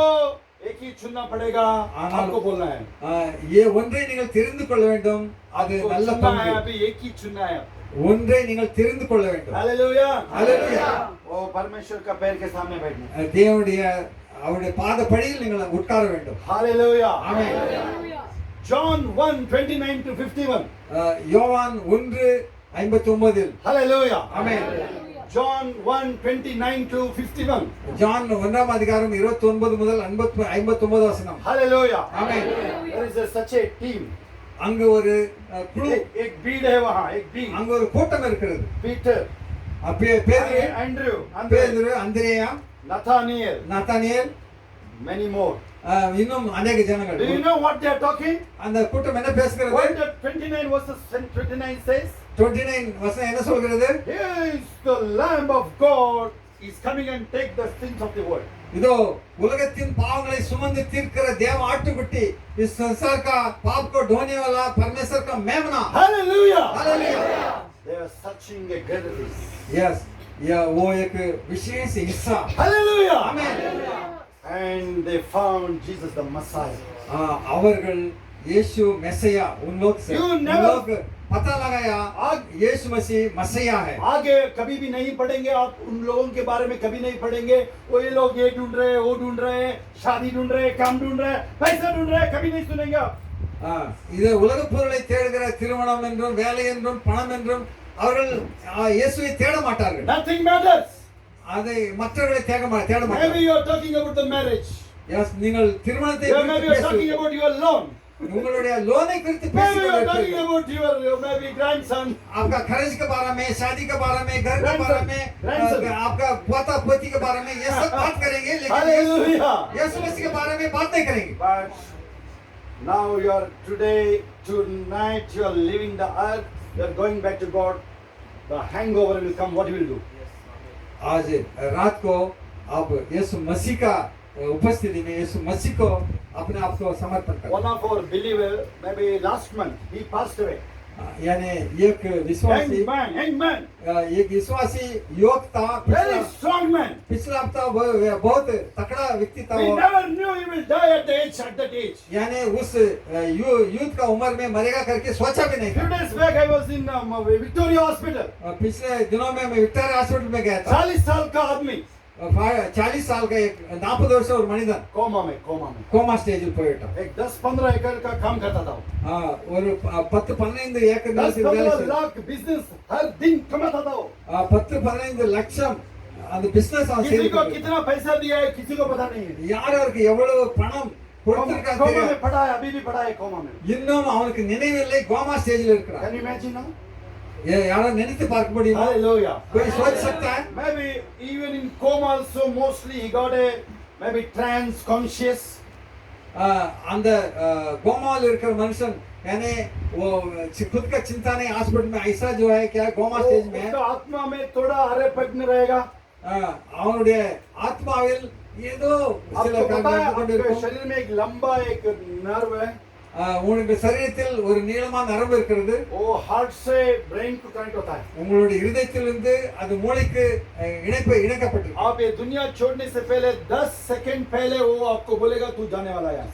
एक ही चुनना पड़ेगा. आपको बोलना है. ये ஒன்றை நீங்கள் தெரிந்து கொள்ள வேண்டும். அது आपको நல்ல चुनना है, பங்கு. अभी एक ही चुनना है. ஒன்றை நீங்கள் தெரிந்து கொள்ள வேண்டும். हालेलुया. हालेलुया. वो परमेश्वर का पैर के सामने बैठना. தேவனுடைய அவருடைய பாதப்படியில் நீங்கள் உட்கார வேண்டும். हालेलुया. ஆமென். John 1:29 to 51. யோவான் 1:59. Hallelujah. Amen. John 1:29 to 51. John 1ஆம் அதிகாரம் 29 முதல் 59 வசனம். Hallelujah. Amen. There is such a team. அங்க ஒரு குழு, एक भीड़ है वहाँ, एक भीड़. அங்க ஒரு கூட்டம் இருக்கிறது. पीटर, பேதுரு, एंड्रयू, பேதுரு, அந்திரேயா, Nathaniel, நாத்தானியேல், many more. இன்னும் अनेक ஜனங்கள். Do you know what they are talking? அந்த கூட்டம் என்ன பேசுகிறது? What the 29 verses 29 says? 29 வசனம் என்ன சொல்கிறது? Here is the Lamb of God is coming and take the sins of the world. இதோ உலகத்தின் பாவங்களை சுமந்து தீர்க்கிற தேவ ஆட்டுக்குட்டி, इस संसार का पाप को ढोने वाला परमेश्वर का मेमना. Hallelujah. Hallelujah. They are searching a greater place. Yes, यह वो एक विशेष हिस्सा. Hallelujah. Amen. And they found Jesus the Messiah. அவர்கள் இயேசு மெசியா, उन लोग से You उन never- लोग पता लगाया यीशु मसीह मसीहा है. आगे कभी भी नहीं पढ़ेंगे आप उन लोगों के बारे में, कभी नहीं पढ़ेंगे. वो ये लोग ये ढूंढ रहे हैं, वो ढूंढ रहे हैं, शादी ढूंढ रहे हैं, काम ढूंढ रहे हैं, पैसा ढूंढ रहे हैं, कभी नहीं सुनेंगे आप. இது உலக பொருளை தேடுகிற திருமணம் என்றும் வேலை என்றும் பணம் என்றும் அவர்கள் இயேசுவை தேட மாட்டார்கள். Nothing matters. அதை மற்றவர்களை தேட Maybe மாட்டார்கள். you are talking about the marriage. Yes, நீங்கள் திருமணத்தை Maybe you are talking குறித்து about your loan. உங்களுடைய லோனை குறித்து Maybe you are talking பேசுகிறீர்கள். about your maybe grandson. आपका खर्च के बारे में, शादी के बारे में, घर के बारे में, Grandson. आपका पोता पोती के बारे में ये सब बात करेंगे, लेकिन Hallelujah. यीशु मसीह के बारे में बात नहीं करेंगे. But now you are tonight you are leaving the earth. You are going back to God. The hangover will come. What you will do? आज रात को आप यीशु मसीह का उपस्थिति में यीशु मसीह को अपने आप को समर्पण करें. One of our believer, maybe last month, he passed away. यानी एक विश्वासी, Young man, एक विश्वासी युवक था. very strong man. पिछला हफ्ता वो बहुत तकड़ा व्यक्ति था. We वो never knew he will die at that age. यानी उस यूथ का उम्र में मरेगा करके सोचा भी नहीं Few था. days back I was in Victoria Hospital. पिछले दिनों में मैं विक्टोरिया हॉस्पिटल में गया था. 40 साल का आदमी 40 साल का एक 40 वर्ष और मनिदन कोमा में கோமா ஸ்டேஜில் போயிட்டான். एक 10-15 एकड़ का काम करता था. ஒரு 10-15 ஏக்கர் 10-15 लाख बिजनेस हर दिन कमाता था वो. 10-15 லட்சம் அந்த பிசினஸ் அவன் किसी को செய்து कितना पैसा दिया है किसी को पता नहीं है யார் யாருக்கு எவ்வளவு பணம் கொடுத்திருக்காங்க कोमा தெரியாது. में पढ़ा है अभी भी पढ़ा है कोमा में இன்னும் அவனுக்கு நினைவில்லை கோமா ஸ்டேஜில் இருக்கிறான். कैन यू इमेजिन नाउ யாரும் நினைத்து பார்க்க முடியுமா? हालेलुया कोई सोच सकता है? maybe even in coma also mostly he got a maybe trance conscious அந்த கோமாவில் இருக்கிற மனுஷன் यानी वो खुद का चिंता नहीं हॉस्पिटल में ऐसा जो है क्या கோமா ஸ்டேஜ் में उसका आत्मा में थोड़ा अरे पग में रहेगा அவனுடைய ஆத்மாவில் ஏதோ சில आपको पता है காரியங்கள் आपके இருக்கும். शरीर में एक लंबा एक नर्व है உங்களுடைய சரீரத்தில் ஒரு நீளமான நரம்பு இருக்கிறது. वो हार्ट से ब्रेन को कनेक्ट होता है உங்களுடைய இதயத்திலிருந்து அது மூளைக்கு இணைக்கப்பட்டிருக்கு. आप ये दुनिया छोड़ने से पहले 10 सेकंड पहले वो आपको बोलेगा तू जाने वाला है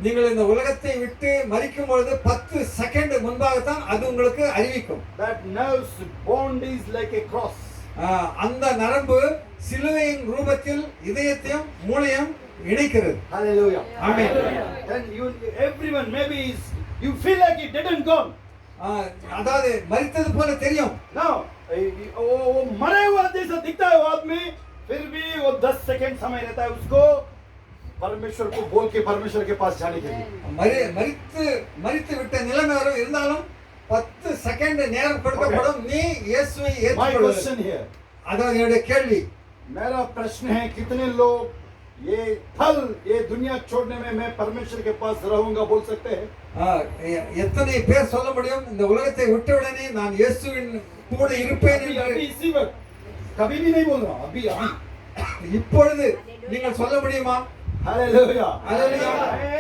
நீங்கள் இந்த உலகத்தை விட்டு மரிக்கும் பொழுது 10 செகண்ட் முன்பாகத்தான் அது உங்களுக்கு அறிவிக்கும். that nerves bond is like a cross அந்த நரம்பு சிலுவையின் ரூபத்தில் இதயத்தையும் மூளையும் இணைக்கிறது. hallelujah amen. then you everyone maybe is you feel like it didn't gone அதாவது மரித்தது போல தெரியும். now वो मरे हुआ जैसा दिखता है वो आदमी फिर भी वो 10 सेकंड समय रहता है उसको परमेश्वर को बोल के परमेश्वर के पास जाने के लिए மரித்து விட்ட நிலைமை வரும் இருந்தாலும் 10 செகண்ட் நேரம் கொடுக்கப்படும். நீ இயேசுவை my ஏற்றுக்கொள். question here அதான் என்னுடைய கேள்வி. मेरा प्रश्न है कितने लोग ये फल ये दुनिया छोड़ने में मैं परमेश्वर के पास रहूंगा बोल सकते हैं எத்தனை பேர் சொல்ல முடியும் இந்த உலகத்தை விட்ட உடனே நான் இயேசுவின் கூட இருப்பேன் अभी என்று? इसी वक्त कभी भी नहीं बोल रहा हूं अभी अभी இப்பொழுது நீங்கள் சொல்ல முடியுமா? हालेलुया அல்லேலூயா.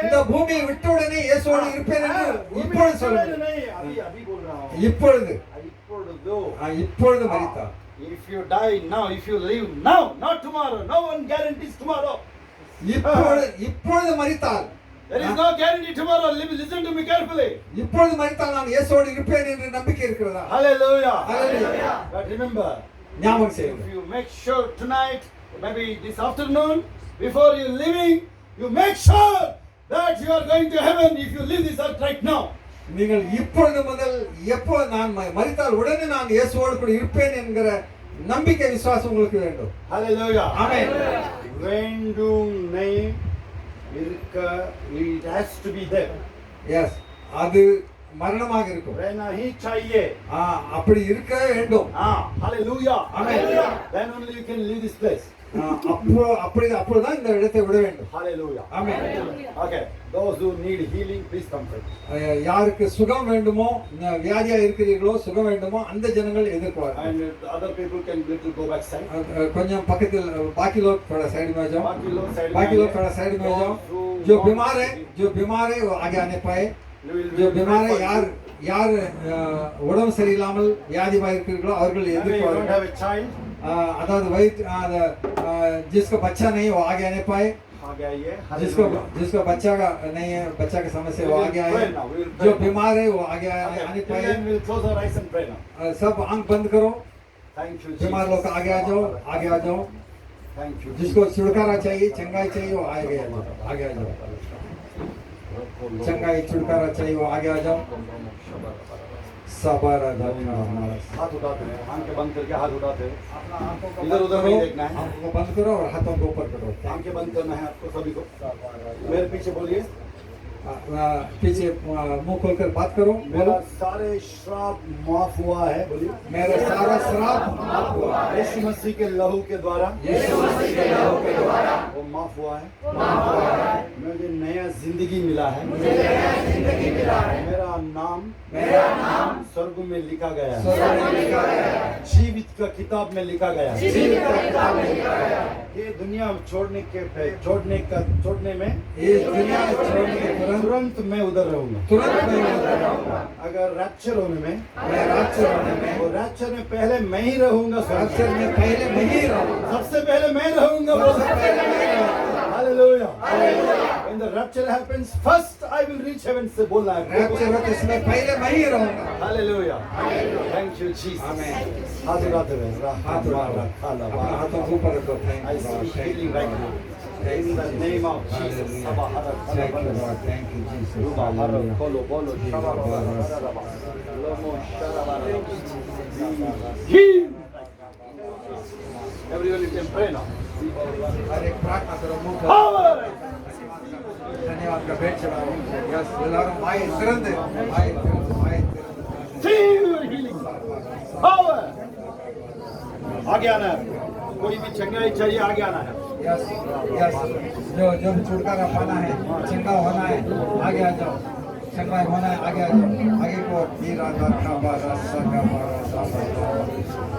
இந்த பூமியை விட்ட உடனே இயேசுவோடு இருப்பேன் என்று இப்பொழுது சொல்ல முடியும். नहीं अभी अभी बोल रहा हूं இப்பொழுது இப்பொழுது हाँ, மரித்தார். if you die now if you live now not tomorrow no one guarantees tomorrow இப்பொழுது மரித்தால் there is no guarantee tomorrow listen to me carefully இப்பொழுது மரித்தால் நான் இயேசுவோடு இருப்பேன் என்று நம்பிக்கை இருக்கிறதா? hallelujah Hallelujah. but remember ஞாபகம் if செய்யுங்கள். you make sure tonight maybe this afternoon before you leaving you make sure that you are going to heaven if you leave this earth right now நீங்கள் இப்பொழுது முதல் எப்போ நான் மரித்தால் உடனே நான் இயேசுவோடு கூட இருப்பேன் என்கிற நம்பிக்கை விசுவாசம் உங்களுக்கு வேண்டும். hallelujah ஆமென். வேண்டும் नहीं இருக்க it has to be there yes அது மரணமாக இருக்கும். रहना ही चाहिए அப்படி இருக்க வேண்டும். hallelujah Amen. then only you can leave this place அப்பொழுதுதான் இந்த இடத்தை விட வேண்டும். hallelujah amen. okay those who need healing please come first யாருக்கு சுகம் வேண்டுமோ வியாதியா இருக்கிறீர்களோ சுகம் வேண்டுமோ அந்த ஜனங்கள் எதிர்பார்க்க and other people can little go back side கொஞ்சம் பக்கத்தில் बाकी लोग थोड़ा साइड में आ जाओ बाकी लोग थोड़ा साइड में आ जाओ जो बीमार है वो आगे आने पाए जो बीमार है யார் உடம்பு சரியில்லாமல் வியாதியாக இருக்கிறீர்களோ அவர்கள் எதிர்பார்க்க अदाद वाइट जिसको बच्चा नहीं वो आगे आने पाए जिसको बच्चा का नहीं है बच्चा की समस्या वो आगे आए जो बीमार है वो आगे आने पाए सब आंख बंद करो बीमार लोग आगे आ जाओ जिसको छुटकारा चाहिए चंगाई चाहिए वो आगे आ जाओ चंगाई छुटकारा चाहिए वो आगे आ जाओ हाथ उठाते हैं आंखें बंद करके हाथ उठाते हैं इधर उधर नहीं देखना है आंखों को बंद करो और हाथों को ऊपर करो आंखें बंद करना है आपको सभी को मेरे पीछे बोलिए पीछे मुंह खोलकर बात करो मेरा सारे श्राप माफ हुआ है बोलिए मेरा सारा श्राप माफ हुआ है यीशु मसीह के लहू के द्वारा वो माफ हुआ है मुझे नया जिंदगी मिला है मेरा नाम स्वर्ग में लिखा गया है जीवित का किताब में लिखा गया है ये दुनिया छोड़ने में ये दुनिया छोड़ने के तुरंत मैं उधर रहूंगा अगर रैप्चर होने में वो रैप्चर में पहले मैं ही रहूंगा रैप्चर में पहले मैं ही रहूंगा सबसे पहले मैं रहूंगा hallelujah when the rapture happens first I will reach heaven से बोलना है रैप्चर होता है इसमें पहले मैं ही रहूंगा हालेलुया thank you Jesus आमीन हाथ उठाते हुए हाथ हाथों को ऊपर रखो I see healing right now in the name of Jesus thank you Lord thank you Jesus Heal Everyone you can pray now. हर एक प्रार्थना करो मुंह को Power! धन्यवाद का भेंट चढ़ाओ यस எல்லாரும் வாயை திறந்து வாயை திறந்து Receive your healing. Power! आगे आना है. कोई भी चंगाई चाहिए आगे आना है. यस यस जो जो भी छुटकारा पाना है चंगा होना है आगे आ जाओ चंगा होना है आगे आ जाओ आगे को हीरा का बारा सगा बारा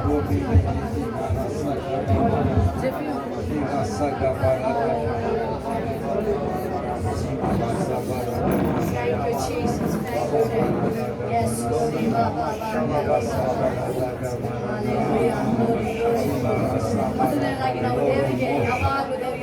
वो भी हीरा सगा बारा Thank you, Jesus. Thank you. Yes, Lord. Hallelujah. Hallelujah. Hallelujah.